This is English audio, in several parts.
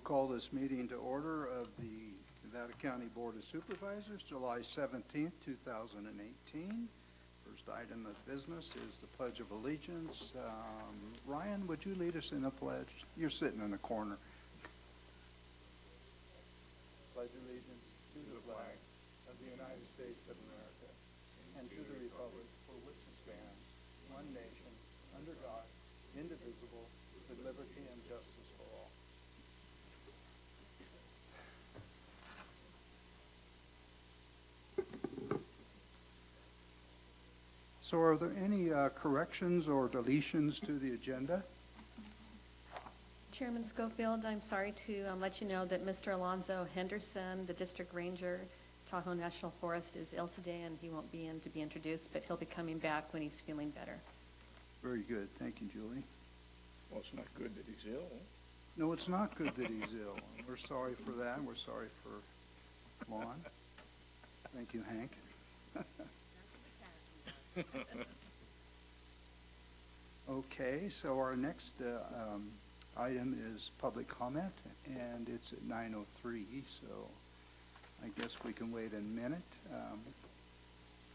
call this meeting to order of the Nevada County Board of Supervisors, July 17th, 2018. First item of business is the Pledge of Allegiance. Ryan, would you lead us in a pledge? You're sitting in the corner. Pledge allegiance to the flag of the United States of America and to the republic for which it stands, one nation, under God, indivisible, with liberty and justice for all. So are there any corrections or deletions to the agenda? Chairman Schofield, I'm sorry to let you know that Mr. Alonzo Henderson, the District Ranger, Tahoe National Forest, is ill today and he won't be in to be introduced, but he'll be coming back when he's feeling better. Very good. Thank you, Julie. Well, it's not good that he's ill. No, it's not good that he's ill. We're sorry for that. We're sorry for Lon. Thank you, Hank. Okay, so our next item is public comment, and it's at 9:03, so I guess we can wait a minute.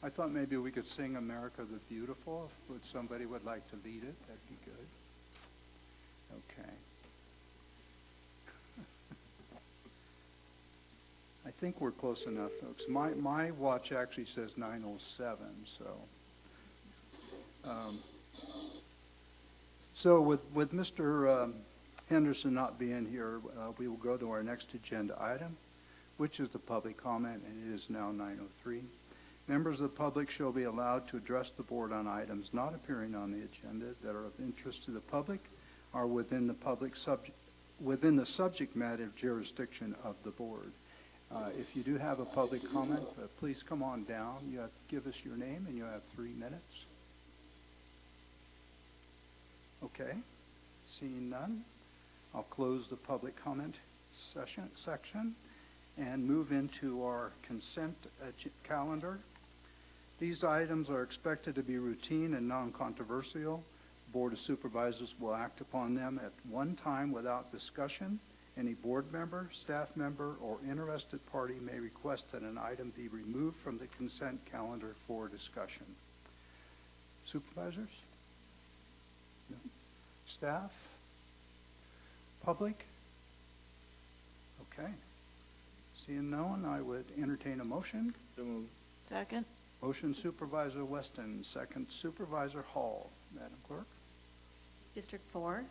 I thought maybe we could sing America the Beautiful. If somebody would like to lead it, that'd be good. Okay. I think we're close enough, folks. My watch actually says 9:07, so. So with Mr. Henderson not being here, we will go to our next agenda item, which is the public comment, and it is now 9:03. Members of the public shall be allowed to address the board on items not appearing on the agenda that are of interest to the public or within the subject matter jurisdiction of the board. If you do have a public comment, please come on down. You have to give us your name, and you have 3 minutes. Okay, seeing none, I'll close the public comment section and move into our consent calendar. These items are expected to be routine and non-controversial. The Board of Supervisors will act upon them at one time without discussion. Any board member, staff member, or interested party may request that an item be removed from the consent calendar for discussion. Supervisors? No. Staff? Public? Okay. Seeing no one, I would entertain a motion. So moved. Second. Motion Supervisor Weston, second Supervisor Hall. Madam Clerk? District 4?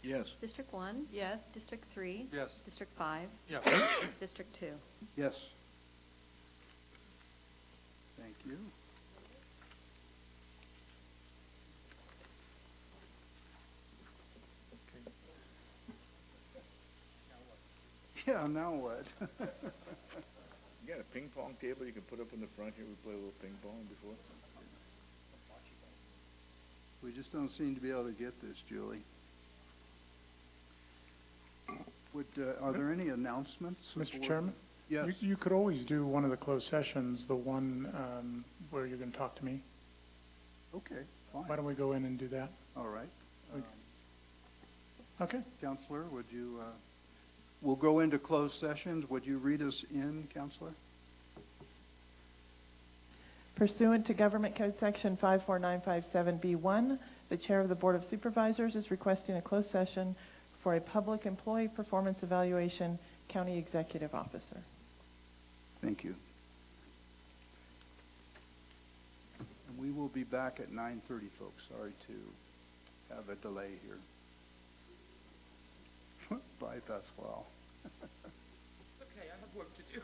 Yes. District 1? Yes. District 3? Yes. District 5? Yes. District 2? Yes. Thank you. Yeah, now what? You got a ping pong table you can put up in the front here? We play a little ping pong before. We just don't seem to be able to get this, Julie. Are there any announcements? Mr. Chairman? Yes. You could always do one of the closed sessions, the one where you're going to talk to me. Okay, fine. Why don't we go in and do that? All right. Okay. Counselor, would you, we'll go into closed sessions. Would you read us in, Counselor? Pursuant to Government Code Section 54957B1, the Chair of the Board of Supervisors is requesting a closed session for a public employee performance evaluation, County Executive Officer. Thank you. And we will be back at 9:30, folks. Sorry to have a delay here. Bye, Pasquale. Okay, I have work to do.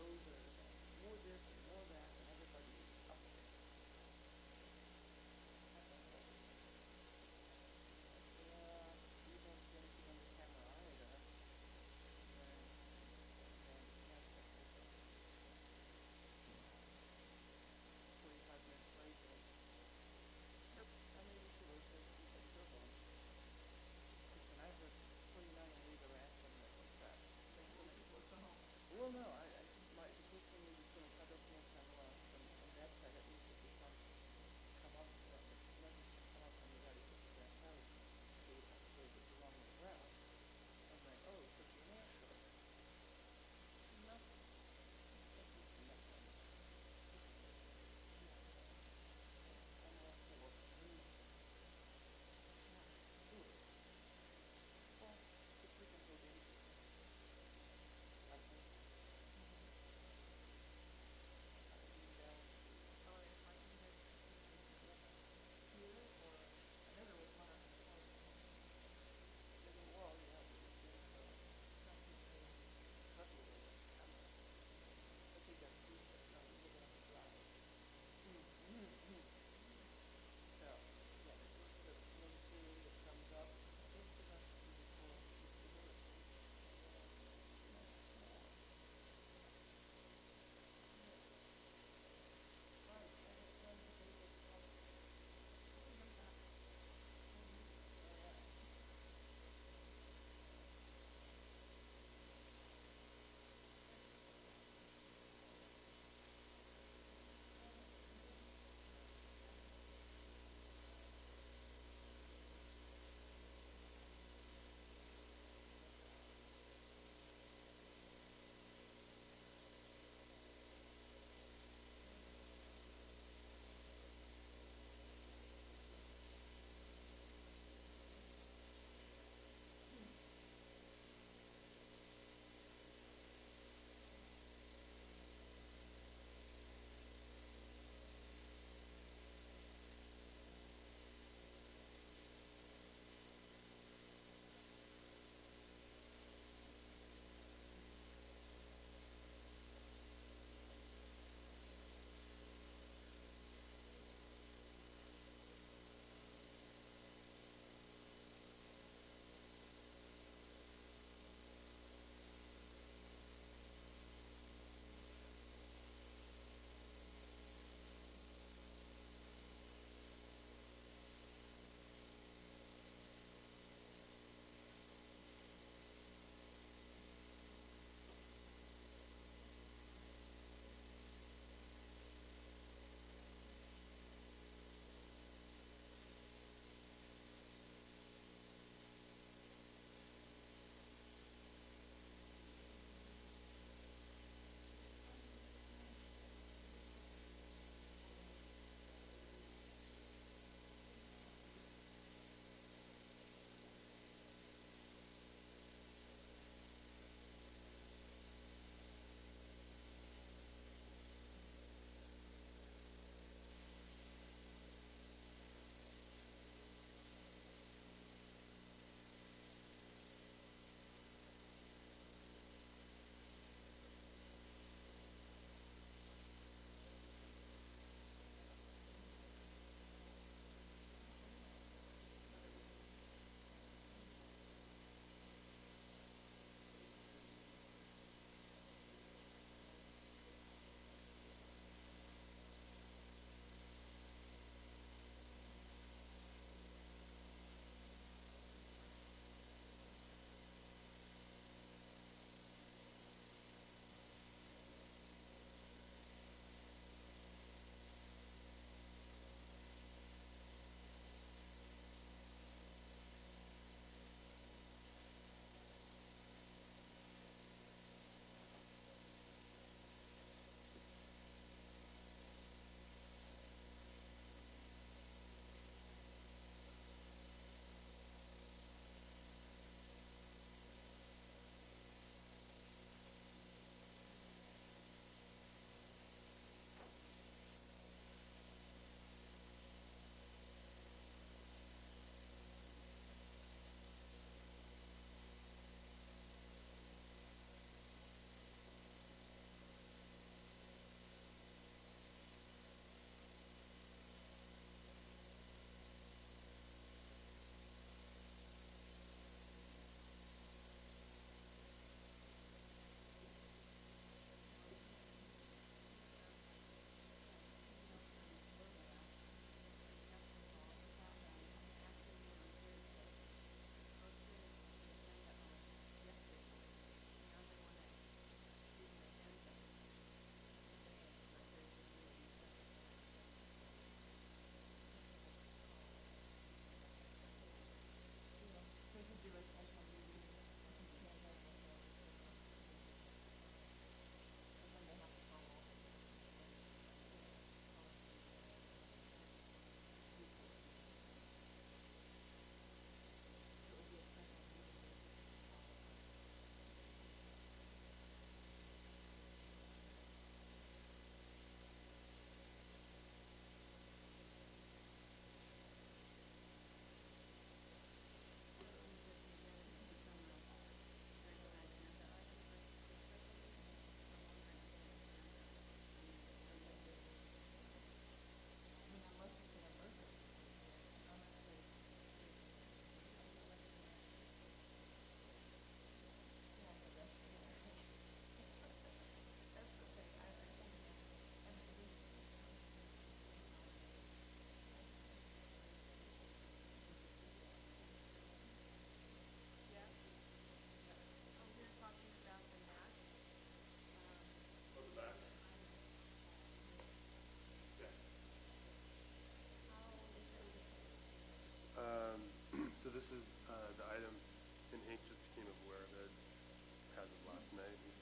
more this and more that, and everybody is up there. Yeah, you don't see anything on the camera either. Yeah, that's okay. 45 minutes later. Yep, I made it to Rosa. You said you're home. Because when I heard 29 and leave the ranch, I'm like, what's that? Well, no, my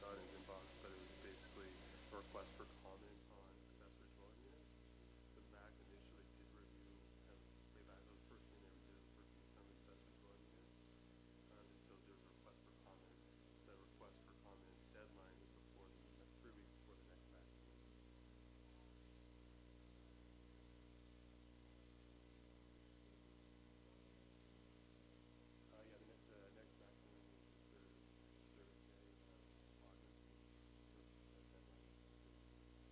saw it in his inbox, but it was basically a request for comment on accessory dwelling units. The MAC initially did review, kind of way back, the first thing they would do is review some accessory dwelling units. And so there's a request for comment. The request for comment deadline is before the, 3 weeks before the next MAC meeting. Yeah, the next MAC meeting is the third Thursday of August. The deadline is the 3 weeks.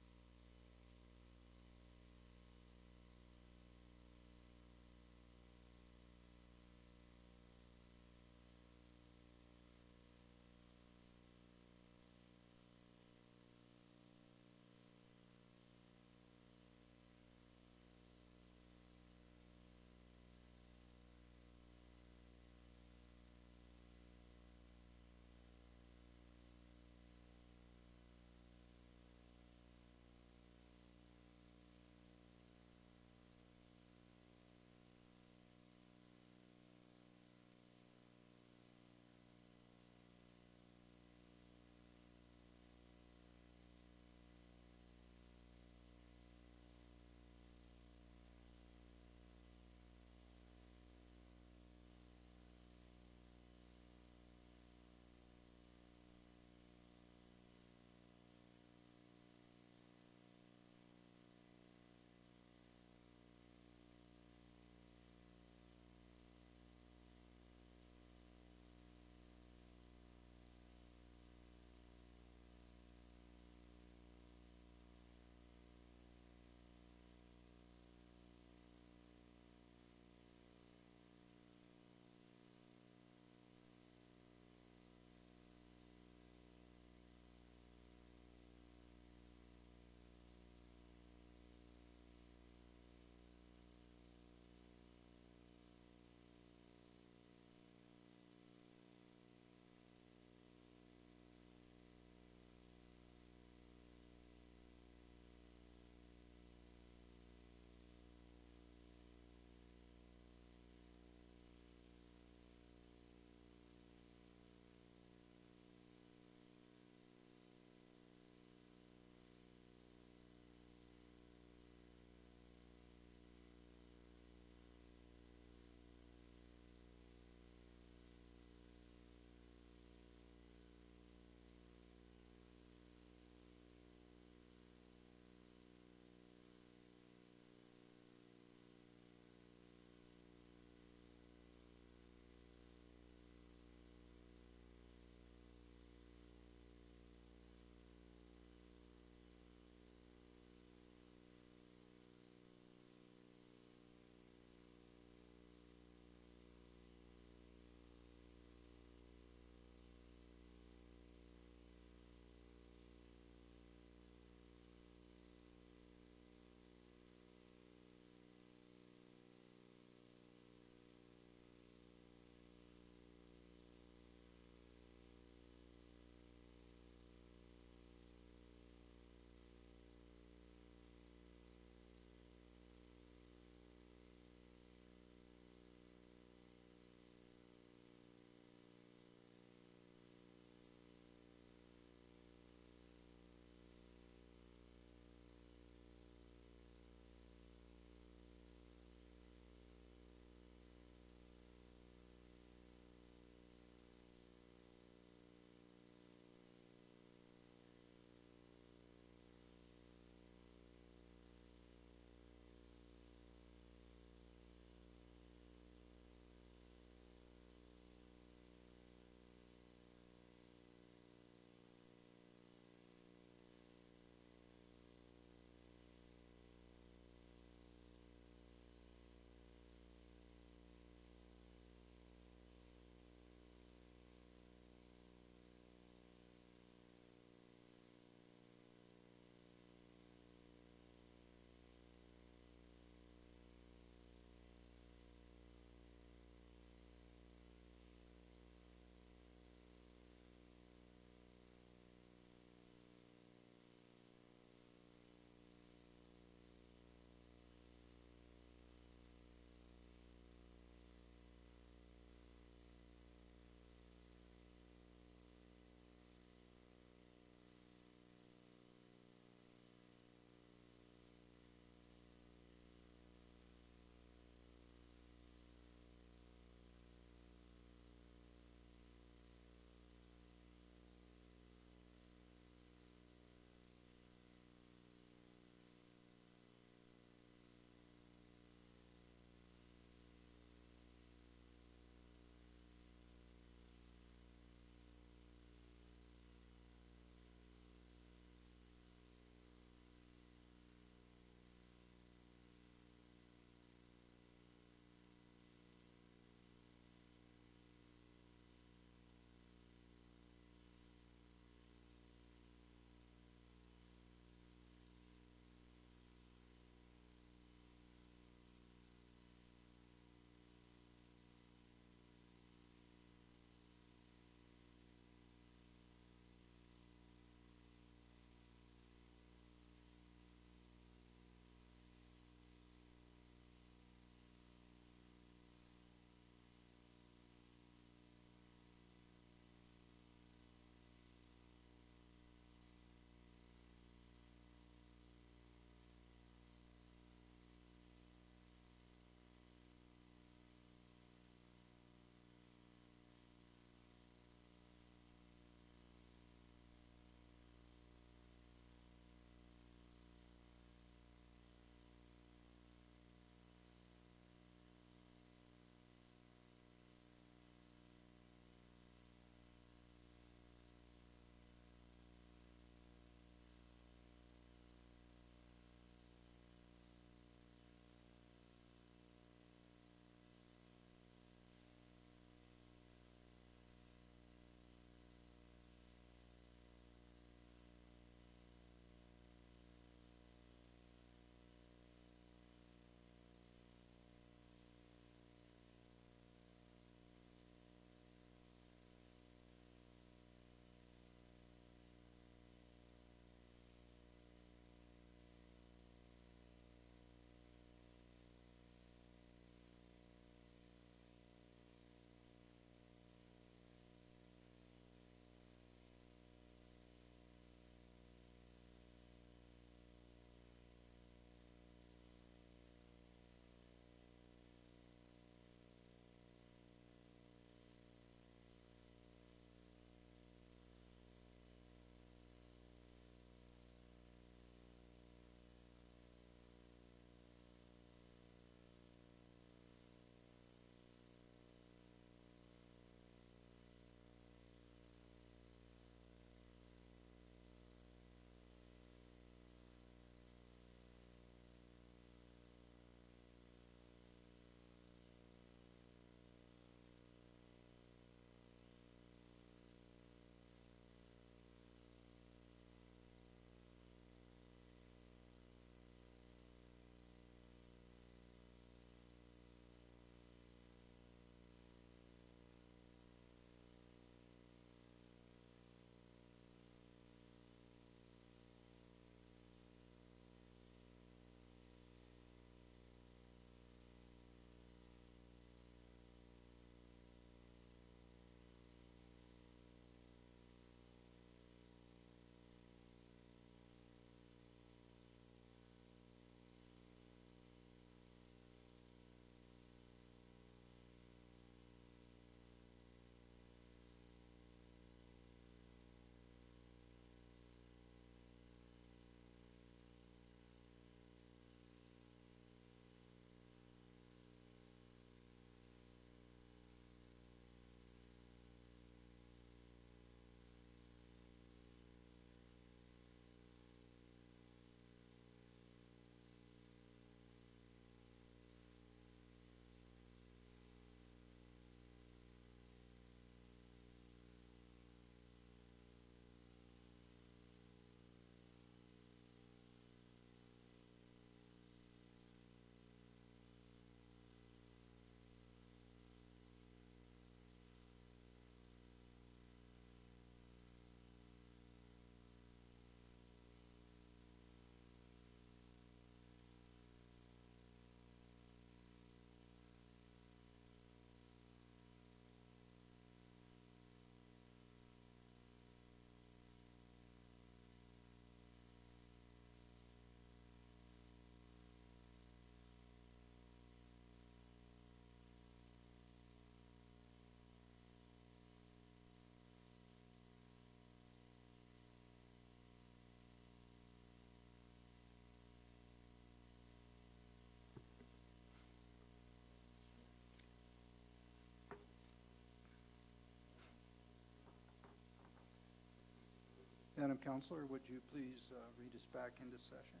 Madam Counselor, would you please read us back into session?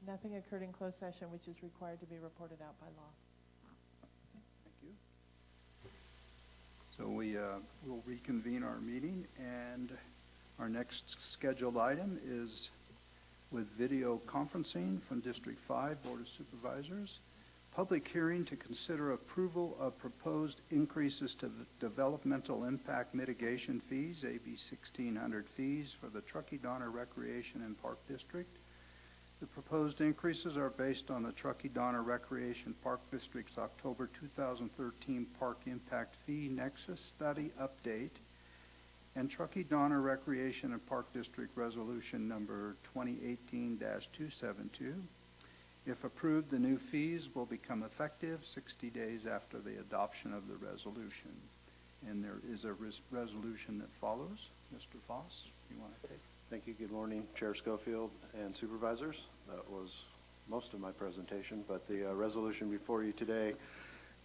Nothing occurred in closed session which is required to be reported out by law. Thank you. So we will reconvene our meeting, and our next scheduled item is with video conferencing from District 5 Board of Supervisors. Public hearing to consider approval of proposed increases to the developmental impact mitigation fees, AB 1600 fees for the Truckee Donner Recreation and Park District. The proposed increases are based on the Truckee Donner Recreation Park District's October 2013 Park Impact Fee Nexus Study Update and Truckee Donner Recreation and Park District Resolution Number 2018-272. If approved, the new fees will become effective 60 days after the adoption of the resolution. And there is a resolution that follows. Mr. Foss, you want to take? Thank you. Good morning, Chair Schofield and supervisors. That was most of my presentation, but the resolution before you today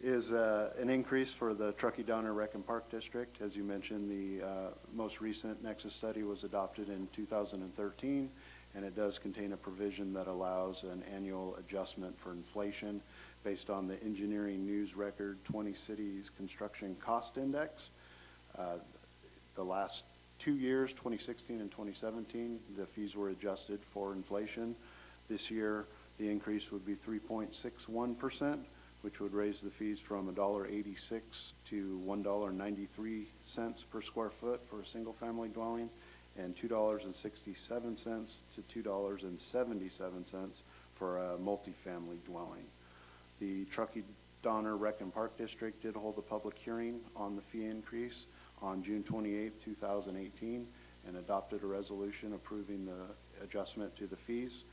is an increase for the Truckee Donner Rec and Park District. As you mentioned, the most recent Nexus study was adopted in 2013, and it does contain a provision that allows an annual adjustment for inflation based on the Engineering News Record 20 Cities Construction Cost Index. The last 2 years, 2016 and 2017, the fees were adjusted for inflation. This year, the increase would be 3.61%, which would raise the fees from $1.86 to $1.93 per square foot for a single-family dwelling, and $2.67 to $2.77 for a multifamily dwelling. The Truckee Donner Rec and Park District did hold a public hearing on the fee increase on June 28, 2018, and adopted a resolution approving the adjustment to the fees.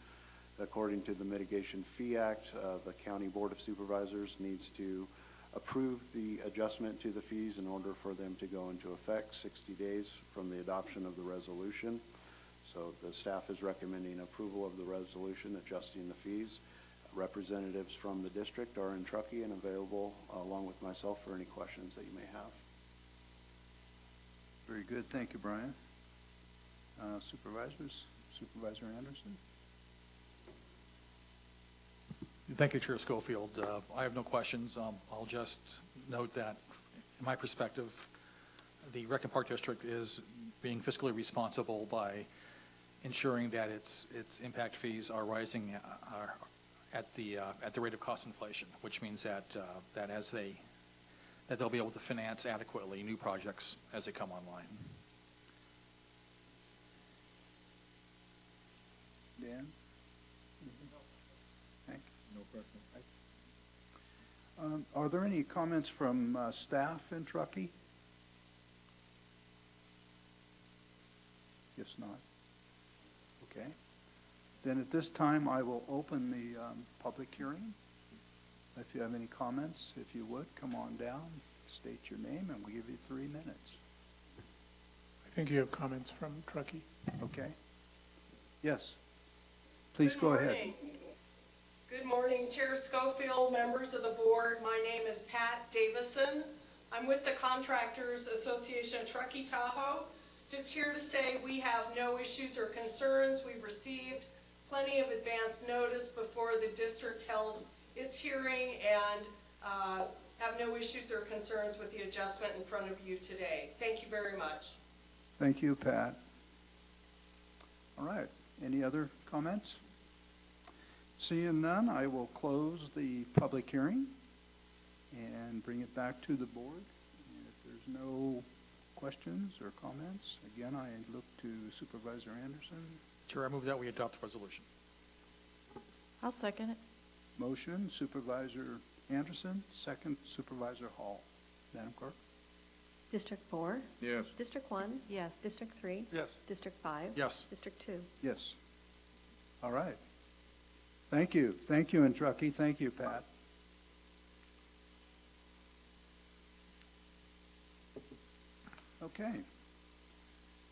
According to the Mitigation Fee Act, the County Board of Supervisors needs to approve the adjustment to the fees in order for them to go into effect 60 days from the adoption of the resolution. So the staff is recommending approval of the resolution adjusting the fees. Representatives from the district are in Truckee and available along with myself for any questions that you may have. Very good. Thank you, Brian. Supervisors, Supervisor Anderson. Thank you, Chair Schofield. I have no questions. I'll just note that, in my perspective, the Rec and Park District is being fiscally responsible by ensuring that its impact fees are rising at the rate of cost inflation, which means that that they'll be able to finance adequately new projects as they come online. Dan? Hank? No question. Are there any comments from staff in Truckee? Guess not. Okay. Then at this time, I will open the public hearing. If you have any comments, if you would, come on down, state your name, and we'll give you 3 minutes. I think you have comments from Truckee. Okay? Yes. Please go ahead. Good morning, Chair Schofield, members of the board. My name is Pat Davison. I'm with the Contractors Association of Truckee Tahoe. Just here to say we have no issues or concerns. We've received plenty of advance notice before the district held its hearing and have no issues or concerns with the adjustment in front of you today. Thank you very much. Thank you, Pat. All right. Any other comments? Seeing none, I will close the public hearing and bring it back to the board. And if there's no questions or comments, again, I look to Supervisor Anderson. Chair, I move that we adopt the resolution. I'll second it. Motion, Supervisor Anderson, second, Supervisor Hall. Madam Clerk? District 4? Yes. District 1? Yes. District 3? Yes. District 5? Yes. District 2? Yes. All right. Thank you. Thank you, and Truckee. Thank you, Pat. Okay.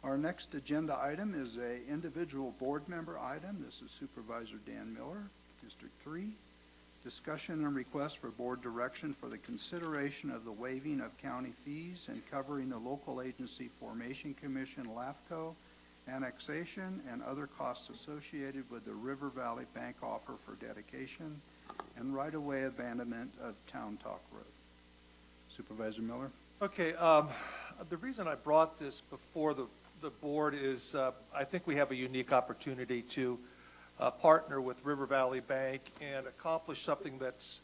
Our next agenda item is a individual board member item. This is Supervisor Dan Miller, District 3. Discussion and request for board direction for the consideration of the waiving of county fees and covering the local agency formation commission, LAFCO, annexation, and other costs associated with the River Valley Bank offer for dedication and right-of-way abandonment of Town Talk Road. Supervisor Miller? Okay, the reason I brought this before the board is I think we have a unique opportunity to partner with River Valley Bank and accomplish something that's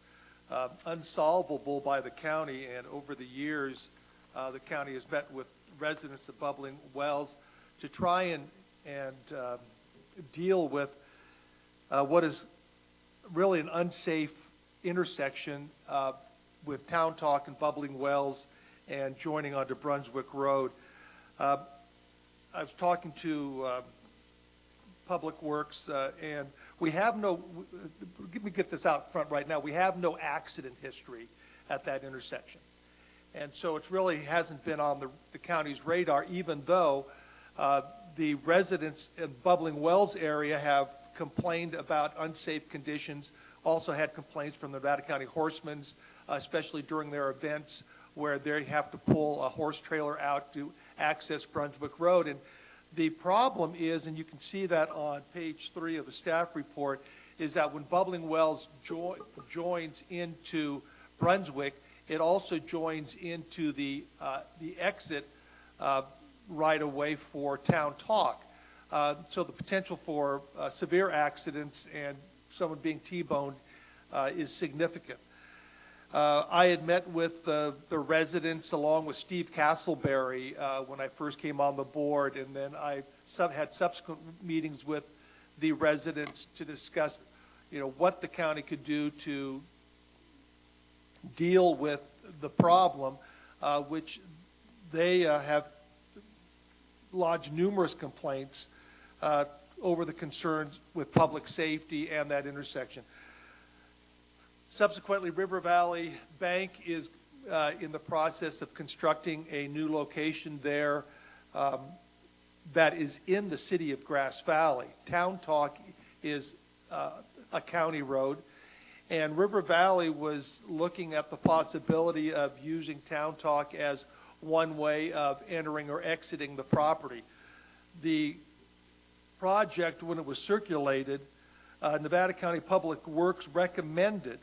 unsolvable by the county. And over the years, the county has met with residents of Bubbling Wells to try and deal with what is really an unsafe intersection with Town Talk and Bubbling Wells and joining onto Brunswick Road. I was talking to Public Works, and we have no, let me get this out front right now, we have no accident history at that intersection. And so it really hasn't been on the county's radar, even though the residents in Bubbling Wells area have complained about unsafe conditions, also had complaints from the Nevada County Horsemen, especially during their events where they have to pull a horse trailer out to access Brunswick Road. And the problem is, and you can see that on page 3 of the staff report, is that when Bubbling Wells joins into Brunswick, it also joins into the exit right away for Town Talk. So the potential for severe accidents and someone being T-boned is significant. I had met with the residents along with Steve Castleberry when I first came on the board, and then I had subsequent meetings with the residents to discuss, what the county could do to deal with the problem, which they have lodged numerous complaints over the concerns with public safety and that intersection. Subsequently, River Valley Bank is in the process of constructing a new location there that is in the city of Grass Valley. Town Talk is a county road, and River Valley was looking at the possibility of using Town Talk as one way of entering or exiting the property. The project, when it was circulated, Nevada County Public Works recommended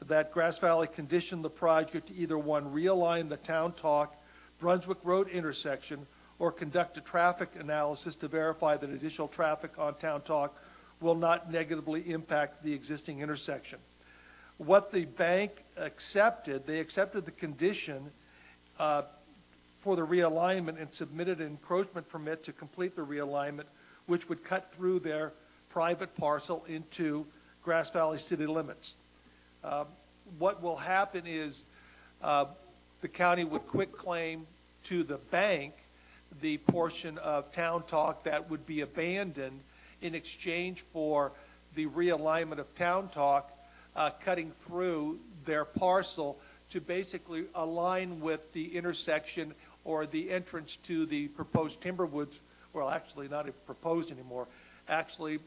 that Grass Valley condition the project to either one, realign the Town Talk Brunswick Road intersection, or conduct a traffic analysis to verify that additional traffic on Town Talk will not negatively impact the existing intersection. What the bank accepted, they accepted the condition for the realignment and submitted an encroachment permit to complete the realignment, which would cut through their private parcel into Grass Valley city limits. What will happen is the county would quit claim to the bank the portion of Town Talk that would be abandoned in exchange for the realignment of Town Talk cutting through their parcel to basically align with the intersection or the entrance to the proposed Timberwoods, well, actually not proposed anymore, actually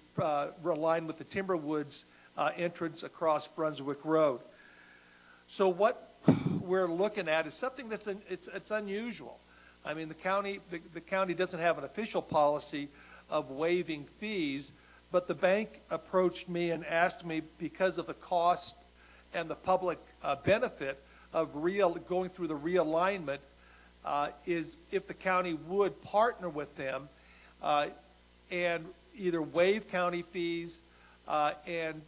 align with the Timberwoods entrance across Brunswick Road. So what we're looking at is something that's it's unusual. I mean, the county doesn't have an official policy of waiving fees, but the bank approached me and asked me, because of the cost and the public benefit of going through the realignment, is if the county would partner with them and either waive county fees and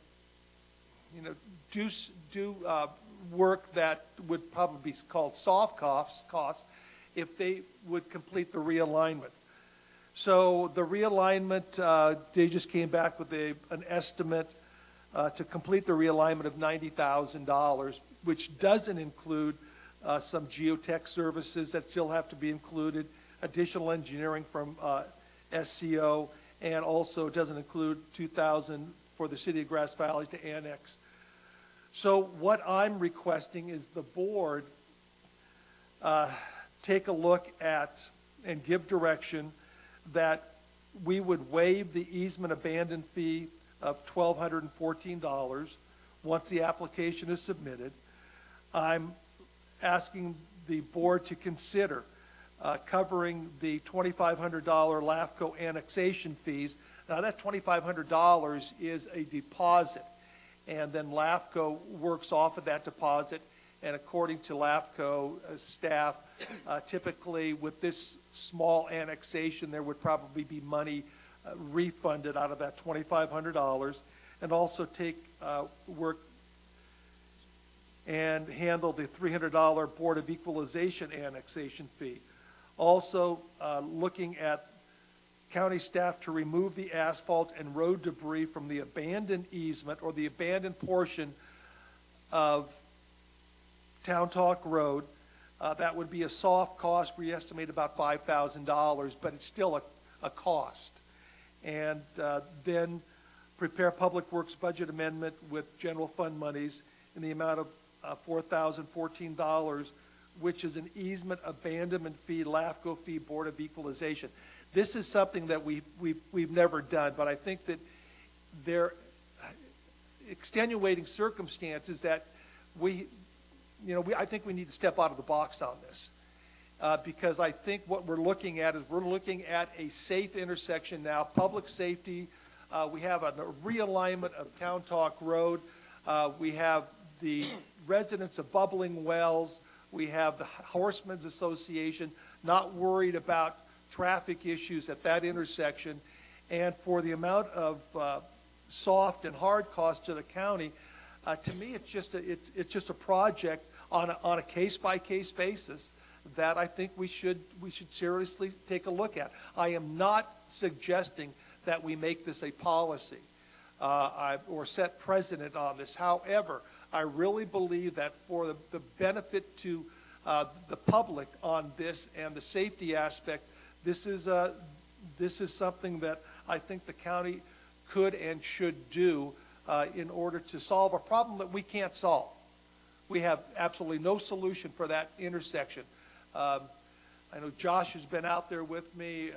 do work that would probably be called soft costs if they would complete the realignment. So the realignment, they just came back with an estimate to complete the realignment of $90,000, which doesn't include some geotech services that still have to be included, additional engineering from SCO, and also doesn't include $2,000 for the city of Grass Valley to annex. So what I'm requesting is the board take a look at and give direction that we would waive the easement abandon fee of $1,214, once the application is submitted. I'm asking the board to consider covering the $2,500 LAFCO annexation fees. Now, that $2,500 is a deposit, and then LAFCO works off of that deposit, and according to LAFCO staff, typically with this small annexation, there would probably be money refunded out of that $2,500, and also take work and handle the $300 Board of Equalization annexation fee. Also, looking at county staff to remove the asphalt and road debris from the abandoned easement or the abandoned portion of Town Talk Road. That would be a soft cost. We estimate about $5,000, but it's still a cost. And then prepare Public Works budget amendment with general fund monies in the amount of $4,014, which is an easement abandonment fee, LAFCO fee, Board of Equalization. This is something that we've never done, but I think that there are extenuating circumstances that I think we need to step out of the box on this. Because I think what we're looking at is we're looking at a safe intersection now, public safety. We have a realignment of Town Talk Road. We have the residents of Bubbling Wells. We have the Horsemen's Association not worried about traffic issues at that intersection. And for the amount of soft and hard costs to the county, to me, it's just a project on a case-by-case basis that I think we should seriously take a look at. I am not suggesting that we make this a policy or set precedent on this. However, I really believe that for the benefit to the public on this and the safety aspect, this is something that I think the county could and should do in order to solve a problem that we can't solve. We have absolutely no solution for that intersection. I know Josh has been out there with me,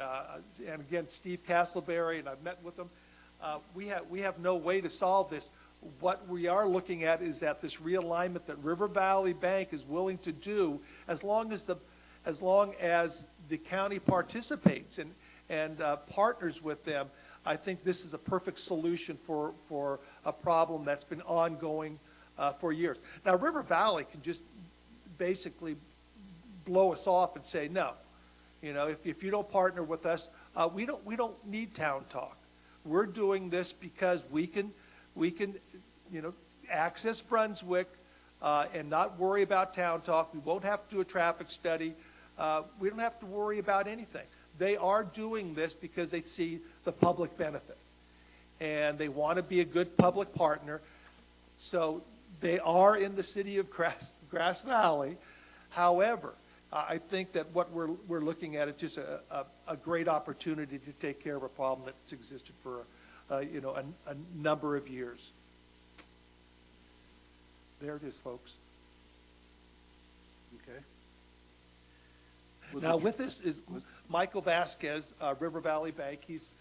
and again, Steve Castleberry, and I've met with them. We have no way to solve this. What we are looking at is that this realignment that River Valley Bank is willing to do, as long as the county participates and partners with them. I think this is a perfect solution for a problem that's been ongoing for years. Now, River Valley can just basically blow us off and say, no, if you don't partner with us, we don't need Town Talk. We're doing this because we can access Brunswick and not worry about Town Talk. We won't have to do a traffic study. We don't have to worry about anything. They are doing this because they see the public benefit, and they want to be a good public partner. So they are in the city of Grass Valley. However, I think that what we're looking at is just a great opportunity to take care of a problem that's existed for a number of years. There it is, folks. Okay. Now, with this is Michael Vasquez, River Valley Bank. He's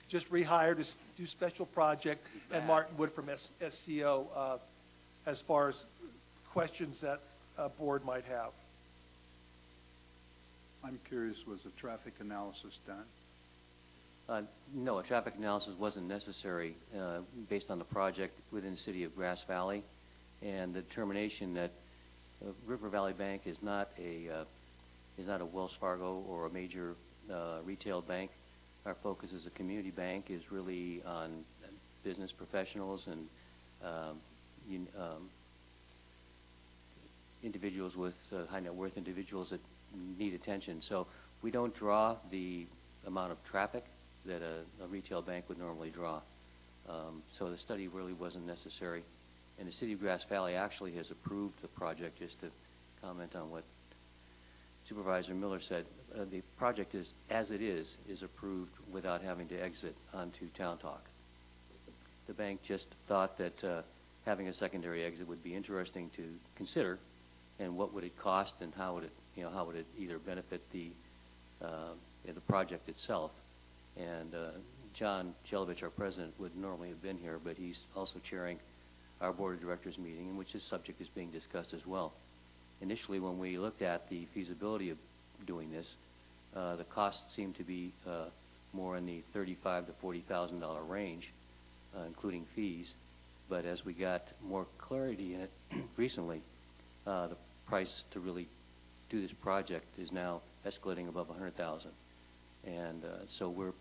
just rehired to do special project, and Martin Wood from SCO as far as questions that a board might have. I'm curious, was a traffic analysis done? No, a traffic analysis wasn't necessary based on the project within the city of Grass Valley, and the determination that River Valley Bank is not a Wells Fargo or a major retail bank. Our focus as a community bank is really on business professionals and individuals with high net worth individuals that need attention. So we don't draw the amount of traffic that a retail bank would normally draw. So the study really wasn't necessary. And the city of Grass Valley actually has approved the project, just to comment on what Supervisor Miller said. The project is, as it is approved without having to exit onto Town Talk. The bank just thought that having a secondary exit would be interesting to consider, and what would it cost, and how would it either benefit the project itself. And John Jelovich, our president, would normally have been here, but he's also chairing our board of directors meeting, in which this subject is being discussed as well. Initially, when we looked at the feasibility of doing this, the cost seemed to be more in the $35,000 to $40,000 range, including fees. But as we got more clarity in it recently, the price to really do this project is now escalating above $100,000. And so we're,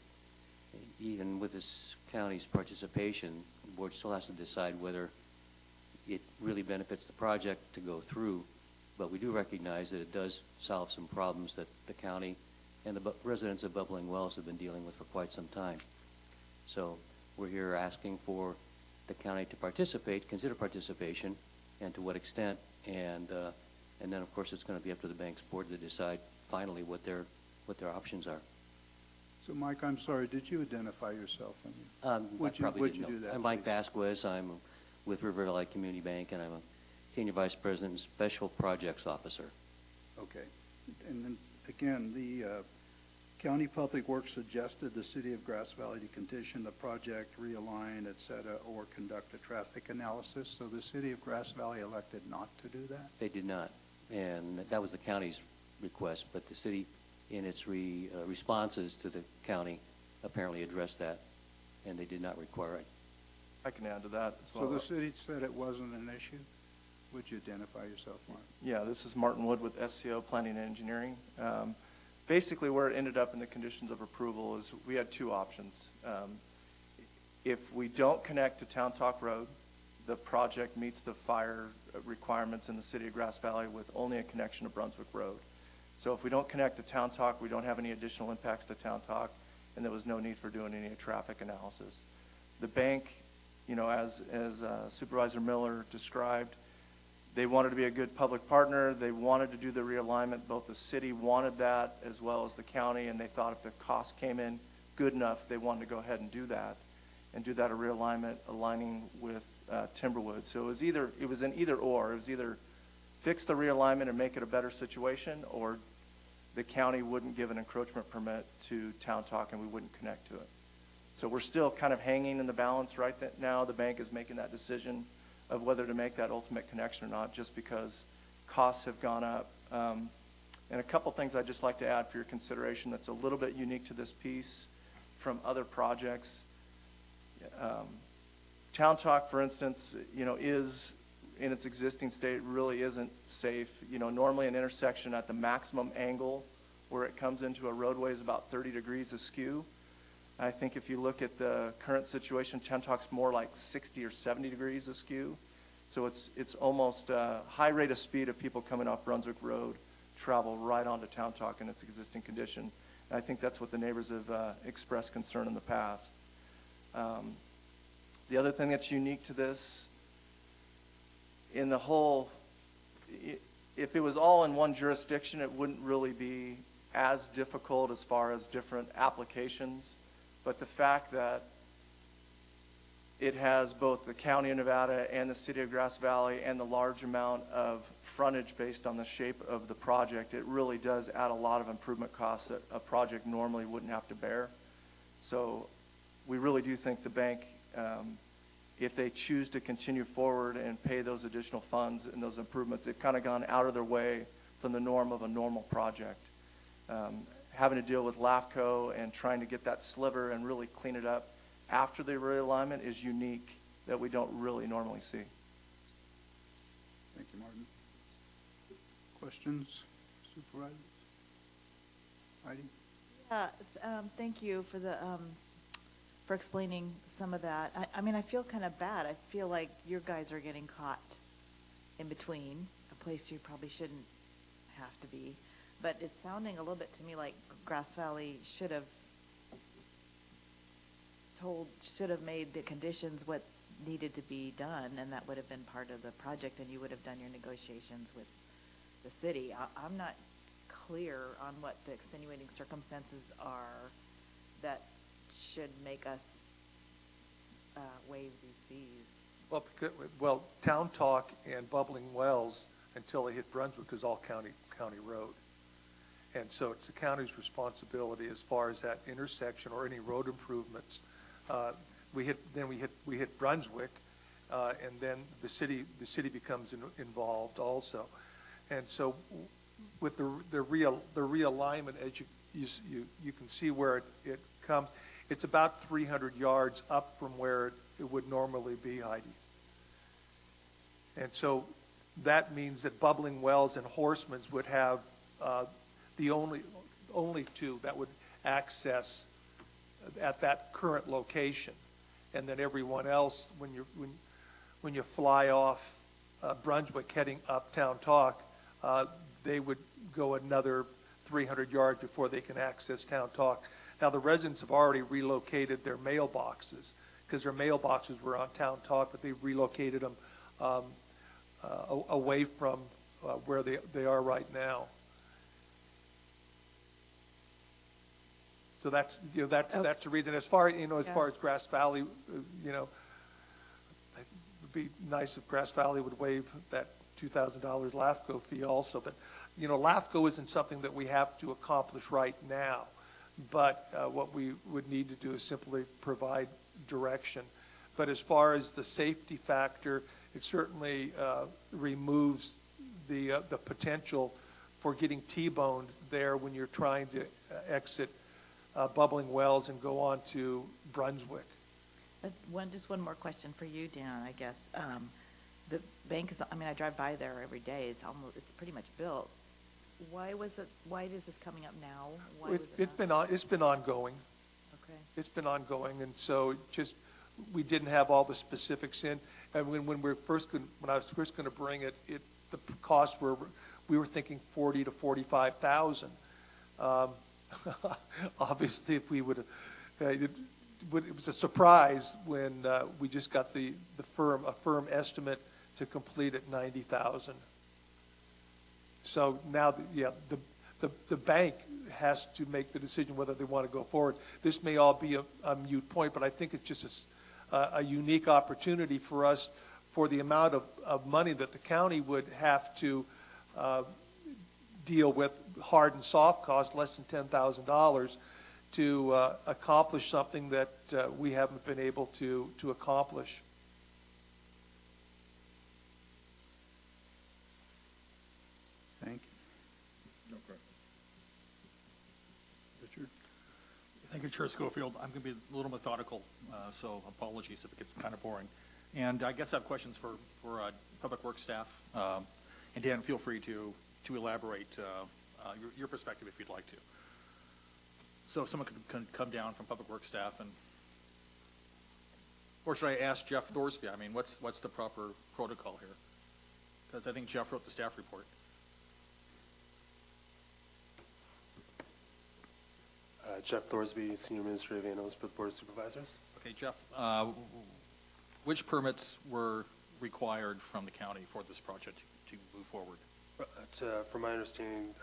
even with this county's participation, the board still has to decide whether it really benefits the project to go through. But we do recognize that it does solve some problems that the county and the residents of Bubbling Wells have been dealing with for quite some time. So we're here asking for the county to participate, consider participation, and to what extent. And then, of course, it's going to be up to the bank's board to decide finally what their options are. So, Mike, I'm sorry, did you identify yourself? Would you do that? I'm Mike please? Vasquez. I'm with River Valley Community Bank, and I'm a Senior Vice President and Special Projects Officer. Okay. And then, again, the County Public Works suggested the City of Grass Valley to condition the project, realign, et cetera, or conduct a traffic analysis. So the City of Grass Valley elected not to do that? They did not, and that was the county's request, but the city, in its responses to the county, apparently addressed that, and they did not require it. I can add to that as well. So the city said it wasn't an issue? Would you identify yourself, Mark? Yeah, this is Martin Wood with SCO Planning and Engineering. Basically, where it ended up in the conditions of approval is we had two options. If we don't connect to Town Talk Road, the project meets the fire requirements in the city of Grass Valley with only a connection to Brunswick Road. So if we don't connect to Town Talk, we don't have any additional impacts to Town Talk, and there was no need for doing any traffic analysis. The bank, you know, as Supervisor Miller described, they wanted to be a good public partner. They wanted to do the realignment. Both the city wanted that as well as the county, and they thought if the cost came in good enough, they wanted to go ahead and do that a realignment aligning with Timberwood. So it was an either or. It was either fix the realignment and make it a better situation, or the county wouldn't give an encroachment permit to Town Talk and we wouldn't connect to it. So we're still kind of hanging in the balance right now. The bank is making that decision of whether to make that ultimate connection or not, just because costs have gone up. And a couple things I'd just like to add for your consideration that's a little bit unique to this piece from other projects. Town Talk, for instance, you know, is in its existing state really isn't safe. You know, normally an intersection at the maximum angle where it comes into a roadway is about 30 degrees askew. I think if you look at the current situation, Town Talk's more like 60 or 70 degrees askew. So it's almost a high rate of speed of people coming off Brunswick Road travel right onto Town Talk in its existing condition. And I think that's what the neighbors have expressed concern in the past. The other thing that's unique to this, in the whole, if it was all in one jurisdiction, it wouldn't really be as difficult as far as different applications. But the fact that it has both the County of Nevada and the City of Grass Valley and the large amount of frontage based on the shape of the project, it really does add a lot of improvement costs that a project normally wouldn't have to bear. So we really do think the bank, if they choose to continue forward and pay those additional funds and those improvements, they've kind of gone out of their way from the norm of a normal project. Having to deal with LAFCO and trying to get that sliver and really clean it up after the realignment is unique that we don't really normally see. Thank you, Martin. Questions, Supervisors? Heidi? Thank you for the for explaining some of that. I mean, I feel kind of bad. I feel like your guys are getting caught in between, a place you probably shouldn't have to be. But it's sounding a little bit to me like Grass Valley should have made the conditions what needed to be done, and that would have been part of the project, and you would have done your negotiations with the city. I'm not clear on what the extenuating circumstances are that should make us waive these fees. Well, Town Talk and Bubbling Wells, until they hit Brunswick, is all county road. And so it's the county's responsibility as far as that intersection or any road improvements. We hit Brunswick, and then the city becomes involved also. And so with the realignment, as you can see where it comes, it's about 300 yards up from where it would normally be, Heidi. And so that means that Bubbling Wells and Horseman's would have the only two that would access at that current location. And then everyone else, when you fly off Brunswick heading uptown Talk, they would go another 300 yards before they can access Town Talk. Now, the residents have already relocated their mailboxes because their mailboxes were on Town Talk, but they relocated them away from where they are right now. So that's the reason. As far as Grass Valley, it would be nice if Grass Valley would waive that $2,000 LAFCO fee also. But LAFCO isn't something that we have to accomplish right now. But what we would need to do is simply provide direction. But as far as the safety factor, it certainly removes the potential for getting T-boned there when you're trying to exit Bubbling Wells and go on to Brunswick. Just one more question for you, Dan, I guess. The bank is, I drive by there every day. It's pretty much built. Why is this coming up now? It's been ongoing. Okay. It's been ongoing, and so we didn't have all the specifics in. And when I was first going to bring it, the costs we were thinking $40,000 to $45,000. Obviously, if we would have, it was a surprise when we just got a firm estimate to complete at $90,000. So now, the bank has to make the decision whether they want to go forward. This may all be a moot point, but I think it's just a unique opportunity for us for the amount of money that the county would have to deal with, hard and soft costs, less than $10,000, to accomplish something that we haven't been able to accomplish. Thank you. No problem. Richard? Thank you, Chair Schofield. I'm going to be a little methodical, so apologies if it gets kind of boring. And I guess I have questions for Public Works staff. And Dan, feel free to elaborate your perspective if you'd like to. So if someone could come down from Public Works staff, or should I ask Jeff Thorsby? What's the proper protocol here? Because I think Jeff wrote the staff report. Jeff Thorsby, Senior Administrative Analyst for the Board of Supervisors. Okay, Jeff, which permits were required from the county for this project to move forward? From my understanding,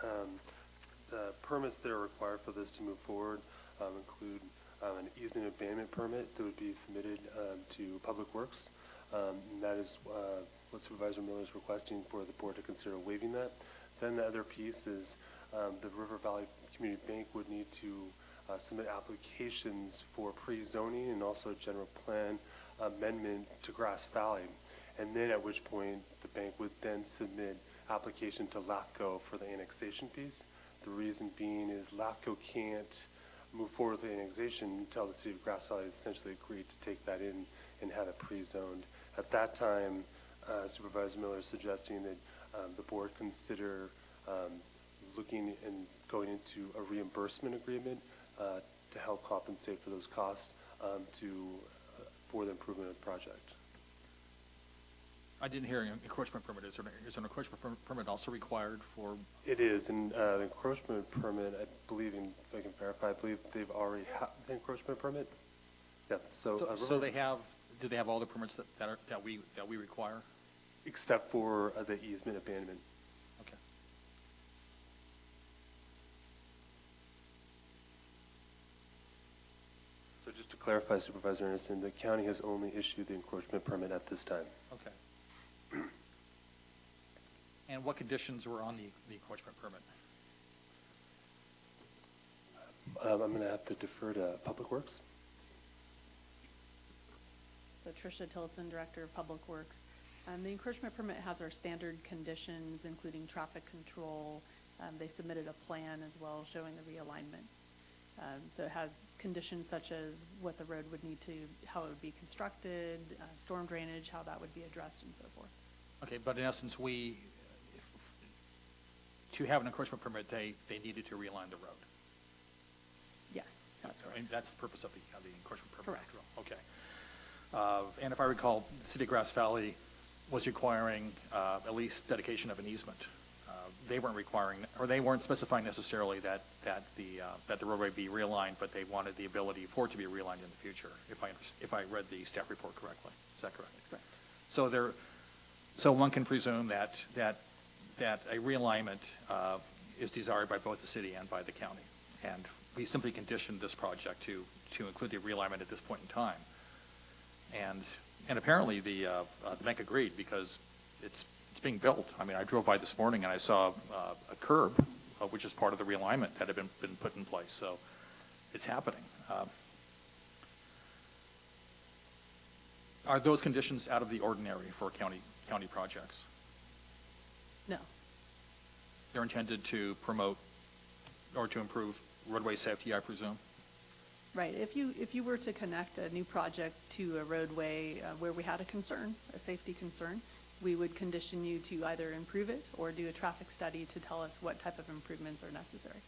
the permits that are required for this to move forward include an easement abandonment permit that would be submitted to Public Works. And that is what Supervisor Miller is requesting for the board to consider waiving that. Then the other piece is the River Valley Community Bank would need to submit applications for pre-zoning and also a general plan amendment to Grass Valley. And then at which point the bank would then submit application to LAFCO for the annexation piece. The reason being is LAFCO can't move forward with the annexation until the city of Grass Valley has essentially agreed to take that in and have it pre-zoned. At that time, Supervisor Miller is suggesting that the board consider looking and going into a reimbursement agreement to help compensate for those costs for the improvement of the project. I didn't hear an encroachment permit. Is there an encroachment permit also required for? It is, and the encroachment permit, I believe, and if I can verify, I believe they've already had the encroachment permit. Yeah. So they have. Do they have all the permits that we require? Except for the easement abandonment. Okay. So just to clarify, Supervisor Anderson, the county has only issued the encroachment permit at this time. Okay. And what conditions were on the encroachment permit? I'm going to have to defer to Public Works. So Tricia Tillotson, Director of Public Works. The encroachment permit has our standard conditions, including traffic control. They submitted a plan as well showing the realignment. So it has conditions such as what the road would need to, how it would be constructed, storm drainage, how that would be addressed, and so forth. Okay, but in essence, to have an encroachment permit, they needed to realign the road. Yes, that's correct. And that's the purpose of the encroachment permit. Correct. Okay. And if I recall, the city of Grass Valley was requiring at least dedication of an easement. They weren't requiring, or they weren't specifying necessarily that the roadway be realigned, but they wanted the ability for it to be realigned in the future. If I read the staff report correctly, is that correct? That's correct. So one can presume that a realignment is desired by both the city and by the county, and we simply conditioned this project to include the realignment at this point in time. And apparently the bank agreed because it's being built. I mean, I drove by this morning and I saw a curb, which is part of the realignment that had been put in place. So it's happening. Are those conditions out of the ordinary for county projects? No. They're intended to promote or to improve roadway safety, I presume? Right. If you were to connect a new project to a roadway where we had a concern, a safety concern, we would condition you to either improve it or do a traffic study to tell us what type of improvements are necessary.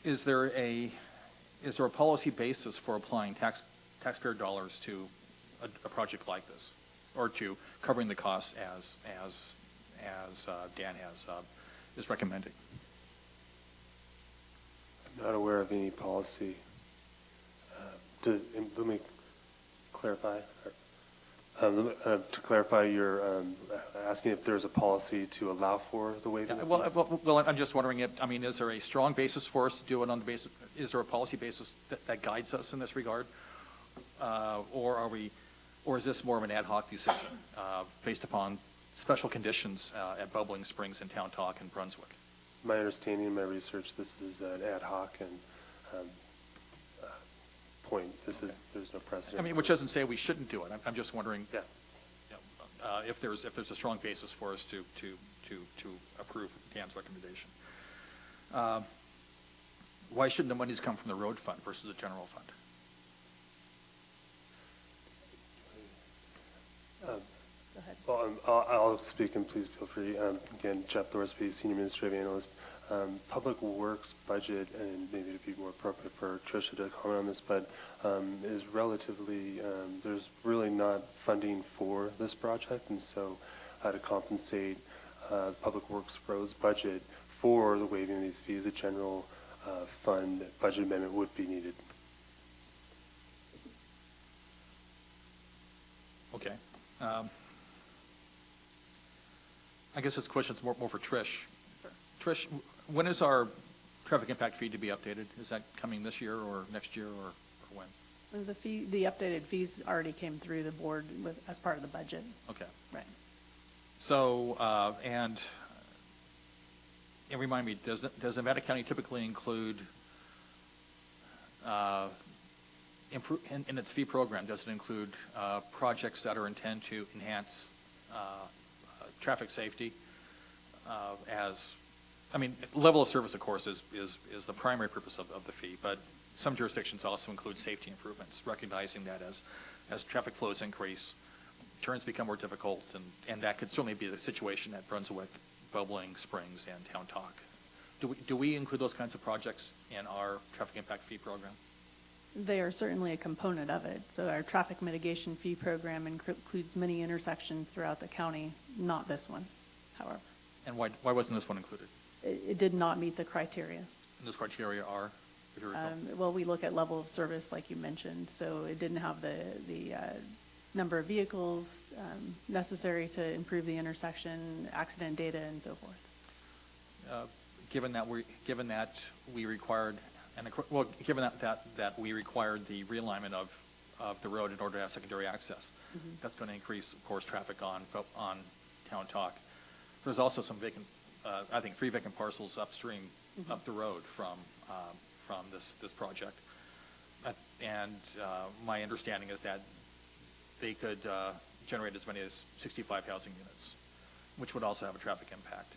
Okay. Is there a policy basis for applying taxpayer dollars to a project like this, or to covering the costs as Dan is recommending? I'm not aware of any policy. Let me clarify. To clarify, you're asking if there's a policy to allow for the waiving? Yeah, well, I'm just wondering if, I mean, is there a strong basis for us to do it on the basis, is there a policy basis that guides us in this regard? Or is this more of an ad hoc decision based upon special conditions at Bubbling Springs and Town Talk and Brunswick? My understanding in my research, this is an ad hoc and point. There's no precedent. I mean, which doesn't say we shouldn't do it. I'm just wondering if there's a strong basis for us to approve Dan's recommendation. Why shouldn't the monies come from the road fund versus the general fund? Go ahead. Well, I'll speak and please feel free. Again, Jeff Thorsby, Senior Administrative Analyst. Public Works budget, and maybe it'd be more appropriate for Tricia to comment on this, but is relatively, there's really not funding for this project, and so to compensate Public Works roads budget for the waiving of these fees, a general fund budget amendment would be needed. Okay. I guess this question's more for Trish. Trish, when is our traffic impact fee to be updated? Is that coming this year or next year or when? The updated fees already came through the board as part of the budget. Okay. Right. So, and remind me, does Nevada County typically include, in its fee program, does it include projects that are intended to enhance traffic safety I mean, level of service, of course, is the primary purpose of the fee, but some jurisdictions also include safety improvements, recognizing that as traffic flows increase, turns become more difficult, and that could certainly be the situation at Brunswick, Bubbling Springs, and Town Talk. Do we include those kinds of projects in our traffic impact fee program? They are certainly a component of it. So our traffic mitigation fee program includes many intersections throughout the county, not this one, however. And why wasn't this one included? It did not meet the criteria. And those criteria are? Well, we look at level of service, like you mentioned, so it didn't have the number of vehicles necessary to improve the intersection, accident data, and so forth. Given that we required the realignment of the road in order to have secondary access, that's going to increase, of course, traffic on Town Talk. There's also some vacant, I think 3 vacant parcels upstream, up the road from this project. And my understanding is that they could generate as many as 65 housing units, which would also have a traffic impact.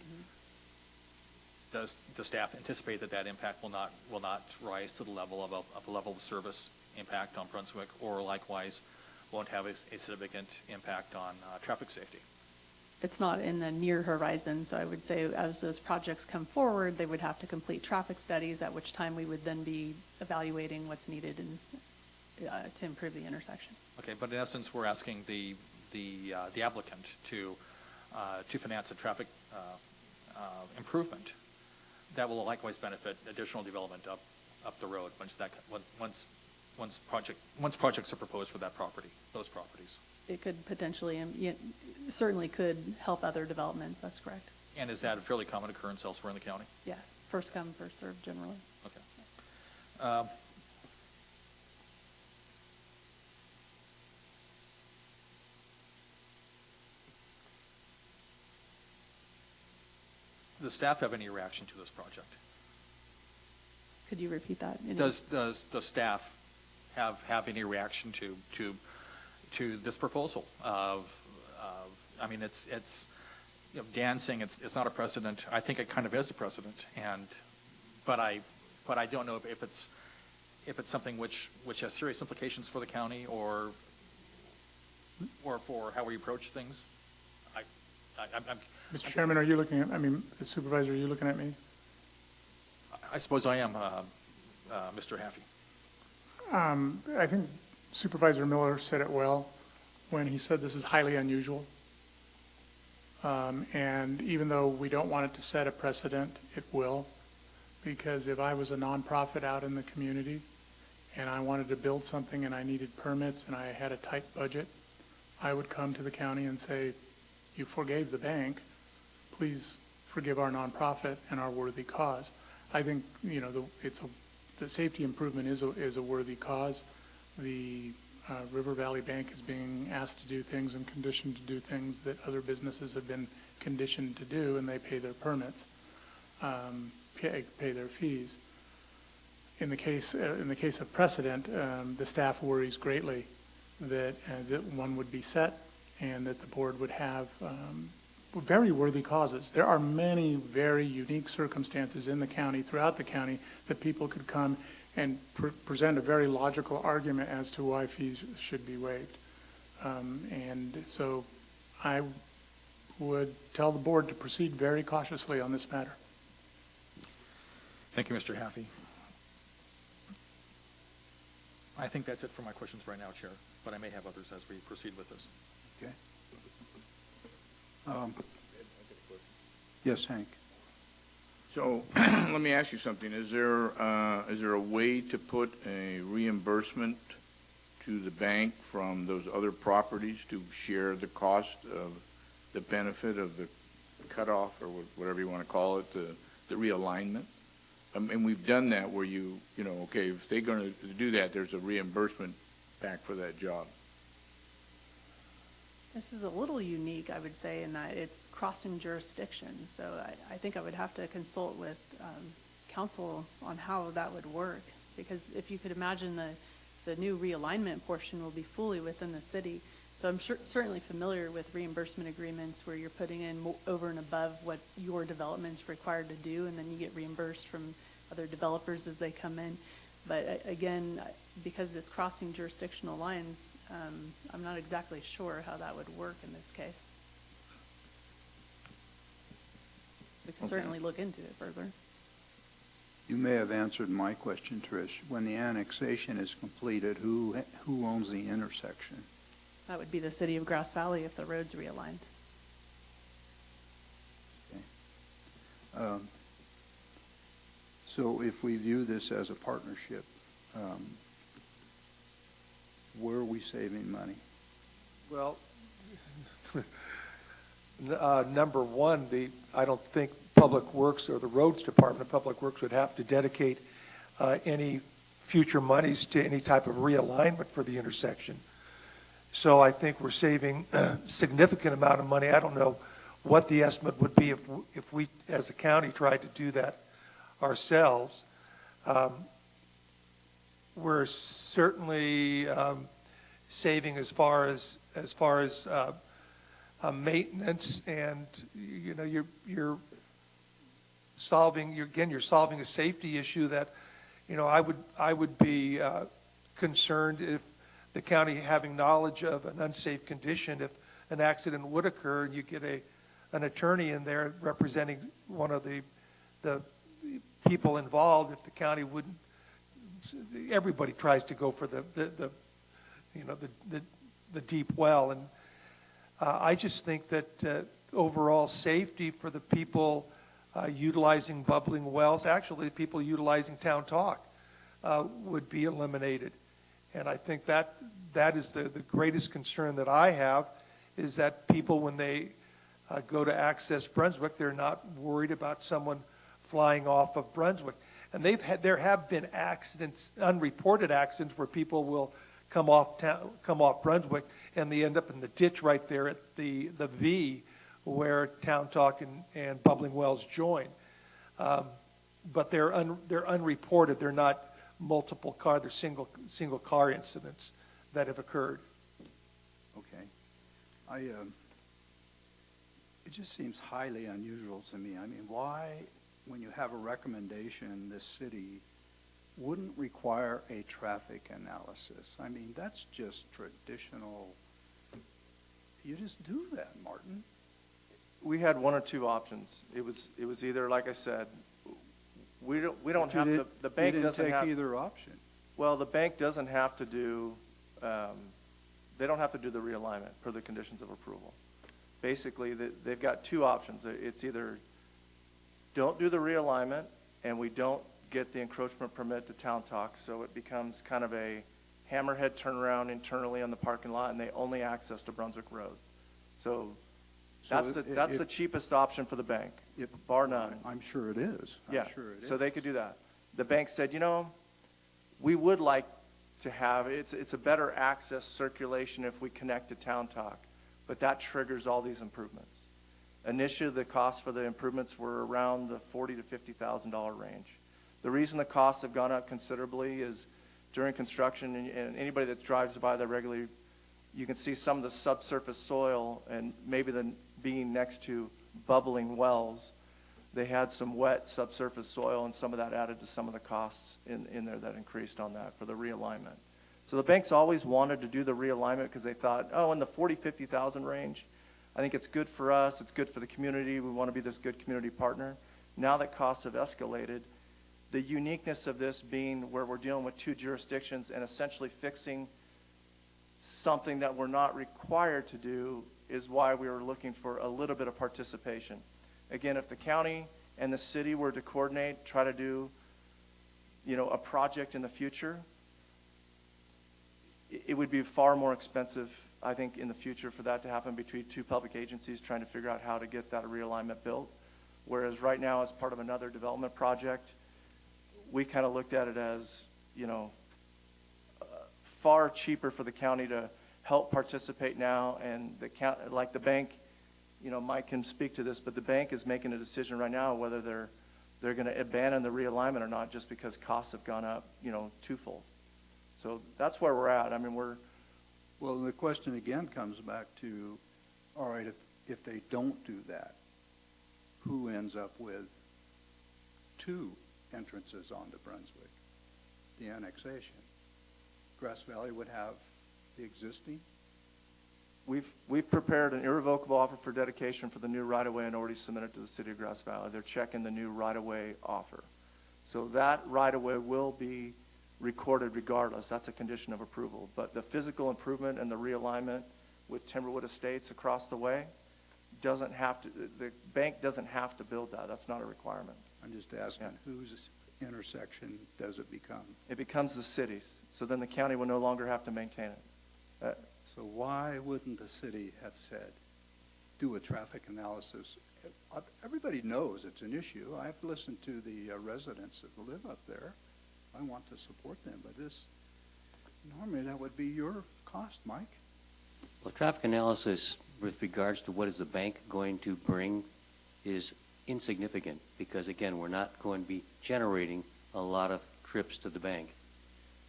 Does the staff anticipate that that impact will not rise to the level of a level of service impact on Brunswick, or likewise won't have a significant impact on traffic safety? It's not in the near horizon, so I would say as those projects come forward, they would have to complete traffic studies, at which time we would then be evaluating what's needed to improve the intersection. Okay, but in essence, we're asking the applicant to finance a traffic improvement that will likewise benefit additional development up the road once projects are proposed for those properties. It could potentially, certainly could help other developments, that's correct. And is that a fairly common occurrence elsewhere in the county? Yes, first come, first served generally. Okay. Does staff have any reaction to this project? Could you repeat that? Does the staff have any reaction to this proposal I mean, it's Dan saying it's not a precedent. I think it kind of is a precedent, but I don't know if it's something which has serious implications for the county or for how we approach things. Mr. Chairman, are you looking at, Supervisor, are you looking at me? I suppose I am, Mr. Haffey. I think Supervisor Miller said it well when he said this is highly unusual. And even though we don't want it to set a precedent, it will. Because if I was a nonprofit out in the community and I wanted to build something and I needed permits and I had a tight budget, I would come to the county and say, you forgave the bank, please forgive our nonprofit and our worthy cause. I think, the safety improvement is a worthy cause. The River Valley Bank is being asked to do things and conditioned to do things that other businesses have been conditioned to do, and they pay their permits, pay their fees. In the case of precedent, the staff worries greatly that one would be set and that the board would have very worthy causes. There are many very unique circumstances in the county, throughout the county, that people could come and present a very logical argument as to why fees should be waived. And so I would tell the board to proceed very cautiously on this matter. Thank you, Mr. Haffey. I think that's it for my questions right now, Chair, but I may have others as we proceed with this. Okay. Yes, Hank. So let me ask you something. Is there a way to put a reimbursement to the bank from those other properties to share the cost of the benefit of the cutoff, or whatever you want to call it, the realignment? And we've done that where okay, if they're going to do that, there's a reimbursement back for that job. This is a little unique, I would say, in that it's crossing jurisdictions. So I think I would have to consult with council on how that would work. Because if you could imagine the new realignment portion will be fully within the city. So I'm certainly familiar with reimbursement agreements where you're putting in over and above what your development's required to do, and then you get reimbursed from other developers as they come in. But again, because it's crossing jurisdictional lines, I'm not exactly sure how that would work in this case. We can certainly look into it further. You may have answered my question, Trish. When the annexation is completed, who owns the intersection? That would be the city of Grass Valley if the road's realigned. Okay. So if we view this as a partnership, where are we saving money? Well, number one, I don't think Public Works or the Roads Department of Public Works would have to dedicate any future monies to any type of realignment for the intersection. So I think we're saving a significant amount of money. I don't know what the estimate would be if we, as a county, tried to do that ourselves. we're certainly saving as far as maintenance, and you're solving a safety issue that I would be concerned if the county, having knowledge of an unsafe condition, if an accident would occur and you get an attorney in there representing one of the people involved, if the county wouldn't, everybody tries to go for the deep well, and I just think that overall safety for the people utilizing bubbling wells, actually the people utilizing Town Talk, would be eliminated. And I think that is the greatest concern that I have, is that people, when they go to access Brunswick, they're not worried about someone flying off of Brunswick. And there have been accidents, unreported accidents, where people will come off Brunswick and they end up in the ditch right there at the V where Town Talk and Bubbling Wells join. But they're unreported. They're not multiple car, they're single car incidents that have occurred. Okay. It just seems highly unusual to me. I mean, why, when you have a recommendation in this city, wouldn't require a traffic analysis? I mean, that's just traditional. You just do that, Martin. We had one or two options. It was either, like I said, we don't have to, the bank doesn't have. You didn't take either option. Well, the bank doesn't have to do, they don't have to do the realignment per the conditions of approval. Basically, they've got two options. It's either don't do the realignment and we don't get the encroachment permit to Town Talk, so it becomes kind of a hammerhead turnaround internally on the parking lot, and they only access to Brunswick Road. So that's the cheapest option for the bank, bar none. I'm sure it is. Yeah, sure it so is. they could do that. The bank said, we would like to have, it's a better access circulation if we connect to Town Talk, but that triggers all these improvements. Initially, the costs for the improvements were around the $40,000 to $50,000 range. The reason the costs have gone up considerably is during construction, and anybody that drives by there regularly, you can see some of the subsurface soil, and maybe being next to bubbling wells, they had some wet subsurface soil, and some of that added to some of the costs in there that increased on that for the realignment. So the banks always wanted to do the realignment because they thought, in the $40,000, $50,000 range, I think it's good for us, it's good for the community, we want to be this good community partner. Now that costs have escalated, the uniqueness of this being where we're dealing with two jurisdictions and essentially fixing something that we're not required to do is why we were looking for a little bit of participation. Again, if the county and the city were to coordinate, try to do, a project in the future, it would be far more expensive, I think, in the future for that to happen between two public agencies trying to figure out how to get that realignment built. Whereas right now, as part of another development project, we kind of looked at it as, far cheaper for the county to help participate now, and the county, like the bank, Mike can speak to this, but the bank is making a decision right now whether they're going to abandon the realignment or not, just because costs have gone up, twofold. So that's where we're at. I mean, Well, the question again comes back to, all right, if they don't do that, who ends up with two entrances onto Brunswick? The annexation. Grass Valley would have the existing? We've prepared an irrevocable offer for dedication for the new right-of-way and already submitted to the city of Grass Valley. They're checking the new right-of-way offer. So that right-of-way will be recorded regardless. That's a condition of approval. But the physical improvement and the realignment with Timberwood Estates across the way doesn't have to, the bank doesn't have to build that. That's not a requirement. I'm just asking, whose intersection does it become? It becomes the city's. So then the county will no longer have to maintain it. So why wouldn't the city have said, do a traffic analysis? Everybody knows it's an issue. I've listened to the residents that live up there. I want to support them, but normally that would be your cost, Mike. Well, traffic analysis with regards to what is the bank going to bring is insignificant because, again, we're not going to be generating a lot of trips to the bank.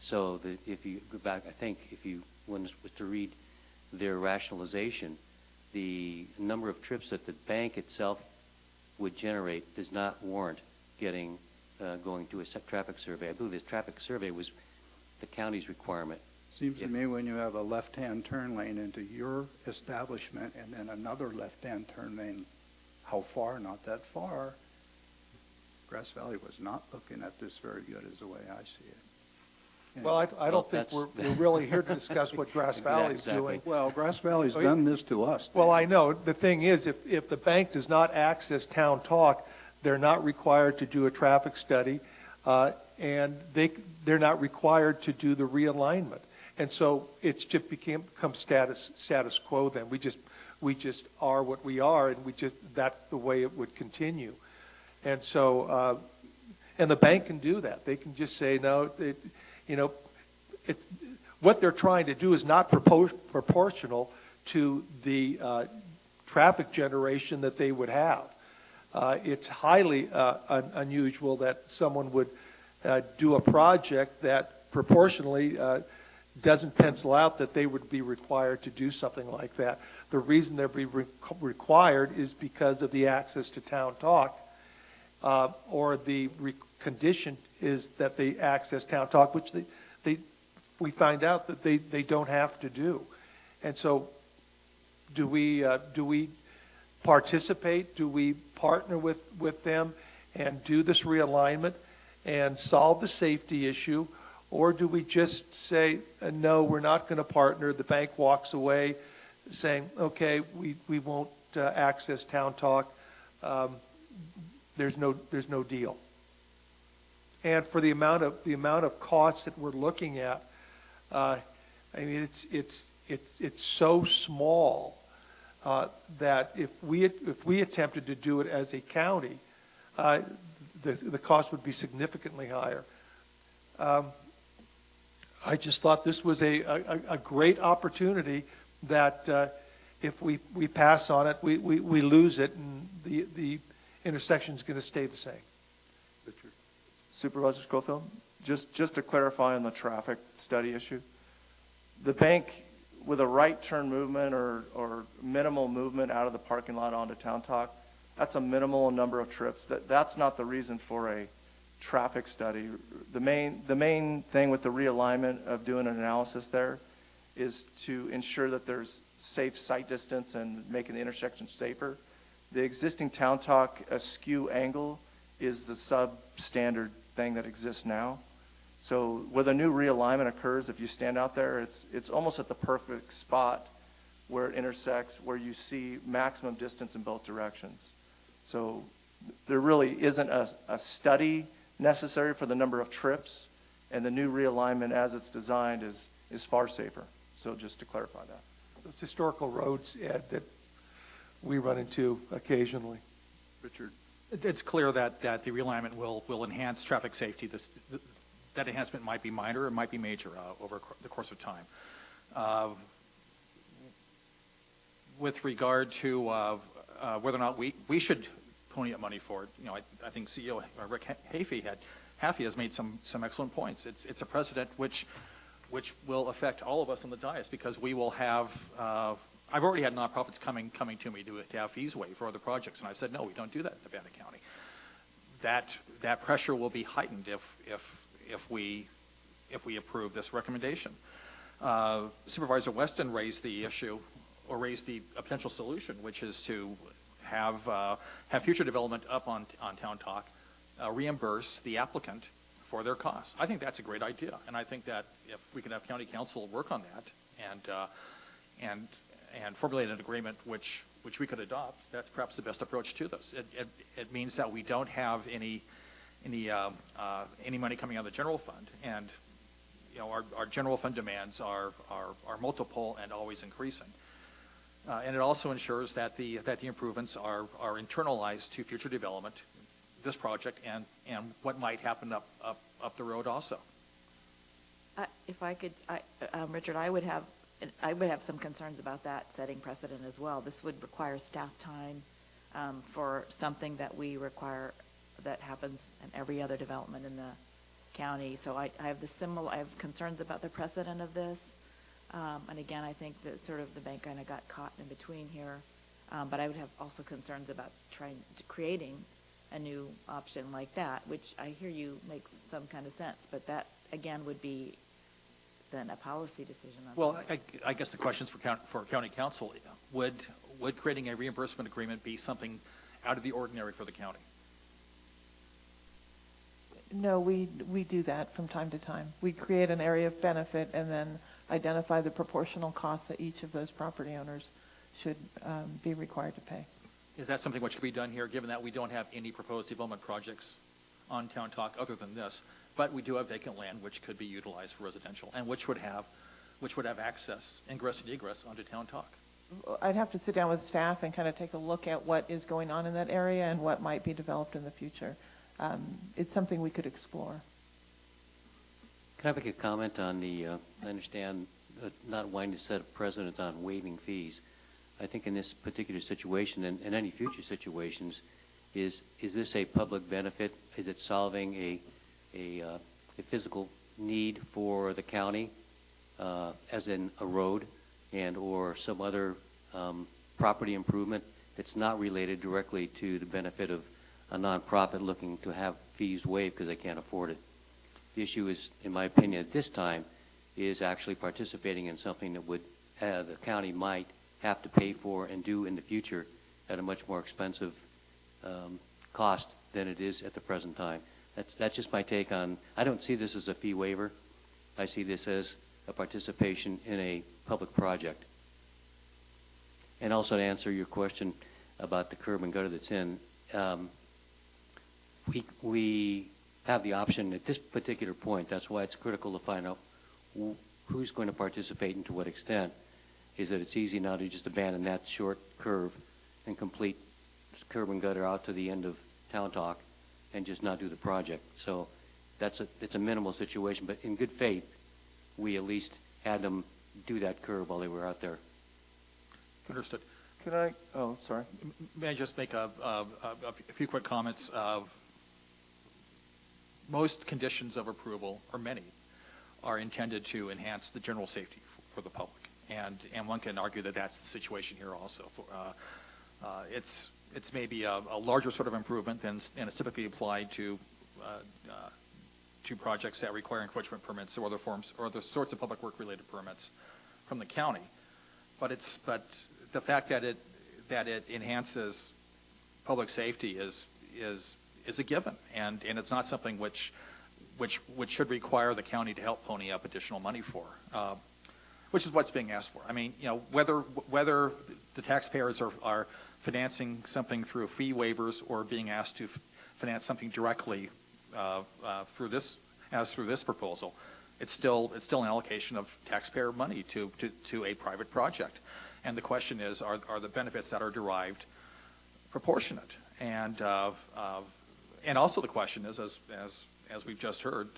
So if you go back, I think if you was to read their rationalization, the number of trips that the bank itself would generate does not warrant going to a traffic survey. I believe this traffic survey was the county's requirement. Seems to me when you have a left-hand turn lane into your establishment and then another left-hand turn lane, how far? Not that far. Grass Valley was not looking at this very good is the way I see it. And Well, I don't think we're really here to discuss what Grass Valley is doing. Well, Grass Valley's done this to us. Well, I know. The thing is, if the bank does not access Town Talk, they're not required to do a traffic study, and they're not required to do the realignment. And so it's just become status quo then. We just are what we are, and that's the way it would continue. And so, and the bank can do that. They can just say, no, what they're trying to do is not proportional to the traffic generation that they would have. It's highly unusual that someone would do a project that proportionally doesn't pencil out that they would be required to do something like that. The reason they're required is because of the access to Town Talk, or the condition is that they access Town Talk, which we find out that they don't have to do. And so do we participate? Do we partner with them and do this realignment and solve the safety issue? Or do we just say, no, we're not going to partner? The bank walks away saying, okay, we won't access Town Talk. There's no deal. And for the amount of costs that we're looking at, I mean, it's so small that if we attempted to do it as a county, the cost would be significantly higher. I just thought this was a great opportunity that if we pass on it, we lose it, and the intersection is going to stay the same. Richard. Supervisor Schofield, just to clarify on the traffic study issue, the bank with a right turn movement or minimal movement out of the parking lot onto Town Talk, that's a minimal number of trips. That's not the reason for a traffic study. The main thing with the realignment of doing an analysis there is to ensure that there's safe sight distance and making the intersection safer. The existing Town Talk askew angle is the substandard thing that exists now. So where a new realignment occurs, if you stand out there, it's almost at the perfect spot where it intersects, where you see maximum distance in both directions. So there really isn't a study necessary for the number of trips, and the new realignment as it's designed is far safer. So just to clarify that. Those historical roads, Ed, that we run into occasionally. Richard. It's clear that the realignment will enhance traffic safety. That enhancement might be minor, it might be major over the course of time. With regard to whether or not we should pony up money for it, I think CEO Rick Haffey has made some excellent points. It's a precedent which will affect all of us on the dais, because we will have. I've already had nonprofits coming to me to have fees waived for other projects, and I've said no, we don't do that in Nevada County. That pressure will be heightened if we approve this recommendation. Supervisor Weston raised the issue, or raised a potential solution, which is to have future development up on Town Talk reimburse the applicant for their costs. I think that's a great idea, and I think that if we can have county council work on that and formulate an agreement which we could adopt, that's perhaps the best approach to this. It means that we don't have any money coming out of the general fund, and our general fund demands are multiple and always increasing. And it also ensures that the improvements are internalized to future development, this project, and what might happen up the road also. If I could, Richard, I would have some concerns about that setting precedent as well. This would require staff time for something that we require that happens in every other development in the county. So I have I have concerns about the precedent of this. And again, I think that sort of the bank kind of got caught in between here. But I would have also concerns about creating a new option like that, which I hear you makes some kind of sense, but that, again, would be then a policy decision. Well, I guess the questions for county council, would creating a reimbursement agreement be something out of the ordinary for the county? No, we do that from time to time. We create an area of benefit and then identify the proportional costs that each of those property owners should be required to pay. Is that something which could be done here, given that we don't have any proposed development projects on Town Talk other than this, but we do have vacant land which could be utilized for residential and which would have access, ingress and egress onto Town Talk? I'd have to sit down with staff and kind of take a look at what is going on in that area and what might be developed in the future. It's something we could explore. Can I make a comment on the, I understand not wanting to set a precedent on waiving fees. I think in this particular situation and in any future situations, is this a public benefit? Is it solving a physical need for the county, as in a road and or some other property improvement that's not related directly to the benefit of a nonprofit looking to have fees waived because they can't afford it? The issue is, in my opinion, at this time, is actually participating in something that would the county might have to pay for and do in the future at a much more expensive cost than it is at the present time. That's just my take on. I don't see this as a fee waiver. I see this as a participation in a public project. And also to answer your question about the curb and gutter that's in, we have the option at this particular point. That's why it's critical to find out who's going to participate and to what extent. Is that it's easy now to just abandon that short curve and complete curb and gutter out to the end of Town Talk and just not do the project. So it's a minimal situation, but in good faith, we at least had them do that curve while they were out there. Understood. Could I, oh, sorry. May I just make a few quick comments? Most conditions of approval, or many, are intended to enhance the general safety for the public. And one can argue that that's the situation here also. It's maybe a larger sort of improvement than it's typically applied to projects that require encroachment permits or other forms or other sorts of public work related permits from the county. But the fact that it enhances public safety is a given, and it's not something which should require the county to help pony up additional money for. Which is what's being asked for. I mean, whether the taxpayers are financing something through fee waivers or being asked to finance something directly through this proposal, it's still an allocation of taxpayer money to a private project. And the question is, are the benefits that are derived proportionate? And also the question is, as we've just heard,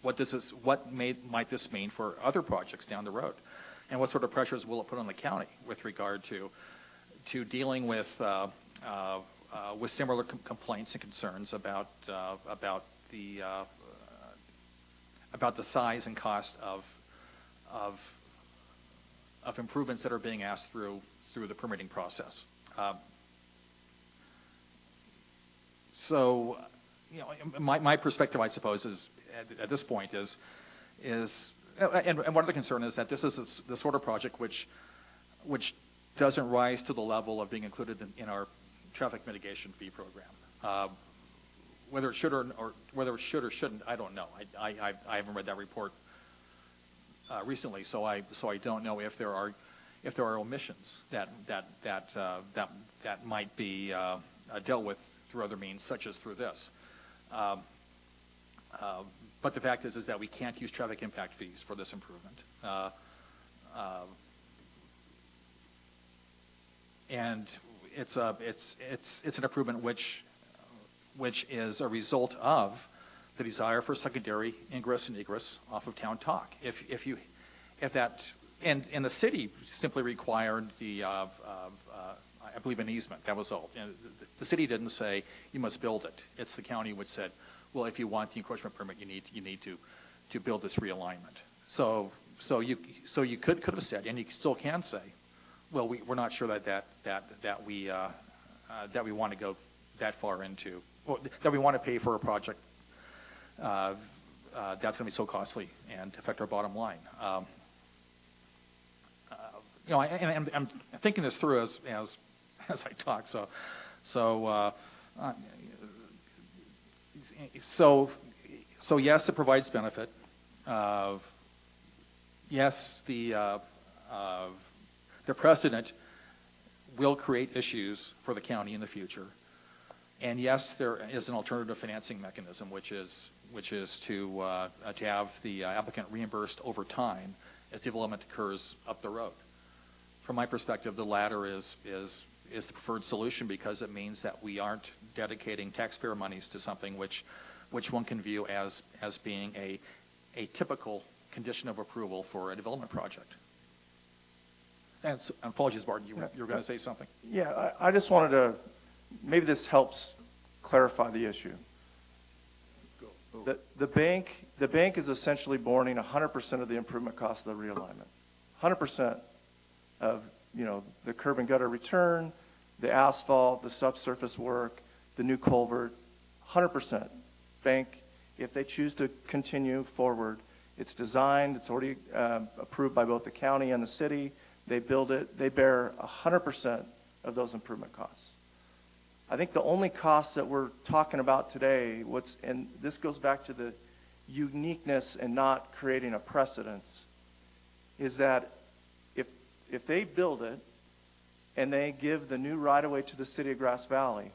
what might this mean for other projects down the road? And what sort of pressures will it put on the county with regard to dealing with similar complaints and concerns about the size and cost of improvements that are being asked through the permitting process? So, my perspective, I suppose, is at this point is and one of the concern is that this is the sort of project which doesn't rise to the level of being included in our traffic mitigation fee program. Whether it should or shouldn't, I don't know. I haven't read that report recently, so I don't know if there are omissions that might be dealt with through other means, such as through this. But the fact is that we can't use traffic impact fees for this improvement. And it's an improvement which is a result of the desire for secondary ingress and egress off of Town Talk. And the city simply required I believe an easement. That was all. And the city didn't say you must build it. It's the county which said well, if you want the encroachment permit, you need to build this realignment. So you could have said, and you still can say, well, we're not sure that we want to go that far into, well, that we want to pay for a project that's going to be so costly and affect our bottom line. And I'm thinking this through as I talk. So yes, it provides benefit. Yes, the precedent will create issues for the county in the future. And yes, there is an alternative financing mechanism, which is to have the applicant reimbursed over time as development occurs up the road. From my perspective, the latter is the preferred solution, because it means that we aren't dedicating taxpayer monies to something which one can view as being a typical condition of approval for a development project. And apologies, Barton, you were going to say something. Yeah, I just wanted to, maybe this helps clarify the issue. The bank is essentially borning 100% of the improvement cost of the realignment. 100% of, the curb and gutter return, the asphalt, the subsurface work, the new culvert, 100%. Bank, if they choose to continue forward, it's designed, it's already approved by both the county and the city. They build it, they bear 100% of those improvement costs. I think the only costs that we're talking about today, and this goes back to the uniqueness and not creating a precedence, is that if they build it and they give the new right-of-way to the city of Grass Valley,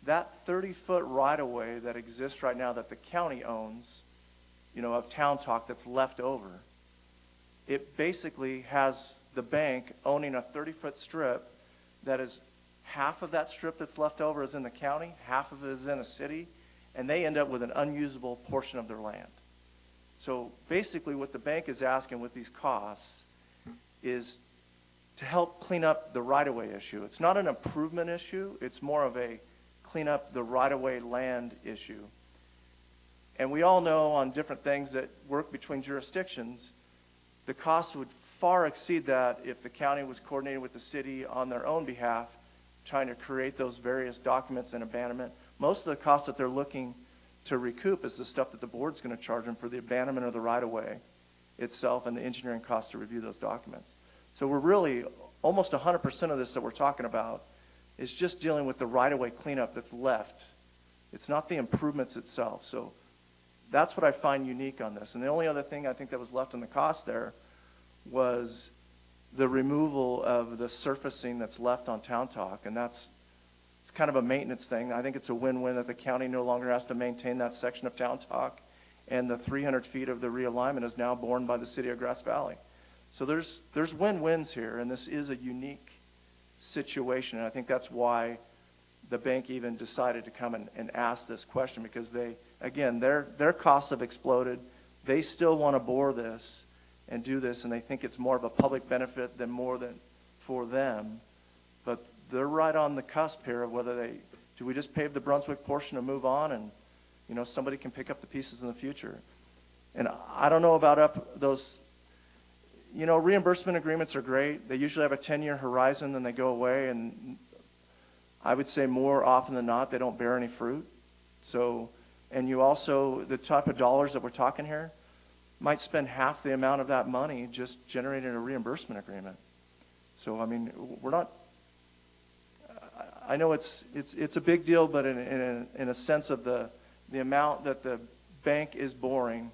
that 30-foot right-of-way that exists right now that the county owns, of Town Talk that's left over, it basically has the bank owning a 30-foot strip that is half of that strip that's left over is in the county, half of it is in the city, and they end up with an unusable portion of their land. So basically what the bank is asking with these costs is to help clean up the right-of-way issue. It's not an improvement issue, it's more of a clean up the right-of-way land issue. And we all know on different things that work between jurisdictions, the cost would far exceed that if the county was coordinating with the city on their own behalf, trying to create those various documents and abandonment. Most of the costs that they're looking to recoup is the stuff that the board's going to charge them for the abandonment of the right-of-way itself and the engineering costs to review those documents. So we're really, almost 100% of this that we're talking about is just dealing with the right-of-way cleanup that's left. It's not the improvements itself. So that's what I find unique on this. And the only other thing I think that was left in the cost there was the removal of the surfacing that's left on Town Talk. And it's kind of a maintenance thing. I think it's a win-win that the county no longer has to maintain that section of Town Talk. And the 300 feet of the realignment is now borne by the city of Grass Valley. So there's win-wins here, and this is a unique situation. And I think that's why the bank even decided to come and ask this question, because their costs have exploded. They still want to bore this and do this, and they think it's more of a public benefit than for them. But they're right on the cusp here of whether do we just pave the Brunswick portion and move on, and somebody can pick up the pieces in the future. And I don't know about those. Reimbursement agreements are great. They usually have a 10-year horizon, then they go away, and I would say more often than not, they don't bear any fruit. So, and you also, the type of dollars that we're talking here, might spend half the amount of that money just generating a reimbursement agreement. So, I mean, we're not, I know it's a big deal, but in a sense of the amount that the bank is borrowing,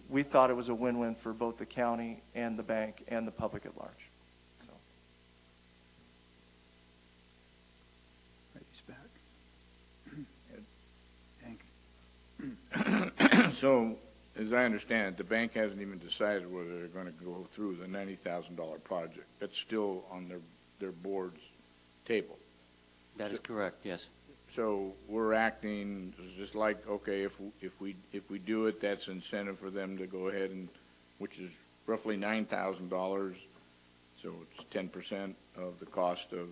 we thought it was a win-win for both the county and the bank and the public at large. So, as I understand it, the bank hasn't even decided whether they're going to go through the $90,000 project. That's still on their board's table. That is correct, yes. So we're acting just like, okay, if we do it, that's incentive for them to go ahead and, which is roughly $9,000. So it's 10% of the cost of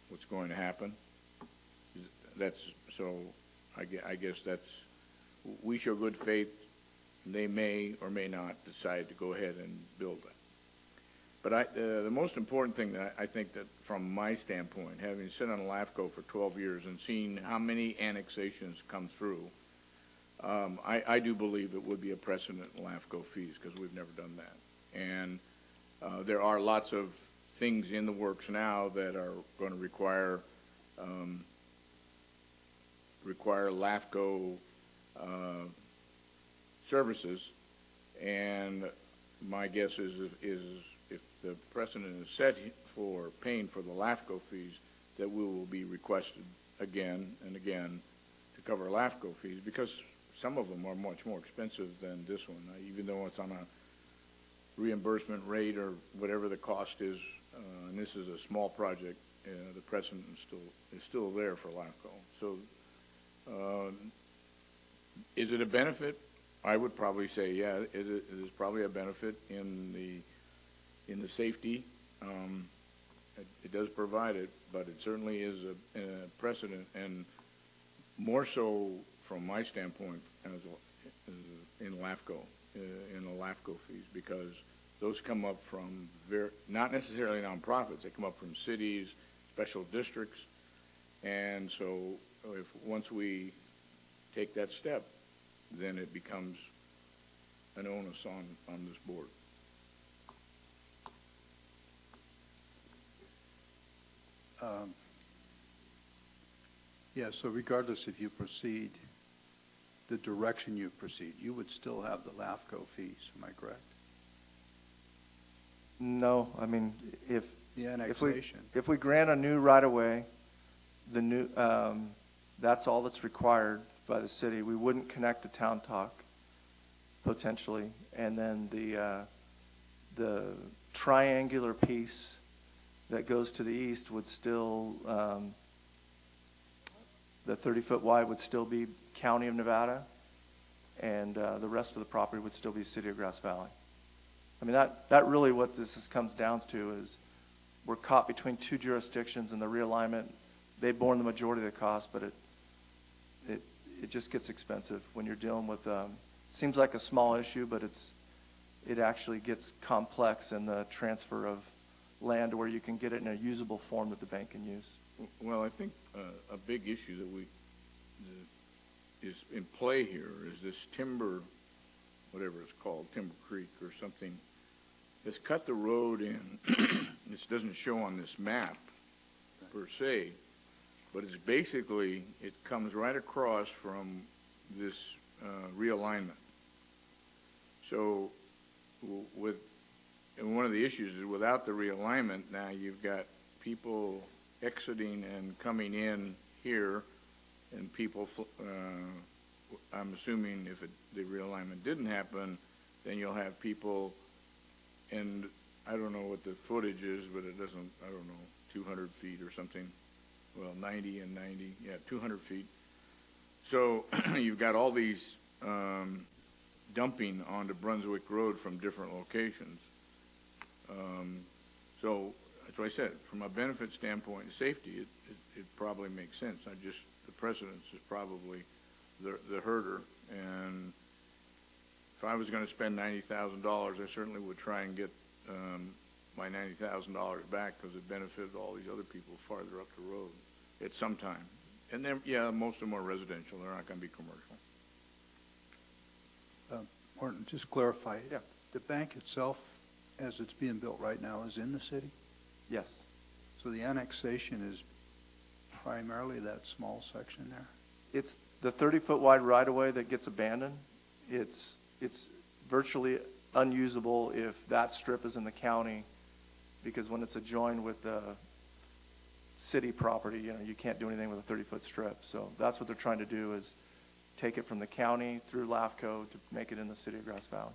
what's going to happen. So I guess that's we show good faith, they may or may not decide to go ahead and build it. But the most important thing that I think that from my standpoint, having sit on LAFCO for 12 years and seen how many annexations come through, I do believe it would be a precedent in LAFCO fees because we've never done that. And there are lots of things in the works now that are going to require LAFCO services, and my guess is if the precedent is set for paying for the LAFCO fees, that we will be requested again and again to cover LAFCO fees, because some of them are much more expensive than this one, even though it's on a reimbursement rate or whatever the cost is, and this is a small project, the precedent is still there for LAFCO. So is it a benefit? I would probably say, yeah, it is probably a benefit in the safety. It does provide it, but it certainly is a precedent, and more so from my standpoint as in LAFCO, in the LAFCO fees, because those come up from not necessarily nonprofits. They come up from cities, special districts, and so once we take that step, then it becomes an onus on this board. Yeah, so regardless if you proceed, the direction you proceed, you would still have the LAFCO fees, am I correct? No, I mean, The annexation. if we grant a new right-of-way, that's all that's required by the city. We wouldn't connect to Town Talk, potentially, and then the triangular piece that goes to the east would still, the 30-foot wide would still be County of Nevada, and the rest of the property would still be City of Grass Valley. I mean, that really what this comes down to is we're caught between two jurisdictions, and the realignment, they've borne the majority of the cost, but it just gets expensive when you're dealing with, seems like a small issue, but it actually gets complex in the transfer of land where you can get it in a usable form that the bank can use. Well, I think a big issue that is in play here is this timber, whatever it's called, Timber Creek or something. It's cut the road in. This doesn't show on this map per se, but it's basically, it comes right across from this realignment. So and one of the issues is without the realignment, now you've got people exiting and coming in here, and people, I'm assuming if the realignment didn't happen, then you'll have people, and I don't know what the footage is, but it doesn't, I don't know, 200 feet or something. Well, 90 and 90, yeah, 200 feet. So you've got all these dumping onto Brunswick Road from different locations. So that's what I said. From a benefit standpoint, safety, it probably makes sense. The precedence is probably the herder. And if I was going to spend $90,000, I certainly would try and get my $90,000 back, because it benefited all these other people farther up the road at some time. And then, yeah, most of them are residential. They're not going to be commercial. Martin, just clarify. Yeah. The bank itself, as it's being built right now, is in the city? Yes. So the annexation is primarily that small section there? It's the 30-foot wide right-of-way that gets abandoned. It's virtually unusable if that strip is in the county, because when it's adjoined with the city property, you can't do anything with a 30-foot strip. So that's what they're trying to do, is take it from the county through LAFCO to make it in the City of Grass Valley.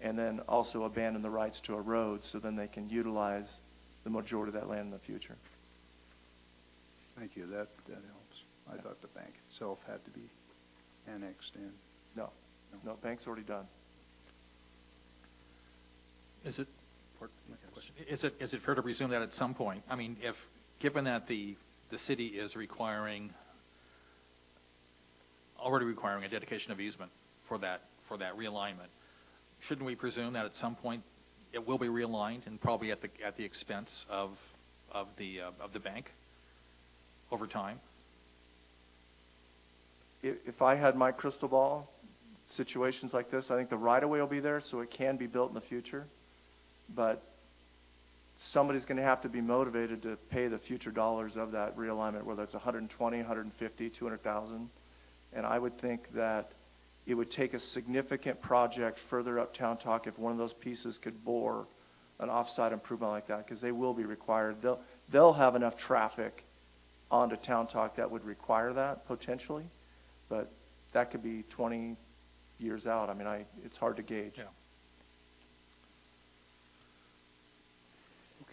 And then also abandon the rights to a road, so then they can utilize the majority of that land in the future. Thank you. That helps. I thought the bank itself had to be annexed in. No, bank's already done. Is it fair to presume that at some point, I mean, given that the city is requiring already requiring a dedication of easement for that realignment. Shouldn't we presume that at some point it will be realigned and probably at the expense of the bank over time? If I had my crystal ball, situations like this, I think the right-of-way will be there so it can be built in the future. But somebody's going to have to be motivated to pay the future dollars of that realignment, whether it's 120, 150, 200,000. And I would think that it would take a significant project further up Town Talk if one of those pieces could bore an offsite improvement like that, because they will be required. They'll have enough traffic onto Town Talk that would require that potentially, but that could be 20 years out. I mean, it's hard to gauge. Yeah.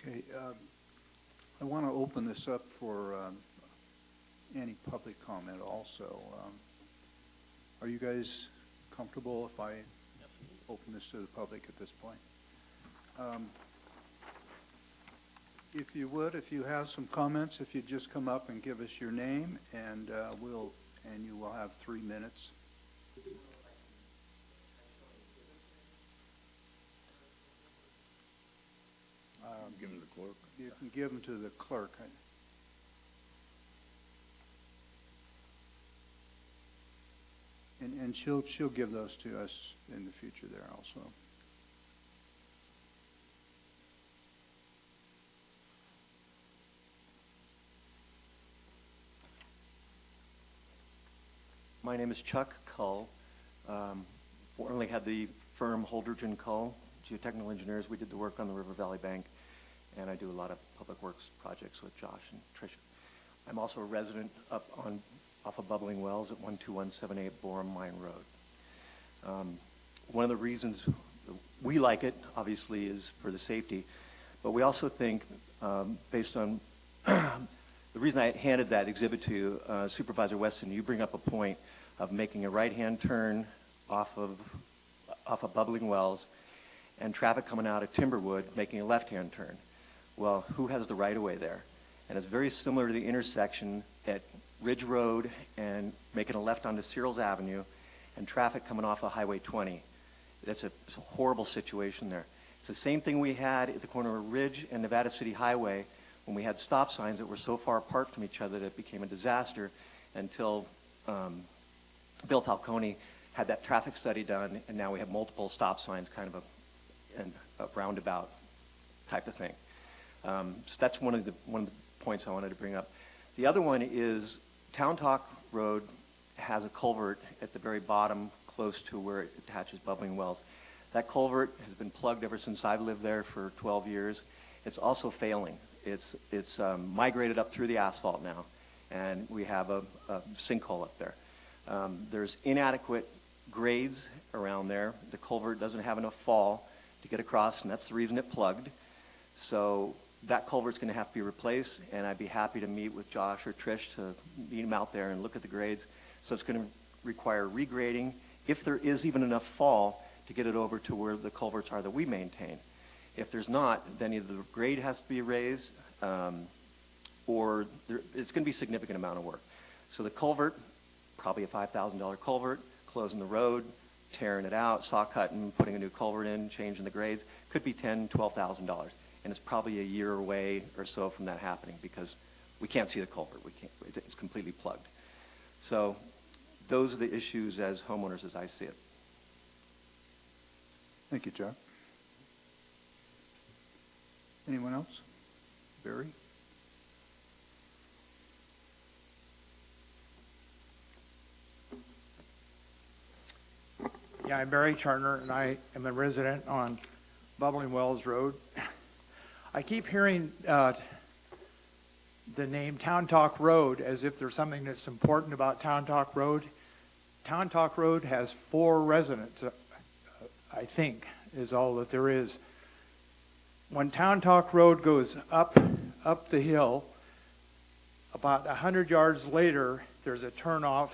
Okay, I want to open this up for any public comment also. Are you guys comfortable if I open this to the public at this point? If you would, if you have some comments, if you'd just come up and give us your name, and you will have 3 minutes. Give them to the clerk. You can give them to the clerk. And she'll give those to us in the future there also. My name is Chuck Cull. Formerly had the firm Holdridge & Cull, geotechnical engineers. We did the work on the River Valley Bank, and I do a lot of public works projects with Josh and Tricia. I'm also a resident off of Bubbling Wells at 12178 Borum Mine Road. One of the reasons we like it, obviously, is for the safety, but we also think, based on the reason I handed that exhibit to you, Supervisor Weston, you bring up a point of making a right-hand turn off of Bubbling Wells and traffic coming out of Timberwood making a left-hand turn. Well, who has the right-of-way there? And it's very similar to the intersection at Ridge Road and making a left onto Searles Avenue and traffic coming off of Highway 20. It's a horrible situation there. It's the same thing we had at the corner of Ridge and Nevada City Highway when we had stop signs that were so far apart from each other that it became a disaster until Bill Falcone had that traffic study done, and now we have multiple stop signs, kind of a roundabout type of thing. So that's one of the points I wanted to bring up. The other one is Town Talk Road has a culvert at the very bottom close to where it attaches Bubbling Wells. That culvert has been plugged ever since I've lived there for 12 years. It's also failing. It's migrated up through the asphalt now, and we have a sinkhole up there. There's inadequate grades around there. The culvert doesn't have enough fall to get across, and that's the reason it plugged. So that culvert's going to have to be replaced, and I'd be happy to meet with Josh or Trish to meet them out there and look at the grades. So it's going to require regrading, if there is even enough fall to get it over to where the culverts are that we maintain. If there's not, then either the grade has to be raised, or it's going to be a significant amount of work. So the culvert, probably a $5,000 culvert, closing the road, tearing it out, saw cutting, putting a new culvert in, changing the grades, could be $10,000, $12,000. And it's probably a year away or so from that happening because we can't see the culvert. It's completely plugged. So those are the issues as homeowners as I see it. Thank you, Chuck. Anyone else? Barry? Yeah, I'm Barry Charner, and I am a resident on Bubbling Wells Road. I keep hearing the name Town Talk Road as if there's something that's important about Town Talk Road. Town Talk Road has 4 residents, I think, is all that there is. When Town Talk Road goes up the hill, about 100 yards later, there's a turnoff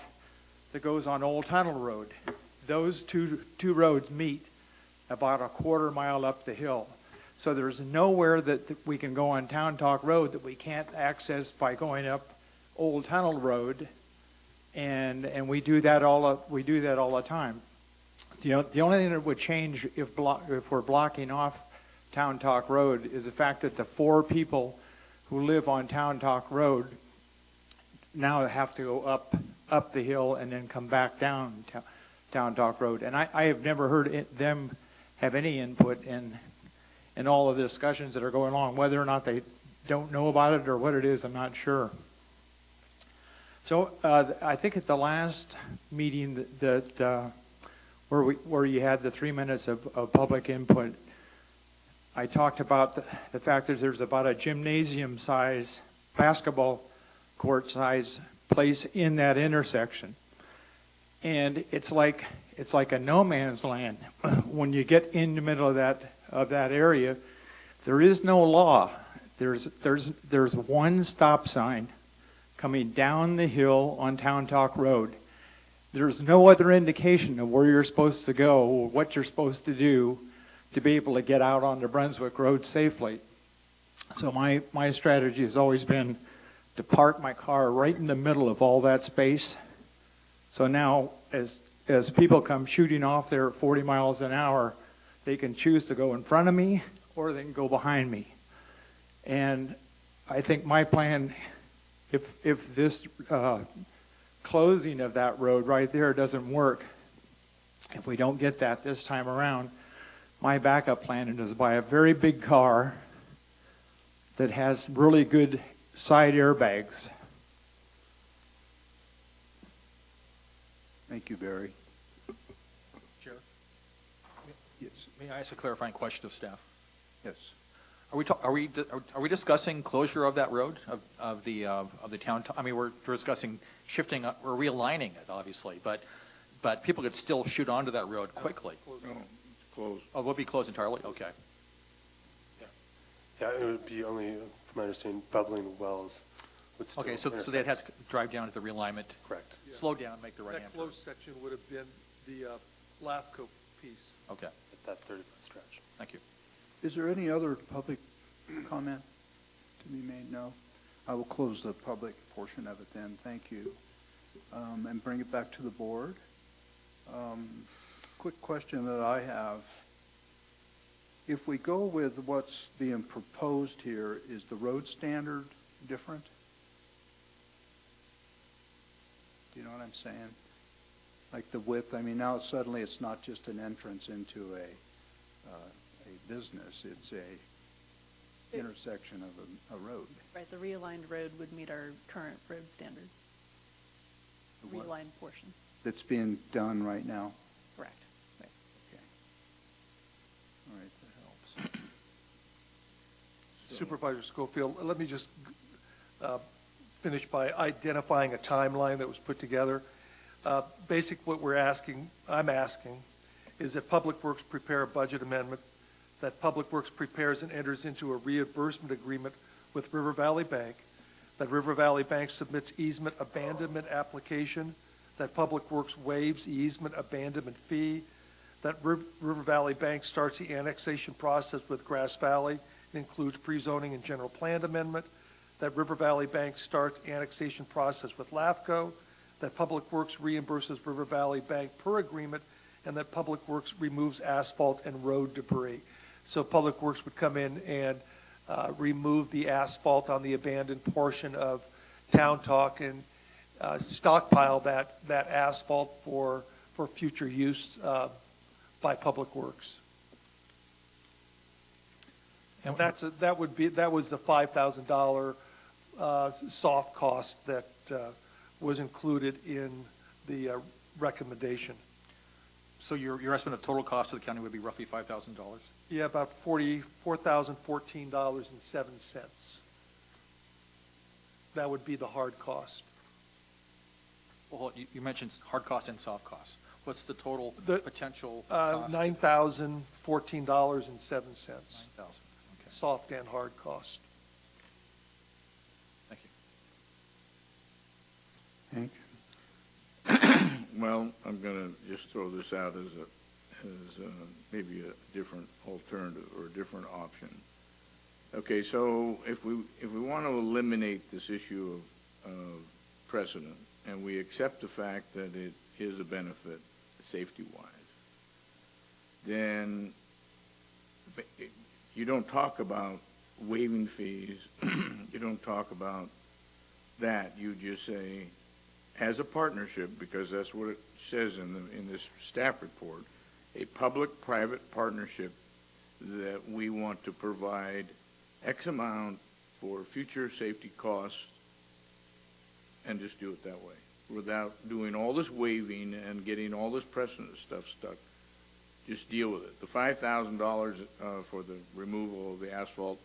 that goes on Old Tunnel Road. Those two roads meet about a quarter mile up the hill. So there's nowhere that we can go on Town Talk Road that we can't access by going up Old Tunnel Road and we do that all the time. The only thing that would change if we're blocking off Town Talk Road is the fact that the 4 people who live on Town Talk Road now have to go up the hill and then come back down Town Talk Road. And I have never heard them have any input in all of the discussions that are going on. Whether or not they don't know about it or what it is, I'm not sure. So I think at the last meeting where you had the 3 minutes of public input, I talked about the fact that there's about a gymnasium size, basketball court size place in that intersection. And it's like a no man's land. When you get in the middle of that area, there is no law. There's one stop sign coming down the hill on Town Talk Road. There's no other indication of where you're supposed to go or what you're supposed to do to be able to get out onto Brunswick Road safely. So my strategy has always been to park my car right in the middle of all that space. So now as people come shooting off there at 40 miles an hour, they can choose to go in front of me or they can go behind me. And I think my plan, if this closing of that road right there doesn't work, if we don't get that this time around, my backup plan is to buy a very big car that has really good side airbags. Thank you, Barry. Chair? Yes. May I ask a clarifying question of staff? Yes. Are we discussing closure of that road of the town? I mean, we're discussing shifting, we're realigning it, obviously, but people could still shoot onto that road quickly. No, it's closed. Oh, it will be closed entirely. Okay. Yeah, it would be only, from my understanding, bubbling wells would still Okay, so they'd have to drive down to the realignment. Correct. Yeah. Slow down, make the right hand That turn. closed section would have been the LAFCO piece. Okay, At that 30-foot stretch. thank you. Is there any other public comment to be made? No? I will close the public portion of it then. Thank you. And bring it back to the board. Quick question that I have. If we go with what's being proposed here, is the road standard different? Do you know what I'm saying? Like the width, I mean, now suddenly it's not just an entrance into a business, it's a intersection of a road. Right, the realigned road would meet our current road standards. The what? Realigned portion, That's being done right now? correct. Right. Okay. All right, that helps. Supervisor Schofield, let me just finish by identifying a timeline that was put together. What I'm asking, is that Public Works prepare a budget amendment, that Public Works prepares and enters into a reimbursement agreement with River Valley Bank, that River Valley Bank submits easement abandonment application, that Public Works waives the easement abandonment fee, that River Valley Bank starts the annexation process with Grass Valley, it includes pre-zoning and general plan amendment, that River Valley Bank starts annexation process with LAFCO, that Public Works reimburses River Valley Bank per agreement, and that Public Works removes asphalt and road debris. So Public Works would come in and remove the asphalt on the abandoned portion of Town Talk and stockpile that asphalt for future use by Public Works. And that was the $5,000 soft cost that was included in the recommendation. So your estimate of total cost to the county would be roughly $5,000? Yeah, about $44,014.07. That would be the hard cost. Well, you mentioned hard costs and soft costs. What's the total potential cost? $9,014.07. $9,000, okay. Soft and hard cost. Thank you. Hank? Well, I'm going to just throw this out as maybe a different alternative or a different option. Okay, so if we want to eliminate this issue of precedent, and we accept the fact that it is a benefit safety-wise, then you don't talk about waiving fees. You don't talk about that. You just say, as a partnership, because that's what it says in this staff report, a public-private partnership that we want to provide X amount for future safety costs, and just do it that way, without doing all this waiving and getting all this precedent stuff stuck. Just deal with it. The $5,000 for the removal of the asphalt,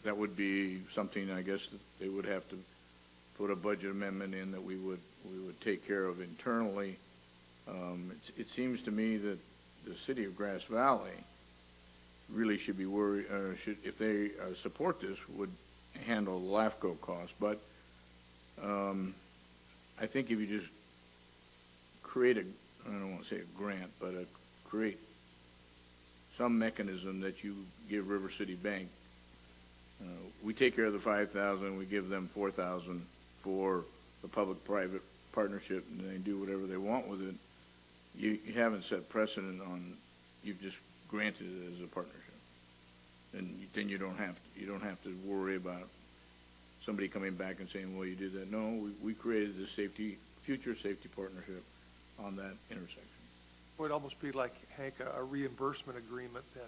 that would be something, I guess, that they would have to put a budget amendment in that we would take care of internally. It seems to me that the city of Grass Valley really should be worried, if they support this, would handle the LAFCO cost. But I think if you just create I don't want to say a grant, but create some mechanism that you give River City Bank, we take care of the $5,000, we give them $4,000 for the public-private partnership, and they do whatever they want with it. You haven't set precedent on, you've just granted it as a partnership. And then you don't have to worry about somebody coming back and saying, well, you did that. No, we created this future safety partnership on that intersection. It would almost be like, Hank, a reimbursement agreement then,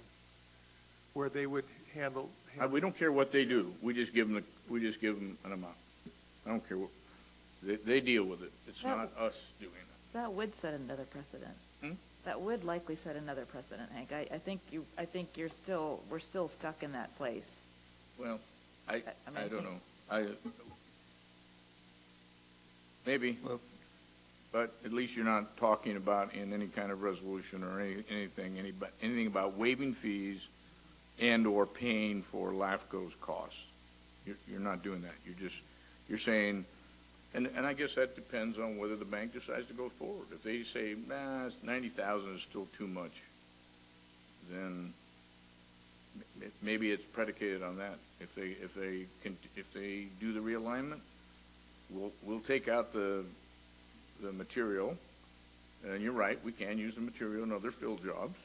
where they would handle. We don't care what they do. We just give them an amount. I don't care what they deal with it. It's not us doing it. That would set another precedent. That would likely set another precedent, Hank. I think we're still stuck in that place. Well, I don't know. Maybe. Well, but at least you're not talking about in any kind of resolution or anything about waiving fees and or paying for LAFCO's costs. You're not doing that. You're saying, and I guess that depends on whether the bank decides to go forward. If they say, nah, $90,000 is still too much, then maybe it's predicated on that. If they do the realignment, we'll take out the material, and you're right, we can use the material in other field jobs,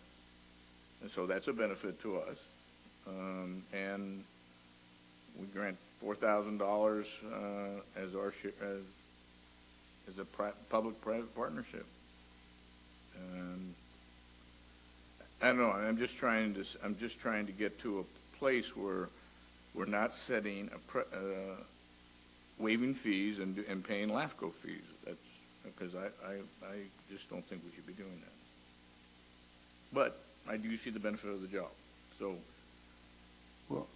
and so that's a benefit to us. And we grant $4,000 as our as a public-private partnership. I don't know. I'm just trying to get to a place where we're not setting waiving fees and paying LAFCO fees. That's because I just don't think we should be doing that. But I do see the benefit of the job. So. Well,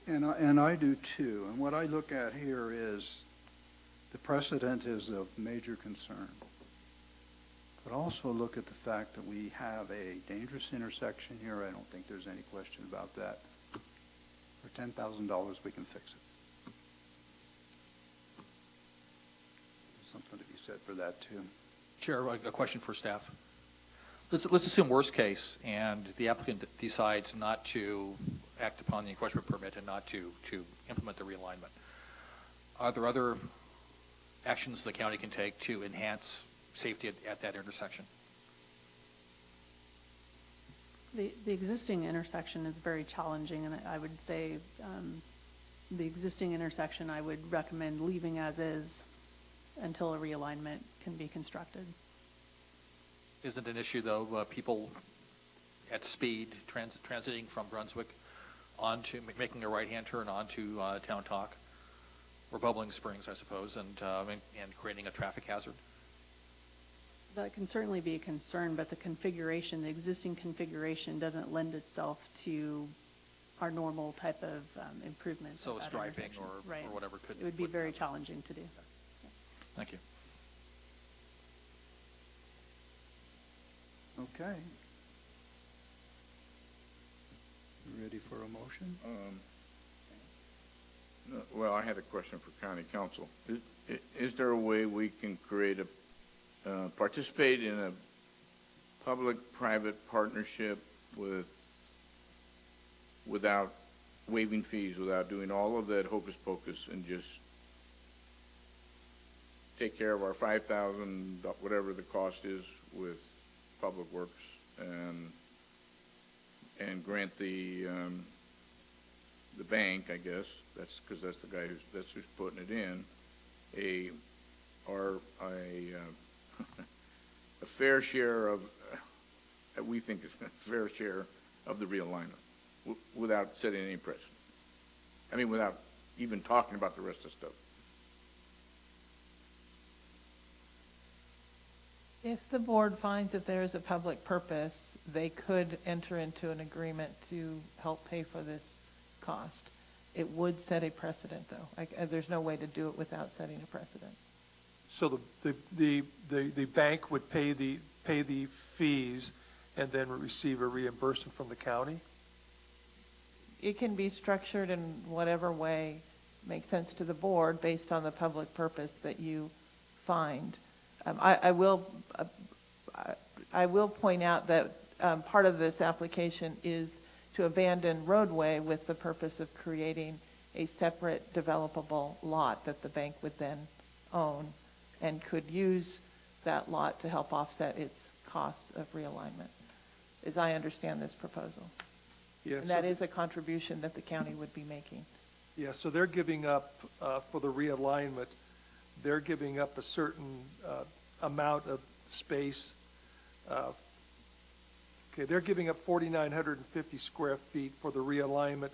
and I do too. And what I look at here is the precedent is of major concern. But also look at the fact that we have a dangerous intersection here. I don't think there's any question about that. For $10,000, we can fix it. There's something to be said for that too. Chair, a question for staff. Let's assume worst case, and the applicant decides not to act upon the encroachment permit and not to implement the realignment. Are there other actions the county can take to enhance safety at that intersection? The existing intersection is very challenging, and I would say the existing intersection I would recommend leaving as is until a realignment can be constructed. Isn't an issue, though, people at speed transiting from Brunswick onto making a right-hand turn onto Town Talk or Bubbling Springs, I suppose, and creating a traffic hazard? That can certainly be a concern, but the existing configuration doesn't lend itself to our normal type of improvement. So striping or whatever could. It would be very challenging to do. Thank you. Okay. You ready for a motion? No, well, I had a question for County Council. Is there a way we can create participate in a public-private partnership without waiving fees, without doing all of that hocus pocus, and just take care of our 5,000, whatever the cost is with Public Works, and grant the bank, I guess, that's, because that's the guy who's putting it in, a fair share of, we think it's a fair share of the realignment, without setting any precedent. I mean, without even talking about the rest of the stuff. If the board finds that there is a public purpose, they could enter into an agreement to help pay for this cost. It would set a precedent, though. There's no way to do it without setting a precedent. So the bank would pay the fees and then receive a reimbursement from the county? It can be structured in whatever way makes sense to the board based on the public purpose that you find. I will point out that part of this application is to abandon roadway with the purpose of creating a separate developable lot that the bank would then own and could use that lot to help offset its costs of realignment, as I understand this proposal. Yeah, And that is a contribution that the county would be making. Yeah, so they're giving up, for the realignment, they're giving up a certain amount of space. Okay, they're giving up 4,950 square feet for the realignment,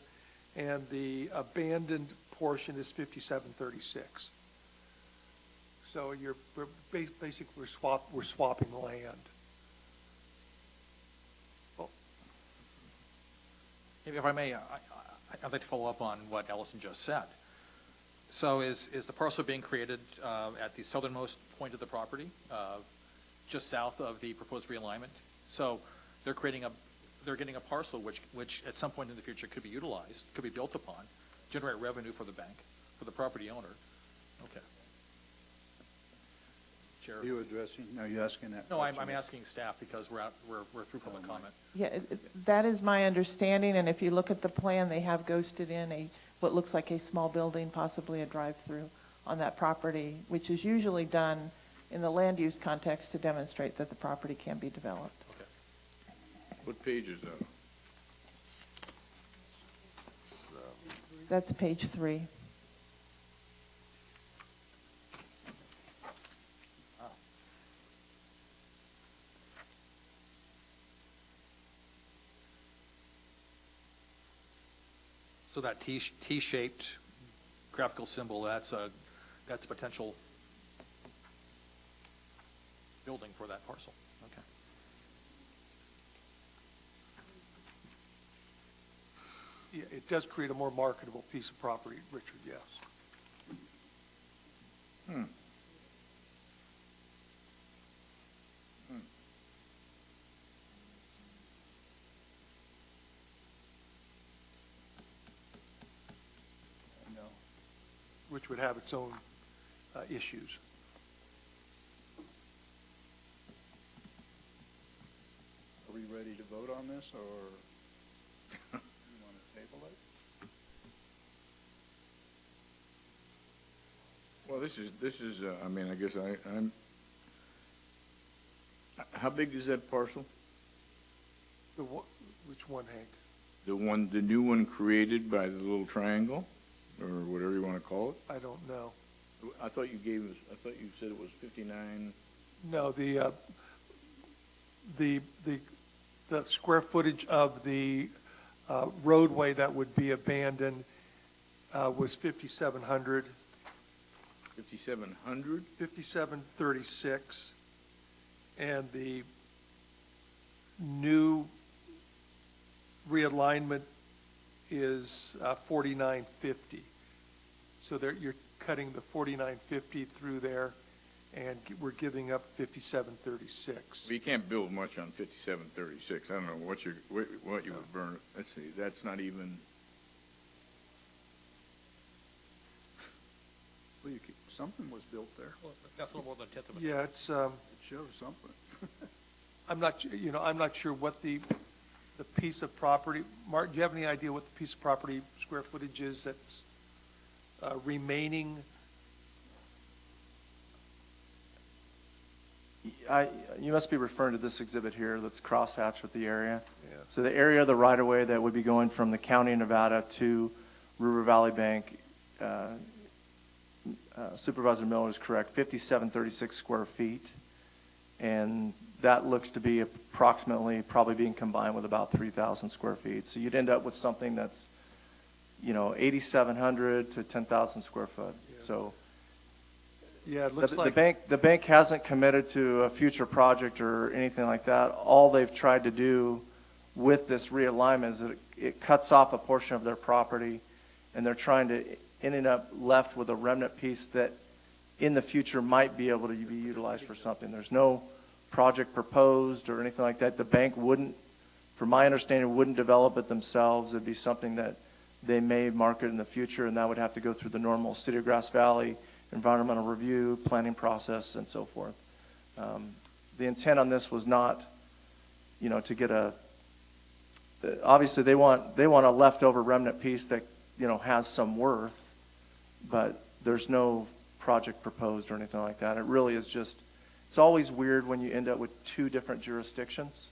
and the abandoned portion is 5,736. So basically we're swapping land. Maybe if I may, I'd like to follow up on what Ellison just said. So is the parcel being created at the southernmost point of the property, just south of the proposed realignment? So they're getting a parcel which at some point in the future could be utilized, could be built upon, generate revenue for the bank, for the property owner. Okay. Chair. Are you addressing, are you asking that No, question? I'm asking staff because we're through public comment. Yeah, that is my understanding, and if you look at the plan, they have ghosted in what looks like a small building, possibly a drive-through on that property, which is usually done in the land use context to demonstrate that the property can be developed. Okay. What page is that? That's page 3. So that T-shaped graphical symbol, that's a potential building for that parcel. Okay. Yeah, it does create a more marketable piece of property, Richard, yes. Which would have its own issues. Are we ready to vote on this, or you want to table it? Well, this is, I mean, I guess I'm, how big is that parcel? Which one, Hank? The new one created by the little triangle, or whatever you want to call it? I don't know. I thought you said it was 59. No, the square footage of the roadway that would be abandoned was 5,700. 5,700? 5,736. And the new realignment is 4,950. So you're cutting the 4,950 through there, and we're giving up 5,736. Well, you can't build much on 5736. I don't know what you would burn. Let's see, that's not even. Well, something was built there. Well, that's a little more than a tenth of a. Yeah, it's. It shows something. I'm not sure what the piece of property. Mark, do you have any idea what the piece of property square footage is that's remaining You must be referring to this exhibit here that's crosshatched with the area. Yeah. So the area of the right-of-way that would be going from the county of Nevada to River Valley Bank, Supervisor Miller is correct, 5736 square feet. And that looks to be approximately probably being combined with about 3,000 square feet. So you'd end up with something that's, 8,700 to 10,000 square foot. Yeah. So Yeah, it looks like. the bank hasn't committed to a future project or anything like that. All they've tried to do with this realignment is that it cuts off a portion of their property, and they're trying to ending up left with a remnant piece that in the future might be able to be utilized for something. There's no project proposed or anything like that. The bank wouldn't, from my understanding, wouldn't develop it themselves. It'd be something that they may market in the future, and that would have to go through the normal City of Grass Valley environmental review, planning process, and so forth. The intent on this was not, to get obviously they want a leftover remnant piece that, has some worth, but there's no project proposed or anything like that. It really is just, it's always weird when you end up with two different jurisdictions,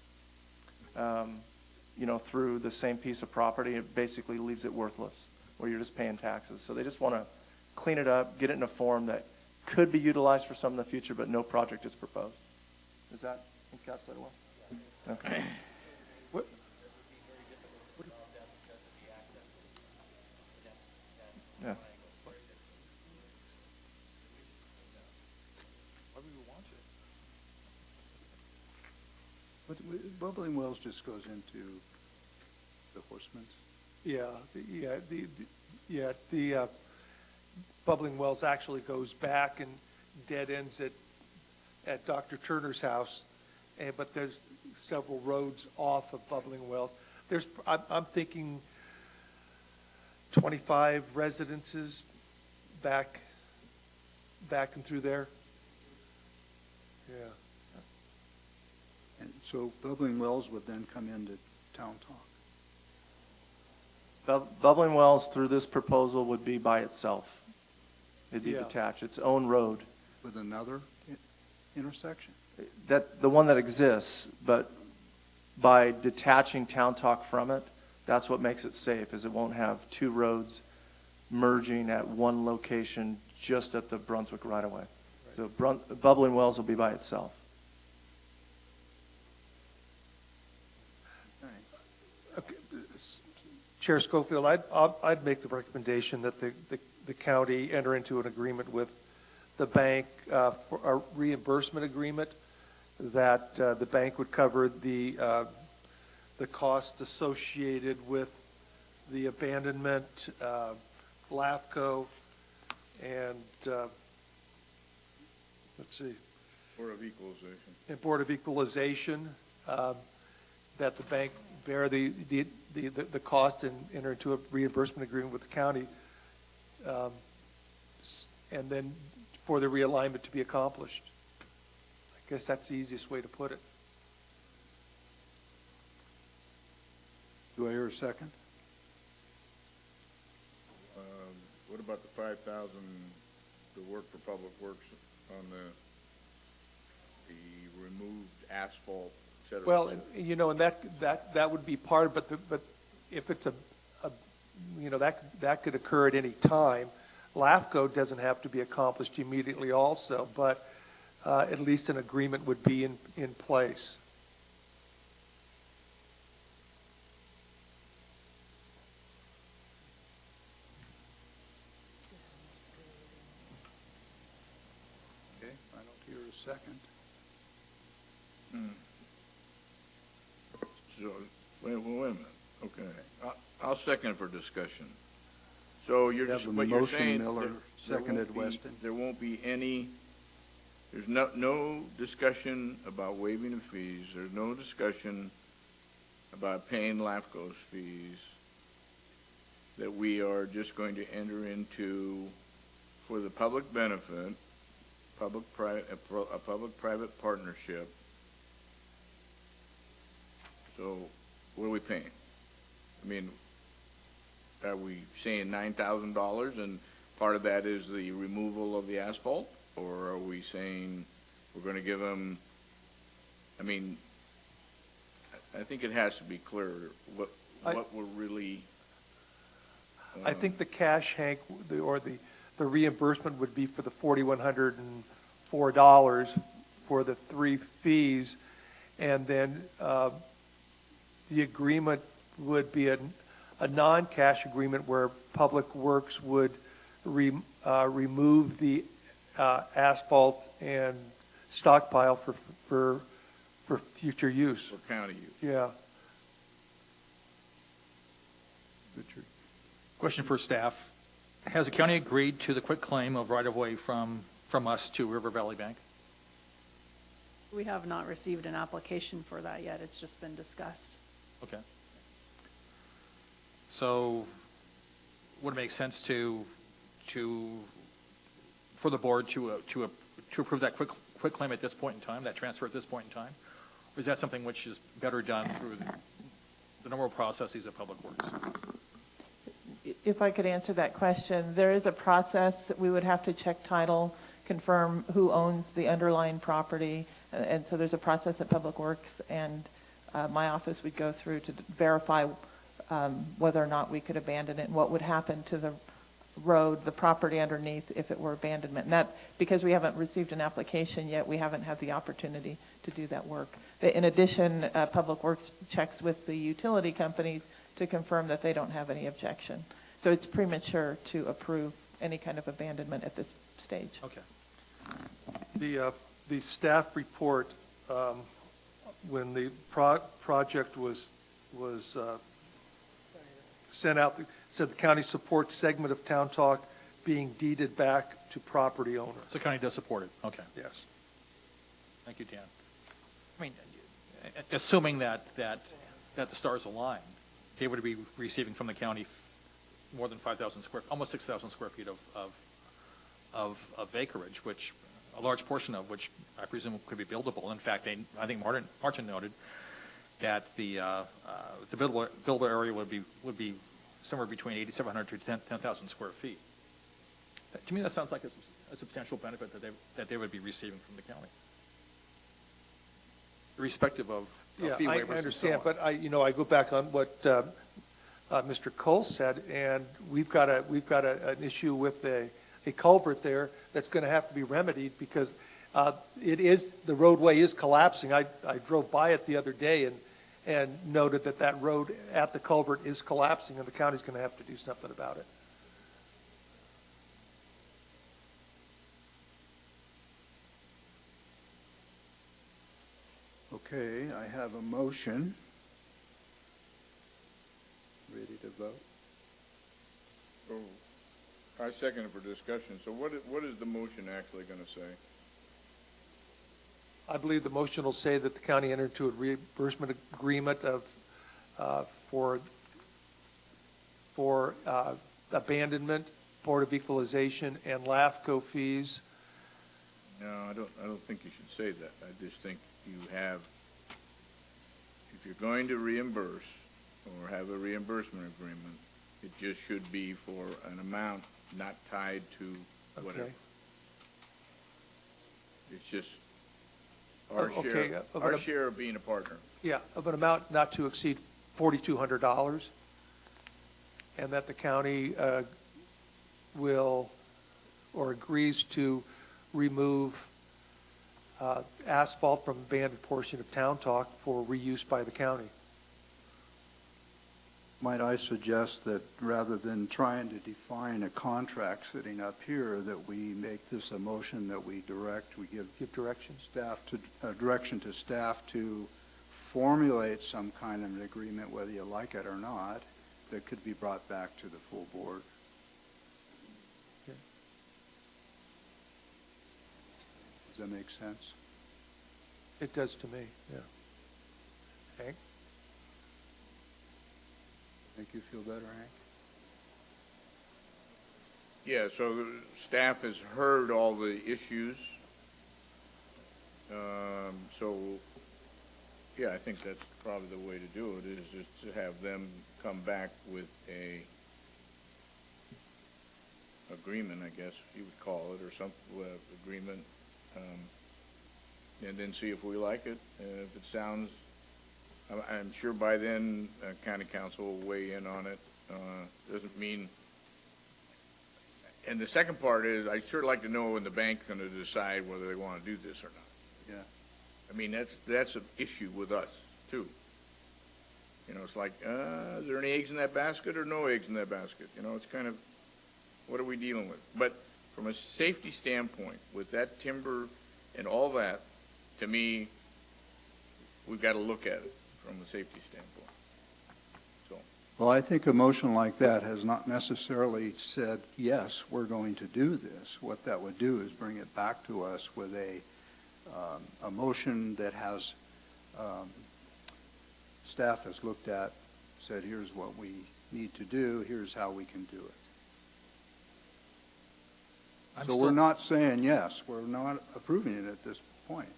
through the same piece of property. It basically leaves it worthless, where you're just paying taxes. So they just want to clean it up, get it in a form that could be utilized for some in the future, but no project is proposed. Does that encapsulate well? Okay. Yeah. But Bubbling Wells just goes into the Horseman's. The Bubbling Wells actually goes back and dead ends at Dr. Turner's house, but there's several roads off of Bubbling Wells. I'm thinking 25 residences back and through there. Yeah. And so Bubbling Wells would then come into Town Talk. Bubbling Wells through this proposal would be by itself. It'd be Yeah. detached, its own road. With another intersection? The one that exists, but by detaching Town Talk from it, that's what makes it safe, is it won't have two roads merging at one location just at the Brunswick right-of-way. So Bubbling Wells will be by itself. Okay. Chair Schofield, I'd make the recommendation that the county enter into an agreement with the bank for a reimbursement agreement, that the bank would cover the cost associated with the abandonment, LAFCO, and let's see. Board of Equalization. And Board of Equalization, that the bank bear the cost and enter into a reimbursement agreement with the county, and then for the realignment to be accomplished. I guess that's the easiest way to put it. Do I hear a second? What about the 5,000 to work for Public Works on the removed asphalt, et cetera? Well, and that would be part, but if it's that could occur at any time. LAFCO doesn't have to be accomplished immediately also, but at least an agreement would be in place. Okay, I don't hear a second. So, wait a minute, okay. I'll second for discussion. So you're We have just, a what you're motion, saying, Miller, there seconded won't be- Weston. there won't be any, there's no discussion about waiving the fees, there's no discussion about paying LAFCO's fees, that we are just going to enter into, for the public benefit, a public-private partnership. So what are we paying? I mean, are we saying $9,000 and part of that is the removal of the asphalt? Or are we saying we're going to give them I mean, I think it has to be clear what we're really. I think the cash, Hank, or the reimbursement would be for the $4,104 for the 3 fees, and then the agreement would be a non-cash agreement where Public Works would remove the asphalt and stockpile for future use. For county use. Yeah. Question for staff. Has the county agreed to the quit claim of right-of-way from us to River Valley Bank? We have not received an application for that yet. It's just been discussed. Okay. So would it make sense for the board to approve that quit claim at this point in time, that transfer at this point in time? Or is that something which is better done through the normal processes of Public Works? If I could answer that question, there is a process that we would have to check title, confirm who owns the underlying property, and so there's a process at Public Works, and my office would go through to verify whether or not we could abandon it and what would happen to the road, the property underneath, if it were abandonment. And that, because we haven't received an application yet, we haven't had the opportunity to do that work. In addition, Public Works checks with the utility companies to confirm that they don't have any objection. So it's premature to approve any kind of abandonment at this stage. Okay. The staff report, when the project was sent out, said the county supports segment of Town Talk being deeded back to property owner. So the county does support it? Okay. Yes. Thank you, Dan. I mean, assuming that the stars align, they would be receiving from the county more than 5,000 almost 6,000 square feet of acreage, which a large portion of which I presume could be buildable. In fact, I think Martin noted that the buildable area would be somewhere between 8,700 to 10,000 square feet. To me, that sounds like a substantial benefit that they would be receiving from the county, irrespective of fee waivers. I understand, but I go back on what Mr. Cole said, and we've got an issue with a culvert there that's going to have to be remedied because the roadway is collapsing. I drove by it the other day and noted that road at the culvert is collapsing, and the county's going to have to do something about it. Okay, I have a motion. Ready to vote? Oh, I second it for discussion. So what is the motion actually going to say? I believe the motion will say that the county entered into a reimbursement agreement for abandonment, Board of Equalization, and LAFCO fees. No, I don't think you should say that. I just think if you're going to reimburse or have a reimbursement agreement, it just should be for an amount not tied to whatever. Okay. It's just our share of being a partner. Yeah, of an amount not to exceed $4,200, and that the county will or agrees to remove asphalt from abandoned portion of Town Talk for reuse by the county. Might I suggest that rather than trying to define a contract sitting up here, that we make this a motion that we give direction direction to staff to formulate some kind of an agreement, whether you like it or not, that could be brought back to the full board. Okay. Does that make sense? It does to me, yeah. Hank? Make you feel better, Hank? Yeah, so staff has heard all the issues. So, yeah, I think that's probably the way to do it, is just to have them come back with a agreement, I guess you would call it, or some agreement and then see if we like it. And if it sounds, I'm sure by then, county council will weigh in on it. Doesn't mean, and the second part is, I'd sure like to know when the bank's going to decide whether they want to do this or not. Yeah. I mean, that's an issue with us, too. You know, it's like, is there any eggs in that basket or no eggs in that basket? You know, it's kind of, what are we dealing with? But from a safety standpoint, with that timber and all that, to me, we've got to look at it from a safety standpoint. So, Well, I think a motion like that has not necessarily said, yes, we're going to do this. What that would do is bring it back to us with a motion that has, staff has looked at, said, here's what we need to do, here's how we can do it. So we're not saying yes, we're not approving it at this point.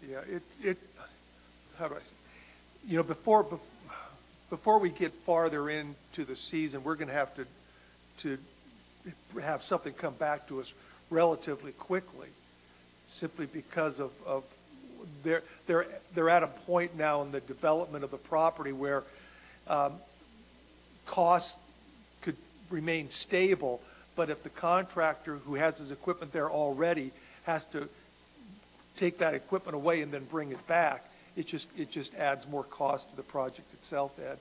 Yeah, how do I say? You know, before we get farther into the season, we're going to have to have something come back to us relatively quickly, simply because of they're at a point now in the development of the property where costs could remain stable, but if the contractor who has his equipment there already has to take that equipment away and then bring it back, it just adds more cost to the project itself, Ed.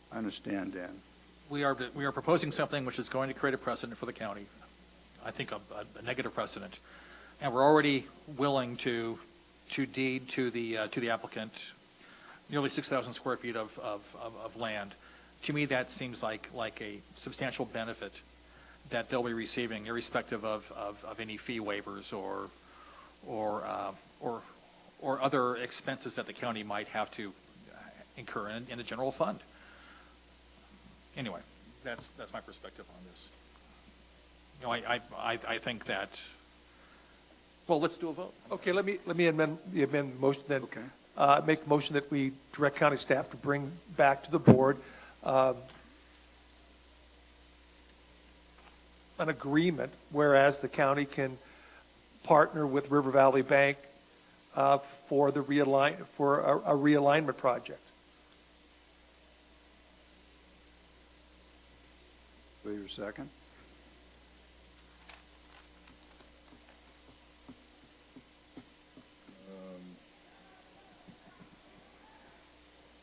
I understand, Dan. We are proposing something which is going to create a precedent for the county. I think a negative precedent. And we're already willing to deed to the applicant nearly 6,000 square feet of land. To me, that seems like a substantial benefit that they'll be receiving, irrespective of any fee waivers or other expenses that the county might have to incur in the general fund. Anyway, that's my perspective on this. You know, I think that. Well, let's do a vote. Okay, let me amend the motion then. Okay. Make the motion that we direct county staff to bring back to the board an agreement, whereas the county can partner with River Valley Bank for a realignment project. Will your second?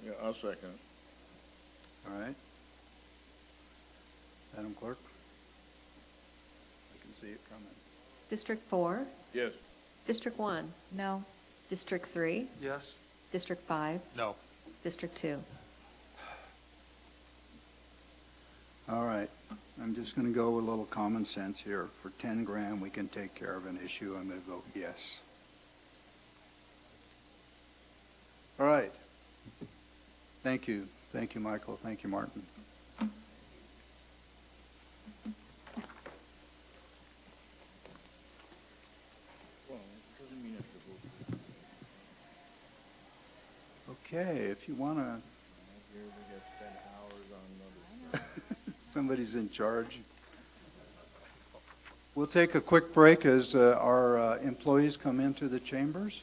Yeah, I'll second it. All right. Madam Clerk? I can see it coming. District 4? Yes. District 1? No. District 3? Yes. District 5? No. District 2? All right. I'm just going to go with a little common sense here. For 10 grand, we can take care of an issue. I'm going to vote yes. All right. Thank you. Thank you, Michael. Thank you, Martin. Okay, if you want to, somebody's in charge. We'll take a quick break as our employees come into the chambers.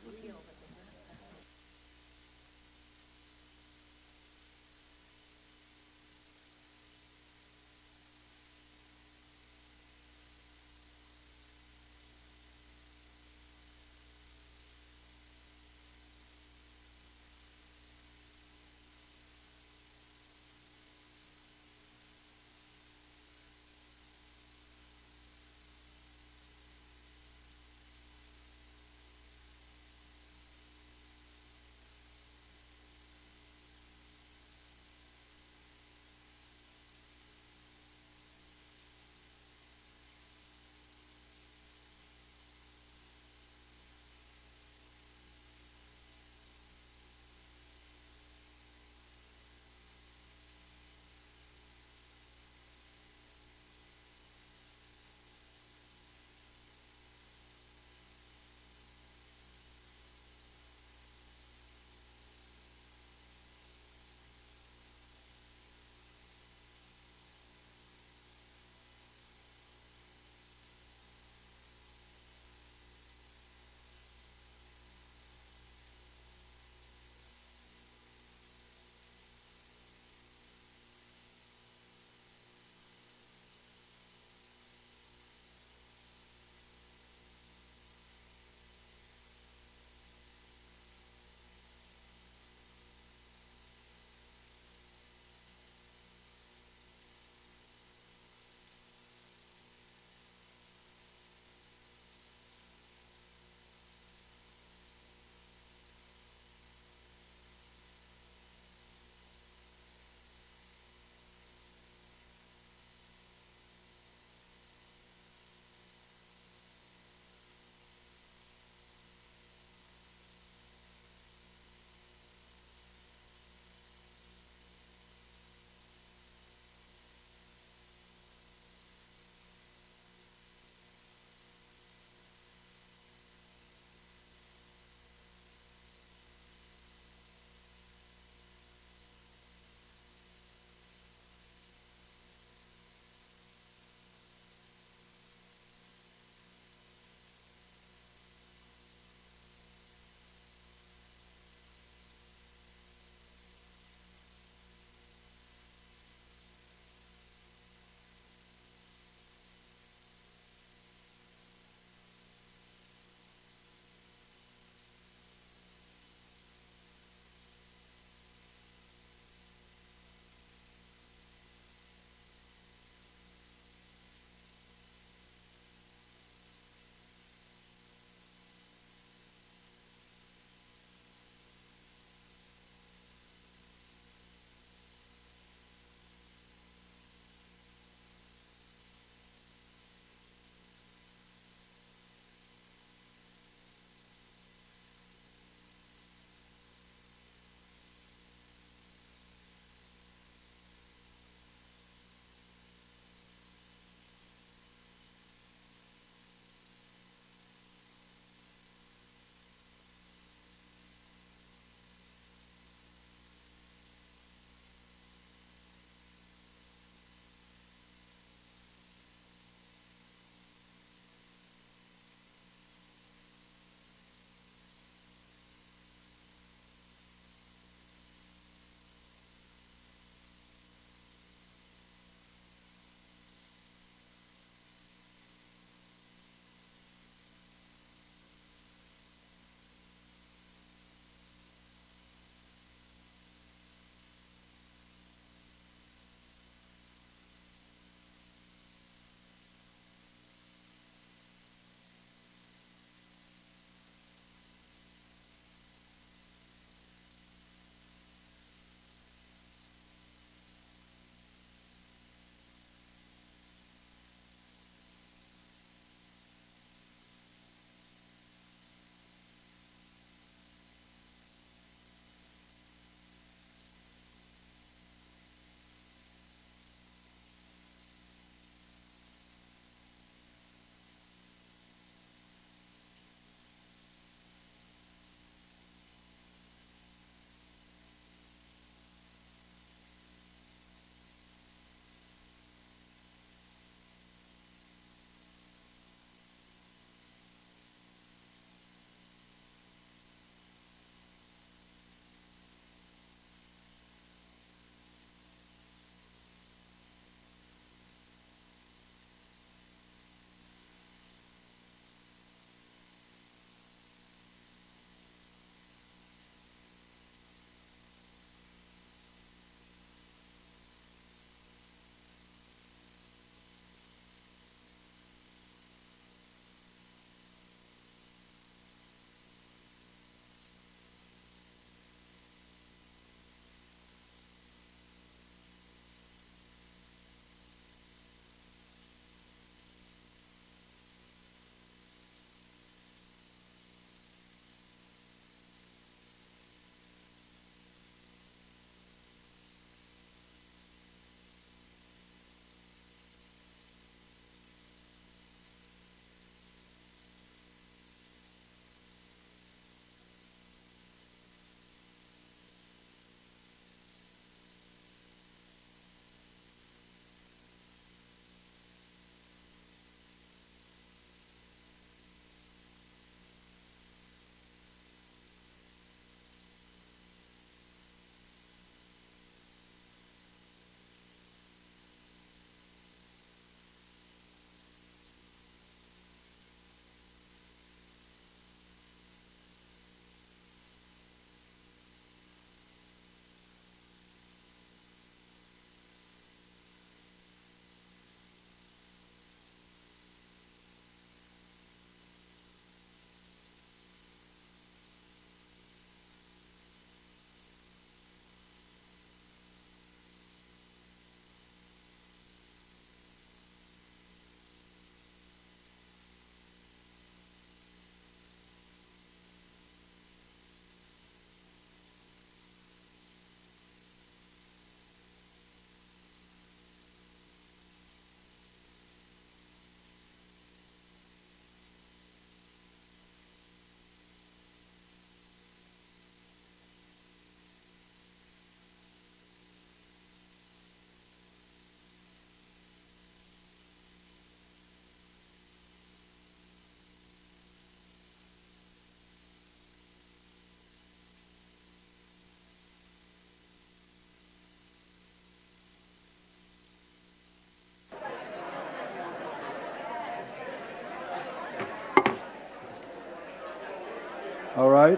All right.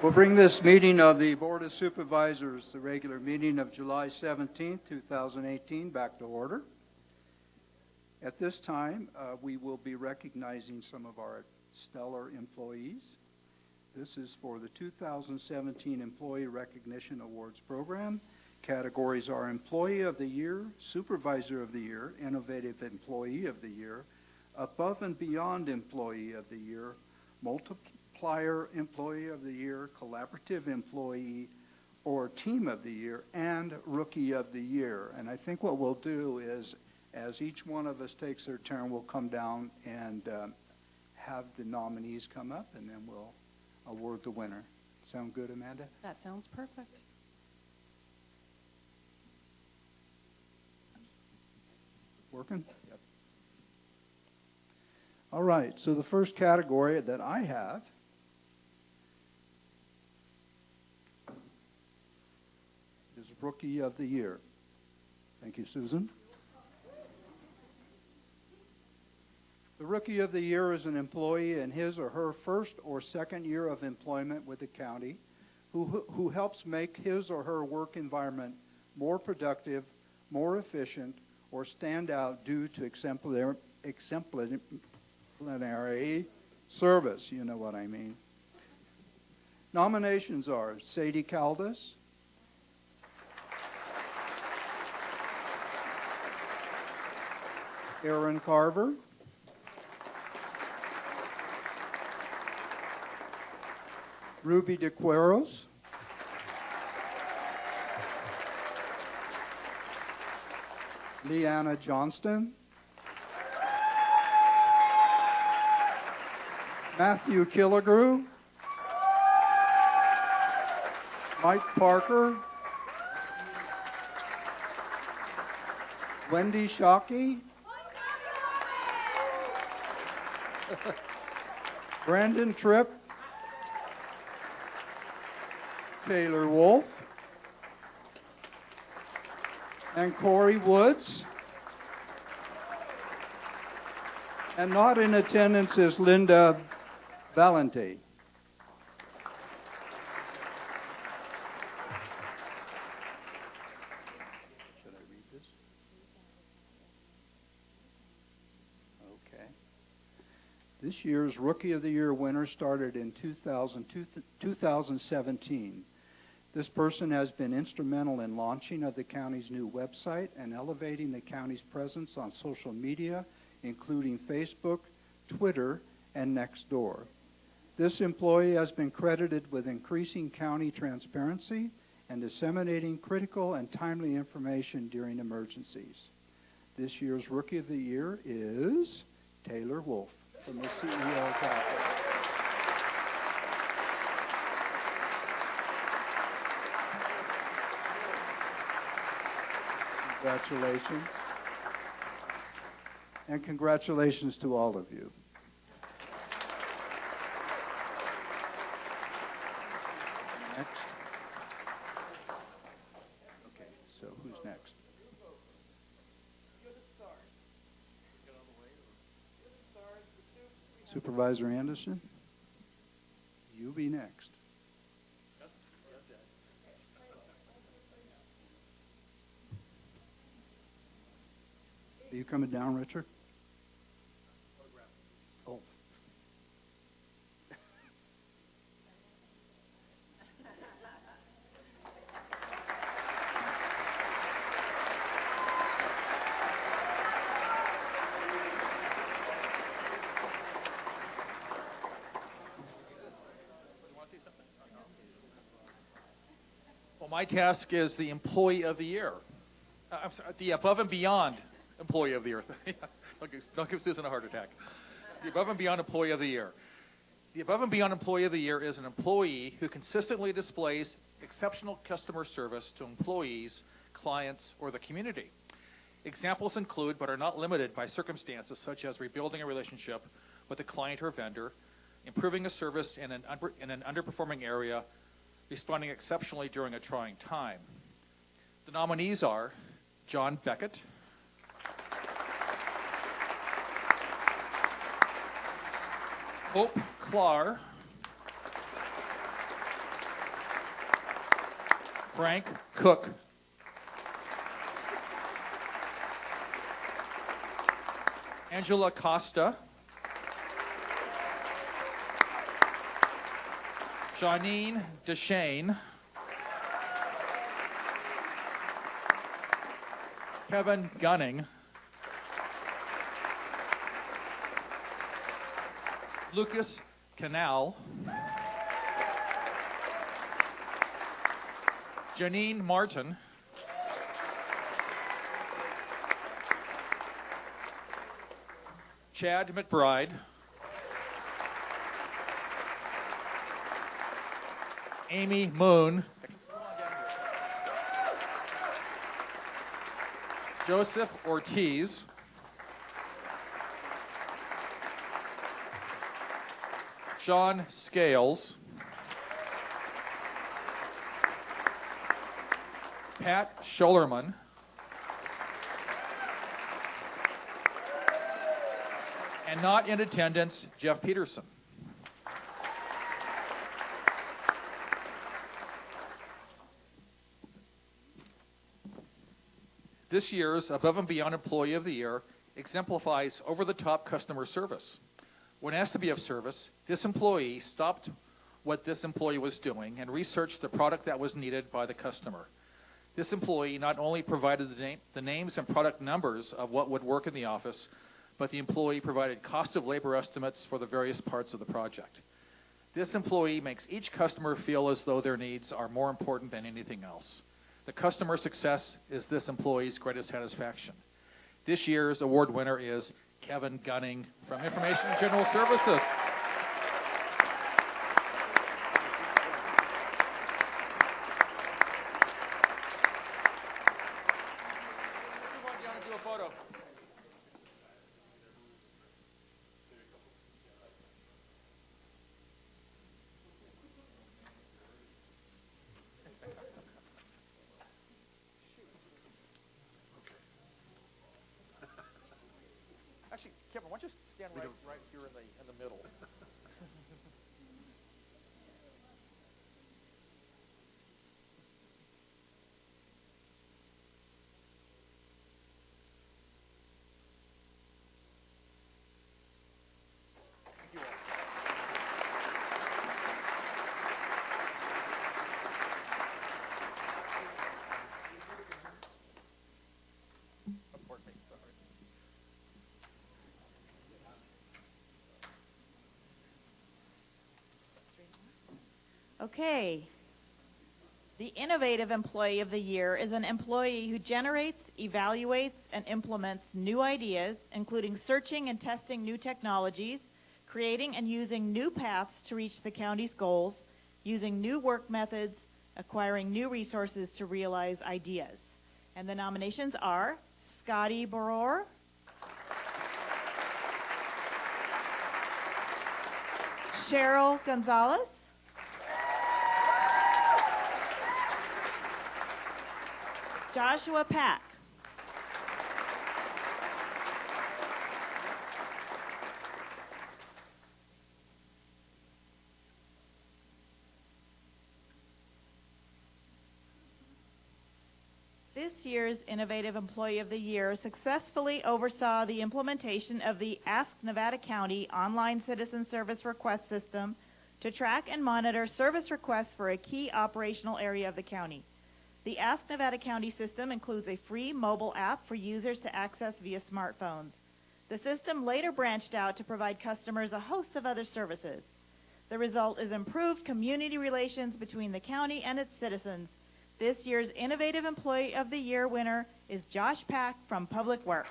We'll bring this meeting of the Board of Supervisors, the regular meeting of July 17, 2018, back to order. At this time, we will be recognizing some of our stellar employees. This is for the 2017 Employee Recognition Awards Program. Categories are Employee of the Year, Supervisor of the Year, Innovative Employee of the Year, Above and Beyond Employee of the Year, Multiplier Employee of the Year, Collaborative Employee or Team of the Year, and Rookie of the Year. And I think what we'll do is, as each one of us takes their turn, we'll come down and have the nominees come up, and then we'll award the winner. Sound good, Amanda? That sounds perfect. Working? Yep. All right, so the first category that I have is Rookie of the Year. Thank you, Susan. The Rookie of the Year is an employee in his or her first or second year of employment with the county who helps make his or her work environment more productive, more efficient, or stand out due to exemplary service. You know what I mean. Nominations are Sadie Caldas, Aaron Carver, Ruby DeQueros, Leanna Johnston, Matthew Killigrew, Mike Parker, Wendy Shockey, Brandon Tripp, Taylor Wolf, and Corey Woods. And not in attendance is Linda Valente. Should I read this? Okay. This year's Rookie of the Year winner started in 2017. This person has been instrumental in launching of the county's new website and elevating the county's presence on social media, including Facebook, Twitter, and Nextdoor. This employee has been credited with increasing county transparency and disseminating critical and timely information during emergencies. This year's Rookie of the Year is Taylor Wolf from the CEO's office. Congratulations. And congratulations to all of you. Next. Okay, so who's next? Supervisor Anderson, you be next. Are you coming down, Richard? Oh. Well, my task is the Employee of the Year. I'm sorry, the Above and Beyond Employee of the Year. Don't give Susan a heart attack. The Above and Beyond Employee of the Year. The Above and Beyond Employee of the Year is an employee who consistently displays exceptional customer service to employees, clients, or the community. Examples include, but are not limited by circumstances such as rebuilding a relationship with a client or vendor, improving a service in an underperforming area, responding exceptionally during a trying time. The nominees are John Beckett, Hope Clar. Frank Cook. Angela Costa. Janine Deshane. Kevin Gunning. Lucas Canal. Janine Martin. Chad McBride. Amy Moon. Joseph Ortiz. Sean Scales. Pat Schollerman. And not in attendance, Jeff Peterson. This year's Above and Beyond Employee of the Year exemplifies over-the-top customer service. When asked to be of service, this employee stopped what this employee was doing and researched the product that was needed by the customer. This employee not only provided the names and product numbers of what would work in the office, but the employee provided cost of labor estimates for the various parts of the project. This employee makes each customer feel as though their needs are more important than anything else. The customer success is this employee's greatest satisfaction. This year's award winner is Kevin Gunning from Information and General Services. Actually, Kevin, why don't you stand right here in the middle? Thank you all. Oh, pardon me, sorry. Okay. The Innovative Employee of the Year is an employee who generates, evaluates, and implements new ideas, including searching and testing new technologies, creating and using new paths to reach the county's goals, using new work methods, acquiring new resources to realize ideas. And the nominations are Scotty Baror, Cheryl Gonzalez, Joshua Pack, this year's Innovative Employee of the Year successfully oversaw the implementation of the Ask Nevada County online citizen service request system to track and monitor service requests for a key operational area of the county. The Ask Nevada County system includes a free mobile app for users to access via smartphones. The system later branched out to provide customers a host of other services. The result is improved community relations between the county and its citizens. This year's Innovative Employee of the Year winner is Josh Pack from Public Works.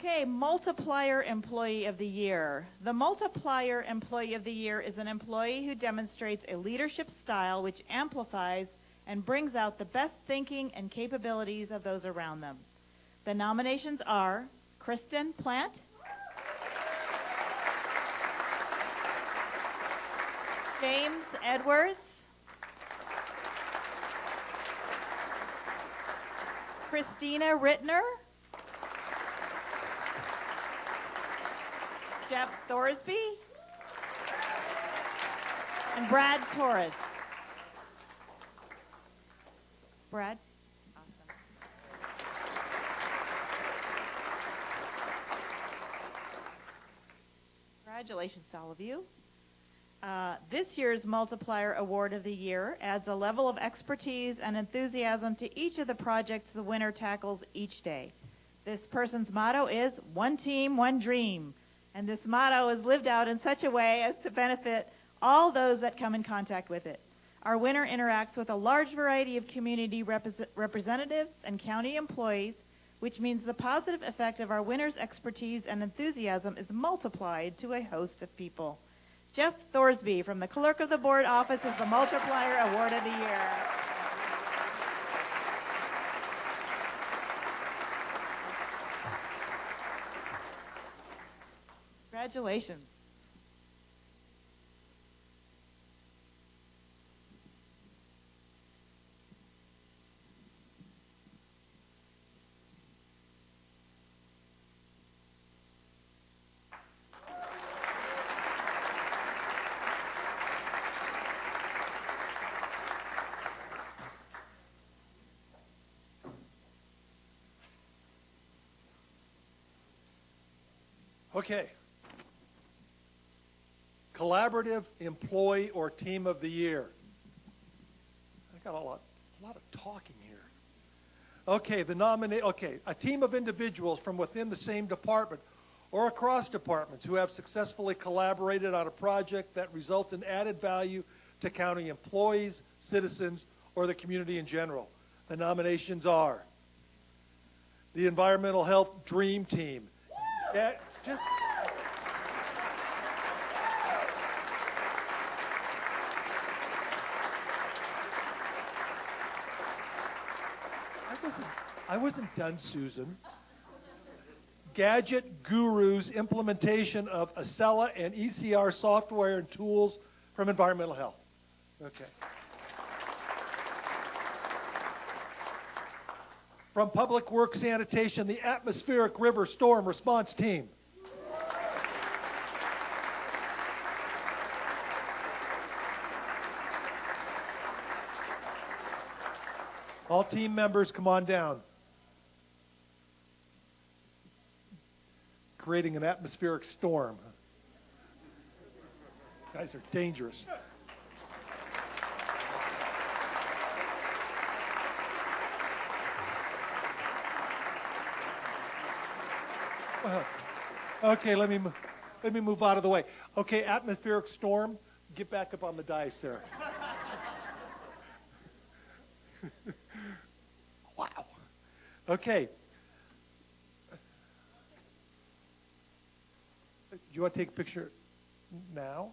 Okay, Multiplier Employee of the Year. The Multiplier Employee of the Year is an employee who demonstrates a leadership style which amplifies and brings out the best thinking and capabilities of those around them. The nominations are Kristen Plant, James Edwards, Christina Rittner, Jeff Thorsby, and Brad Torres. Brad? Awesome. Congratulations to all of you. This year's Multiplier Award of the Year adds a level of expertise and enthusiasm to each of the projects the winner tackles each day. This person's motto is "One Team, One Dream," and this motto is lived out in such a way as to benefit all those that come in contact with it. Our winner interacts with a large variety of community representatives and county employees, which means the positive effect of our winner's expertise and enthusiasm is multiplied to a host of people. Jeff Thorsby from the Clerk of the Board Office is the Multiplier Award of the Year. Congratulations. Okay. Collaborative Employee or Team of the Year. I got a lot of talking here. Okay, a team of individuals from within the same department or across departments who have successfully collaborated on a project that results in added value to county employees, citizens, or the community in general. The nominations are the Environmental Health Dream Team. Just I wasn't done, Susan. Gadget Guru's implementation of Acela and ECR software and tools from Environmental Health. Okay. From Public Works Sanitation, the Atmospheric River Storm Response Team. All team members, come on down. Creating an atmospheric storm. Guys are dangerous. Okay, let me move out of the way. Okay, atmospheric storm, get back up on the dais there. Wow. Okay. Do you want to take a picture now?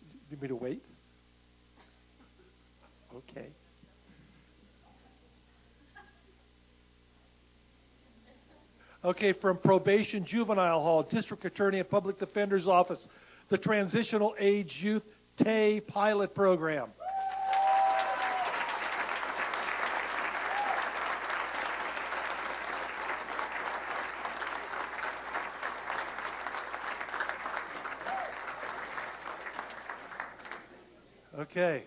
Do you need me to wait? Okay. Okay, from Probation Juvenile Hall, District Attorney and Public Defender's Office, the Transitional Age Youth TAY Pilot Program. Okay.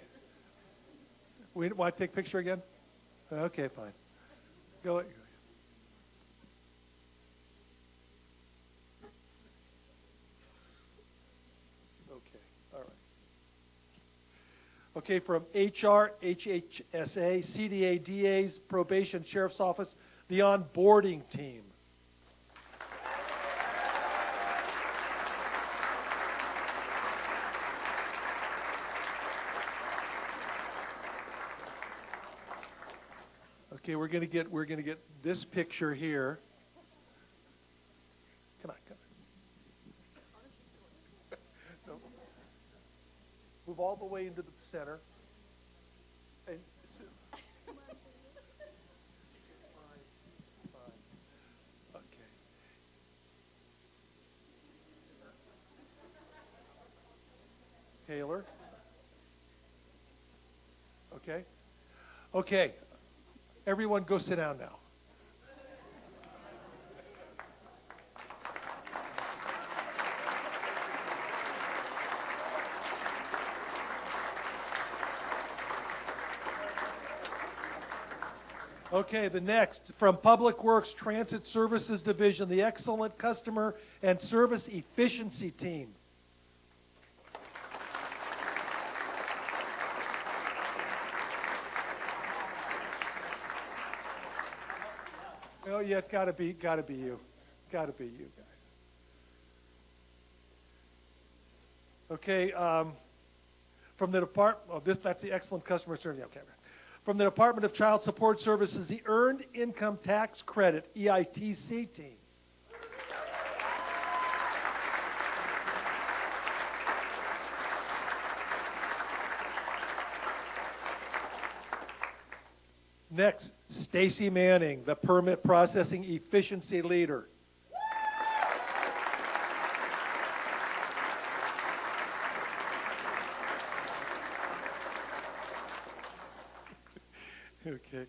We want to take a picture again? Okay, fine. Go ahead. Okay, all right. Okay, from HR, HHSA, CDA, DA's, Probation, Sheriff's Office, the onboarding team. Okay, we're gonna get this picture here. all the way into the center. And fine. Okay. Taylor. Okay. Okay. Everyone go sit down now. Okay, the next, from Public Works Transit Services Division, the Excellent Customer and Service Efficiency Team. Oh, yeah, it's gotta be you. Gotta be you guys. Okay, from the that's the Excellent Customer Service, okay. From the Department of Child Support Services, the Earned Income Tax Credit, EITC team. Next, Stacy Manning, the Permit Processing Efficiency Leader. Okay.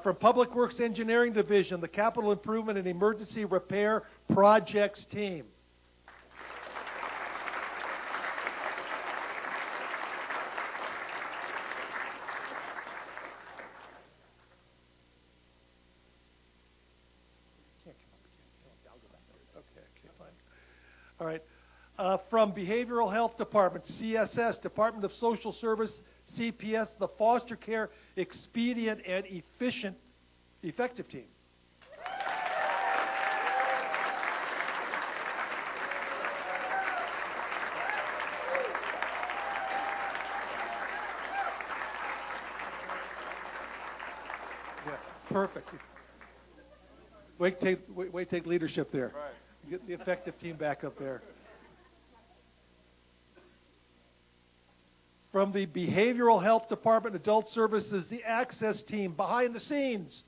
From Public Works Engineering Division, the Capital Improvement and Emergency Repair Projects team. Okay, fine. All right. From Behavioral Health Department, CSS, Department of Social Service, CPS, the Foster Care Expedient and Effective team. Yeah, perfect. Take leadership there. Right. Get the effective team back up there. From the Behavioral Health Department, Adult Services, the Access team, behind the scenes.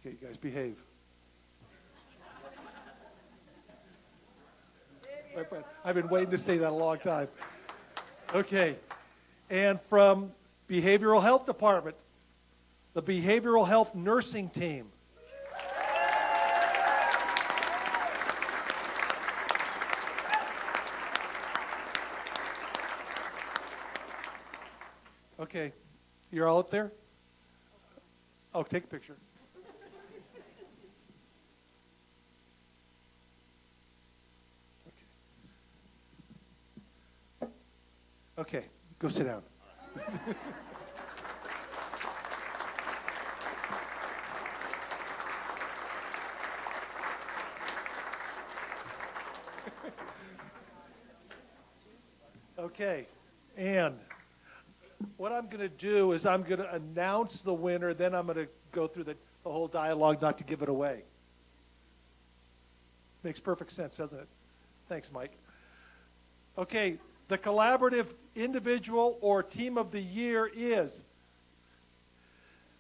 Okay, you guys behave. I've been waiting to say that a long time. Okay, and from Behavioral Health Department, the Behavioral Health Nursing team. Okay, you're all up there? Oh, take a picture. Okay, go sit down. Okay, and what I'm going to do is I'm going to announce the winner, then I'm going to go through the whole dialogue not to give it away. Makes perfect sense, doesn't it? Thanks, Mike. Okay, the collaborative individual or team of the year is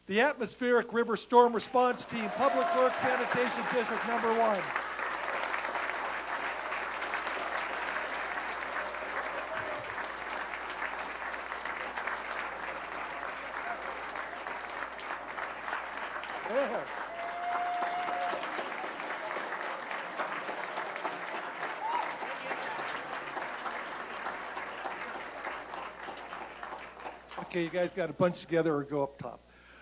the Atmospheric River Storm Response Team, Public Works Sanitation District number 1. Yeah. Okay, you guys got to bunch together or go up top.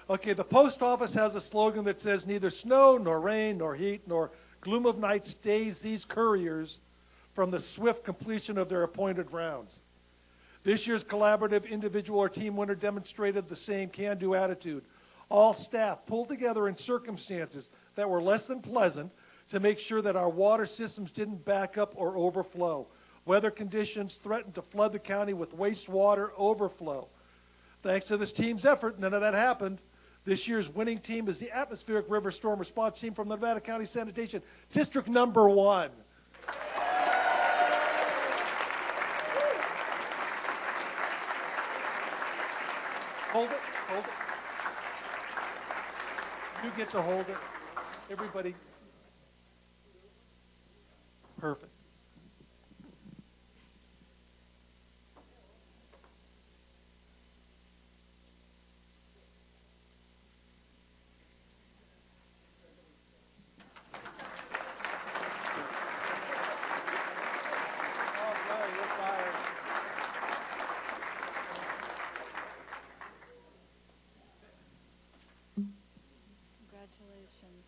Okay, the post office has a slogan that says, neither snow, nor rain, nor heat, nor gloom of night stays these couriers from the swift completion of their appointed rounds. This year's collaborative individual or team winner demonstrated the same can-do attitude. All staff pulled together in circumstances that were less than pleasant to make sure that our water systems didn't back up or overflow. Weather conditions threatened to flood the county with wastewater overflow. Thanks to this team's effort, none of that happened. This year's winning team is the Atmospheric River Storm Response Team from the Nevada County Sanitation District Number 1. Hold it, hold it. You get to hold it. Everybody. Perfect. Congratulations.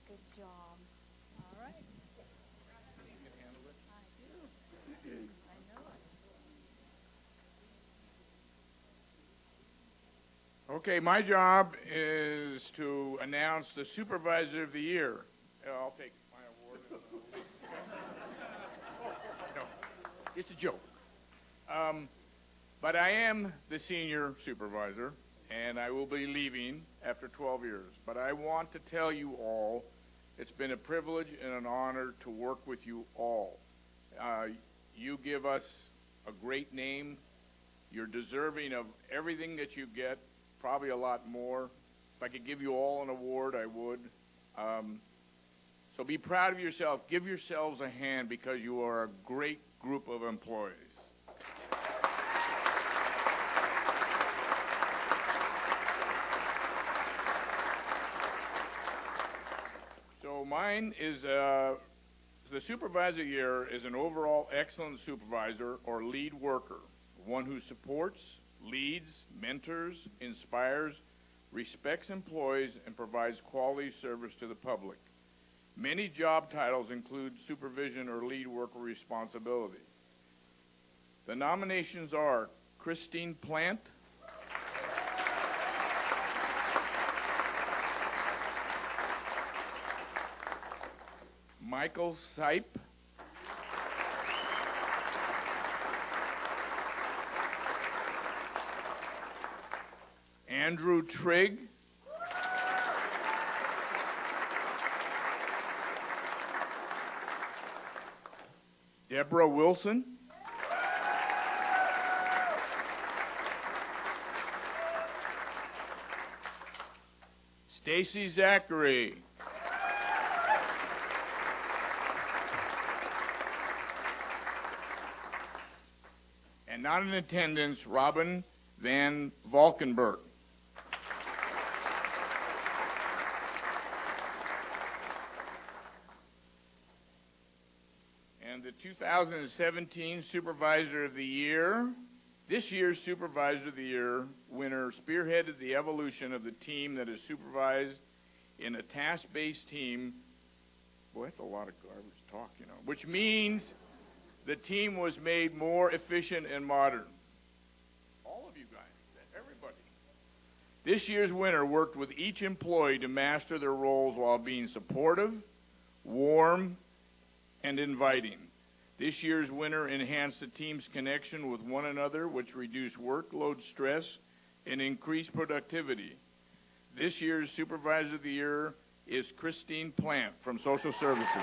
Good job. All right. I do. I know it. Okay, my job is to announce the Supervisor of the Year. I'll take my award. No, it's a joke. But I am the senior supervisor, and I will be leaving after 12 years. But I want to tell you all, it's been a privilege and an honor to work with you all. You give us a great name. You're deserving of everything that you get, probably a lot more. If I could give you all an award, I would. So be proud of yourself. Give yourselves a hand because you are a great group of employees. So mine is, the supervisor year is an overall excellent supervisor or lead worker, one who supports, leads, mentors, inspires, respects employees, and provides quality service to the public. Many job titles include supervision or lead worker responsibility. The nominations are Christine Plant, Michael Sipe, Andrew Trigg, Deborah Wilson, Stacy Zachary, and not in attendance, Robin Van Valkenburg. And the 2017 Supervisor of the Year, this year's Supervisor of the Year winner spearheaded the evolution of the team that is supervised in a task-based team. Boy, that's a lot of garbage talk, you know, which means the team was made more efficient and modern. All of you guys, everybody. This year's winner worked with each employee to master their roles while being supportive, warm, and inviting. This year's winner enhanced the team's connection with one another, which reduced workload stress and increased productivity. This year's Supervisor of the Year is Christine Plant from Social Services.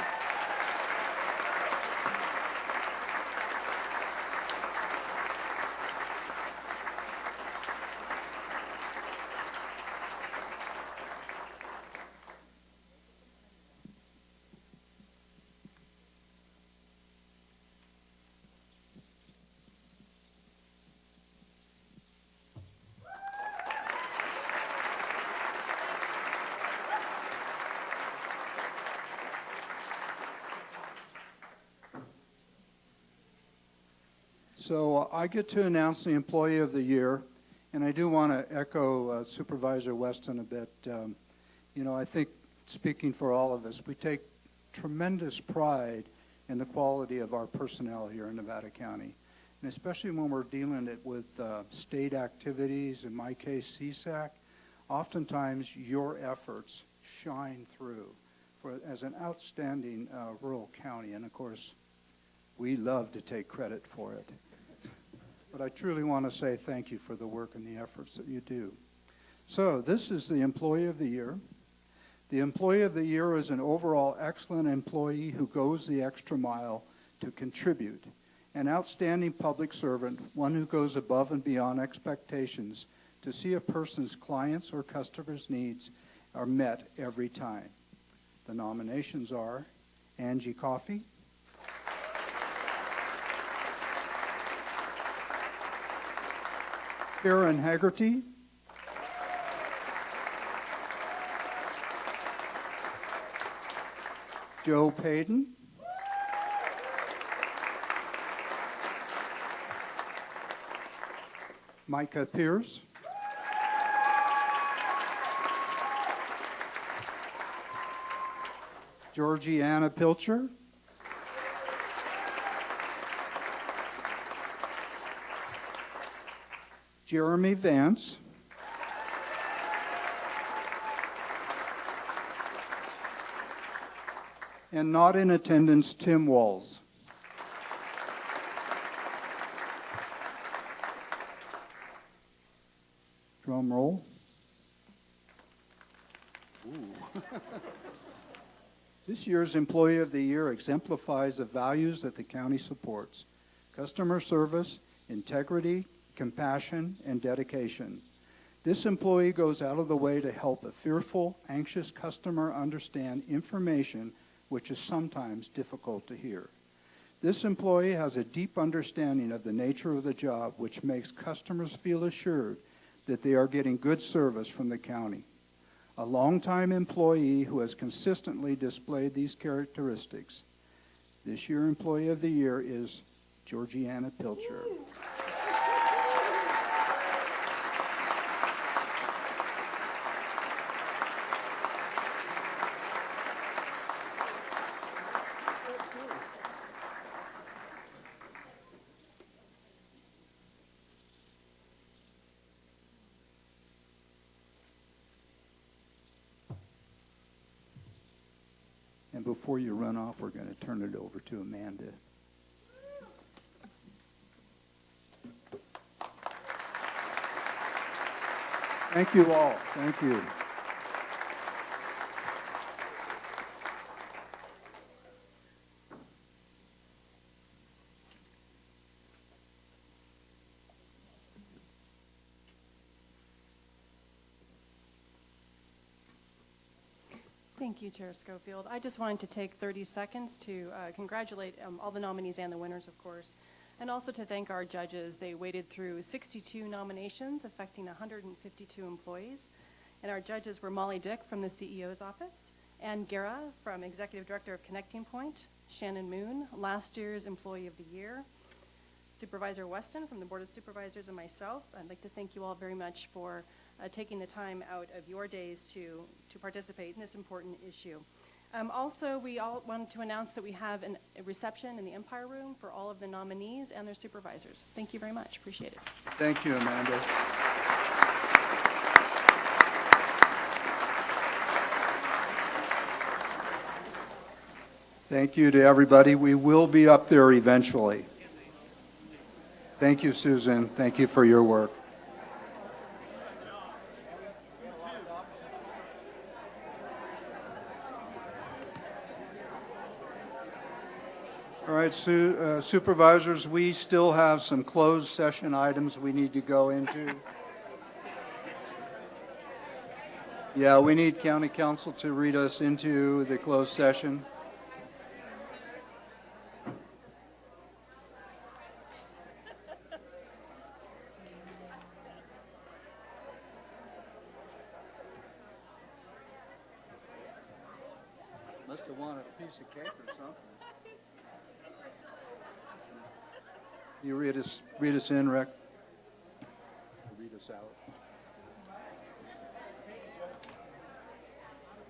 So I get to announce the Employee of the Year, and I do want to echo Supervisor Weston a bit. You know, I think, speaking for all of us, we take tremendous pride in the quality of our personnel here in Nevada County, and especially when we're dealing with state activities, in my case, CSAC, oftentimes your efforts shine through as an outstanding rural county, and of course, we love to take credit for it. but I truly want to say thank you for the work and the efforts that you do. So this is the Employee of the Year. The Employee of the Year is an overall excellent employee who goes the extra mile to contribute, an outstanding public servant, one who goes above and beyond expectations to see a person's clients' or customers' needs are met every time. The nominations are Angie Coffey, Karen Haggerty, Joe Payton, Micah Pierce, Georgiana Pilcher, Jeremy Vance, and not in attendance, Tim Walls. Drum roll. Ooh. This year's Employee of the Year exemplifies the values that the county supports: customer service, integrity, compassion, and dedication. This employee goes out of the way to help a fearful, anxious customer understand information which is sometimes difficult to hear. This employee has a deep understanding of the nature of the job, which makes customers feel assured that they are getting good service from the county. A longtime employee who has consistently displayed these characteristics. This year Employee of the Year is Georgiana Pilcher. And before you run off, we're going to turn it over to Amanda. Thank you all. Thank you. Thank you, Chair Schofield. I just wanted to take 30 seconds to congratulate all the nominees and the winners, of course, and also to thank our judges. They waded through 62 nominations affecting 152 employees. And our judges were Molly Dick from the CEO's office, Ann Guerra from Executive Director of Connecting Point, Shannon Moon, last year's Employee of the Year, Supervisor Weston from the Board of Supervisors, and myself. I'd like to thank you all very much for taking the time out of your days to participate in this important issue. Also, we all wanted to announce that we have a reception in the Empire Room for all of the nominees and their supervisors. Thank you very much. Appreciate it. Thank you, Amanda. Thank you to everybody. We will be up there eventually. Thank you, Susan. Thank you for your work. All right, supervisors, we still have some closed session items we need to go into. Yeah, we need county council to read us into the closed session. Must have wanted a piece of cake or something. You read us in, Rick? Read us out.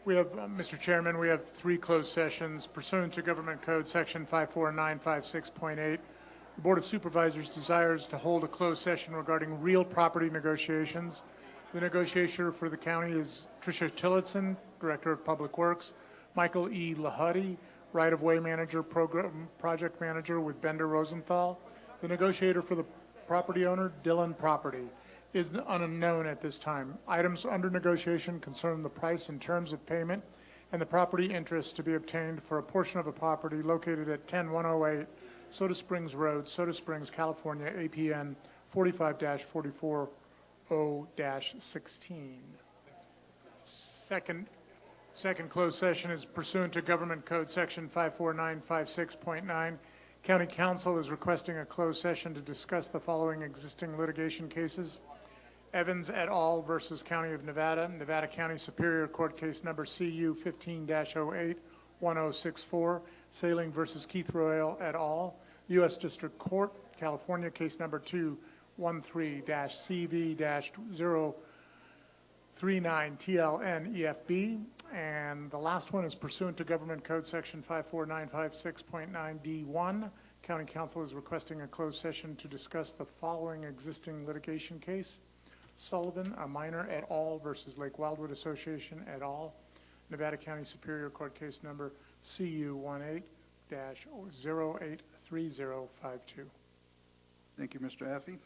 We have, Mr. Chairman, we have 3 closed sessions pursuant to Government Code Section 54956.8. The Board of Supervisors desires to hold a closed session regarding real property negotiations. The negotiator for the county is Tricia Tillotson, Director of Public Works, Michael E. Lahudi, Right-of-Way Manager, Project Manager with Bender Rosenthal. The negotiator for the Property owner, Dillon Property, is unknown at this time. Items under negotiation concern the price and terms of payment and the property interest to be obtained for a portion of a property located at 10108 Soda Springs Road, Soda Springs, California, APN 45-440-16. Second closed session is pursuant to Government Code Section 54956.9. County Council is requesting a closed session to discuss the following existing litigation cases. Evans et al. Versus County of Nevada, Nevada County Superior Court Case Number CU 15-08-1064, Sailing versus Keith Royal et al. U.S. District Court, California Case Number 213-CV-039 TLN EFB. And the last one is pursuant to Government Code Section 54956.9D1. County Council is requesting a closed session to discuss the following existing litigation case. Sullivan, a minor et al. Versus Lake Wildwood Association et al. Nevada County Superior Court Case Number CU 18-083052. Thank you, Mr. Affey.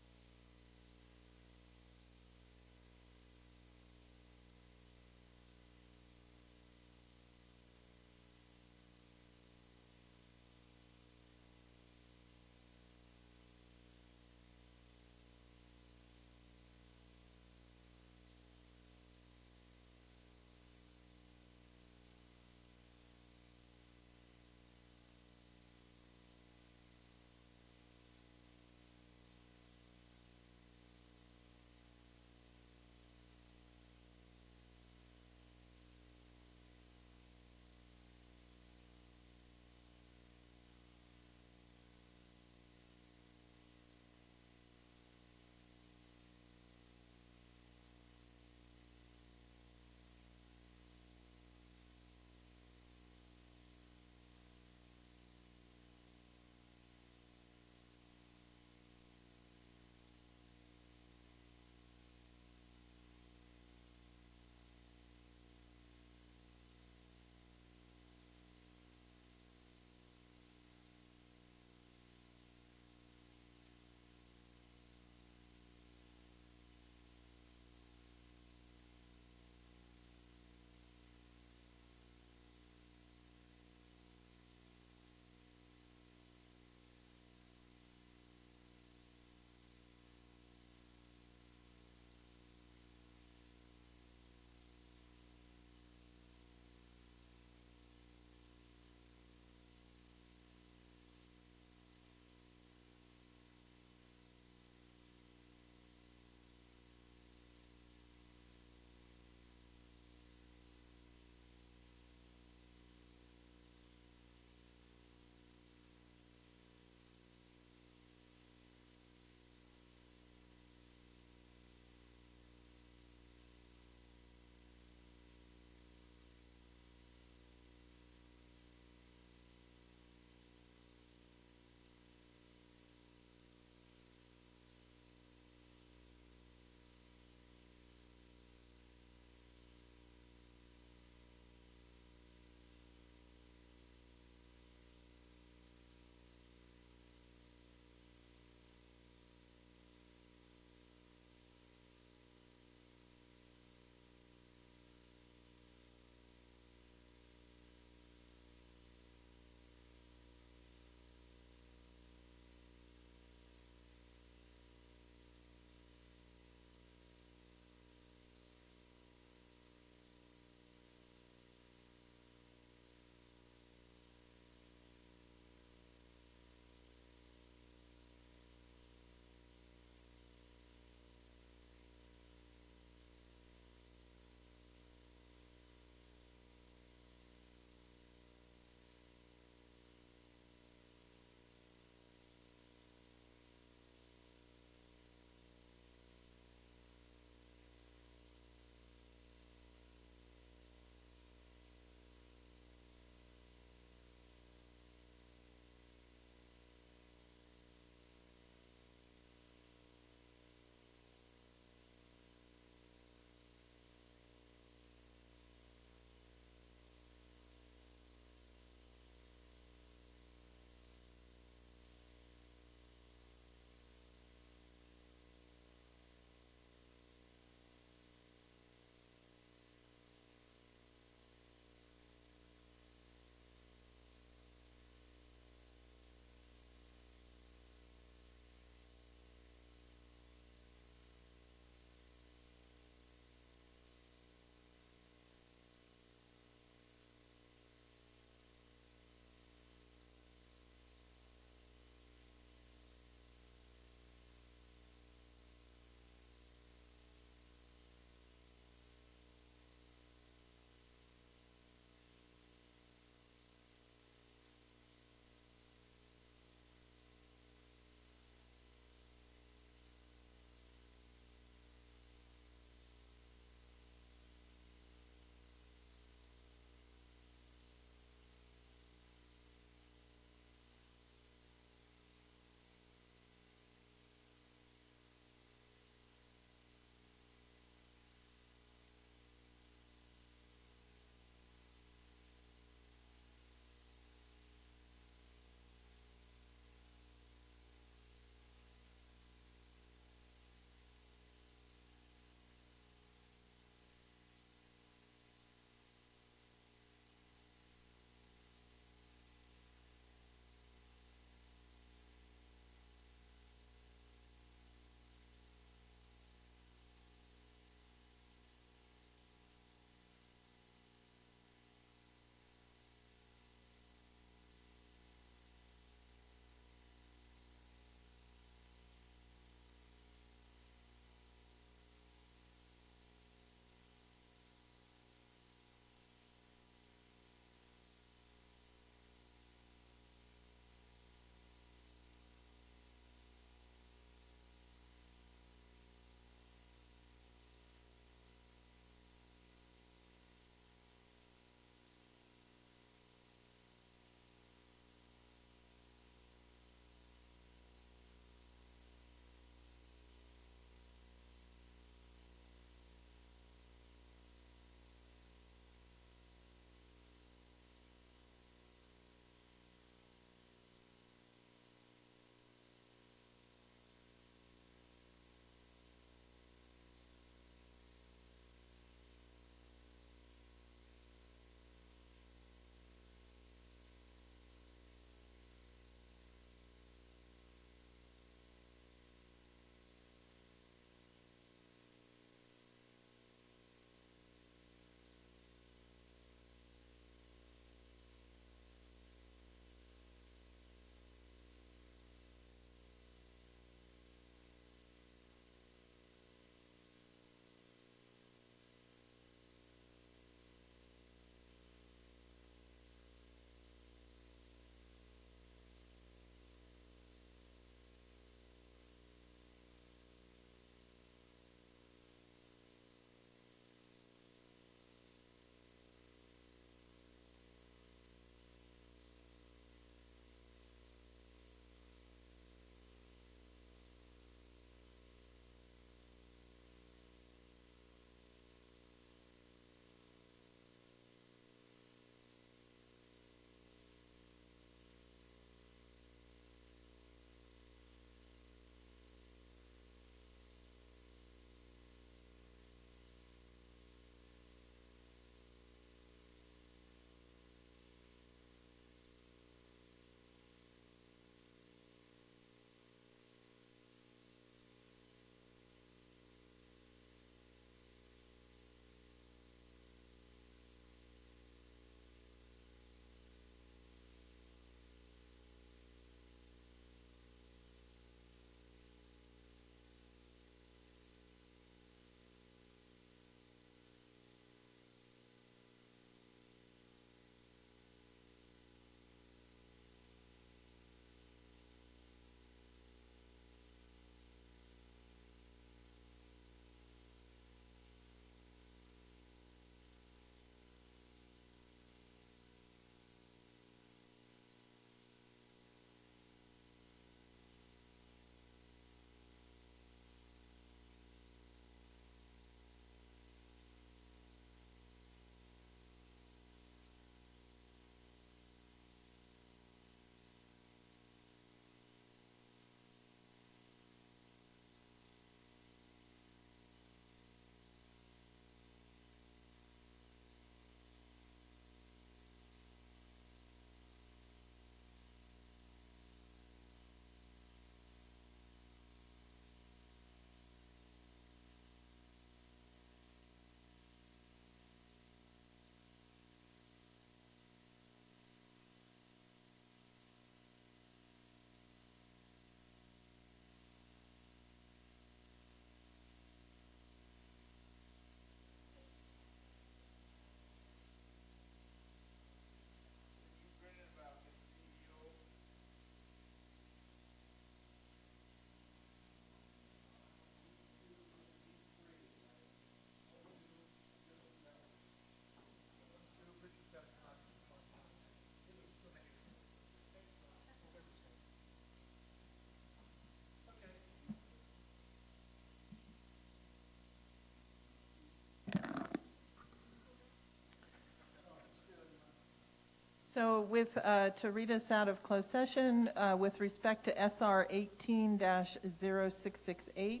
So with, to read us out of closed session, with respect to SR 18-0668,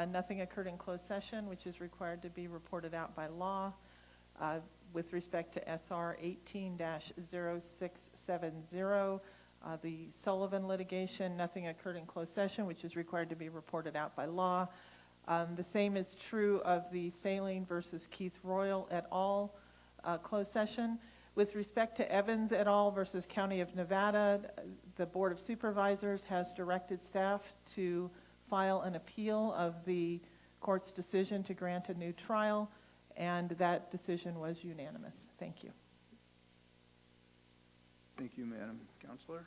nothing occurred in closed session, which is required to be reported out by law. With respect to SR 18-0670, the Sullivan litigation, nothing occurred in closed session, which is required to be reported out by law. The same is true of the Saline versus Keith Royal et al. Closed session. With respect to Evans et al. Versus County of Nevada, the Board of Supervisors has directed staff to file an appeal of the court's decision to grant a new trial, and that decision was unanimous. Thank you. Thank you, Madam Counselor.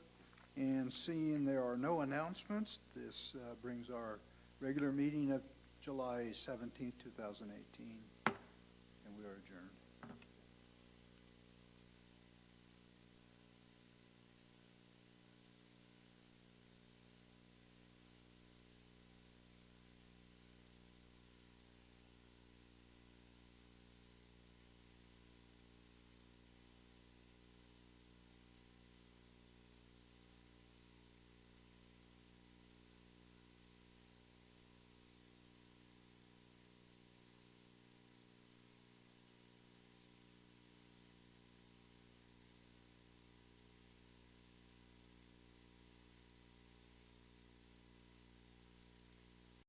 And seeing there are no announcements, this brings our regular meeting of July 17th, 2018, and we are adjourned.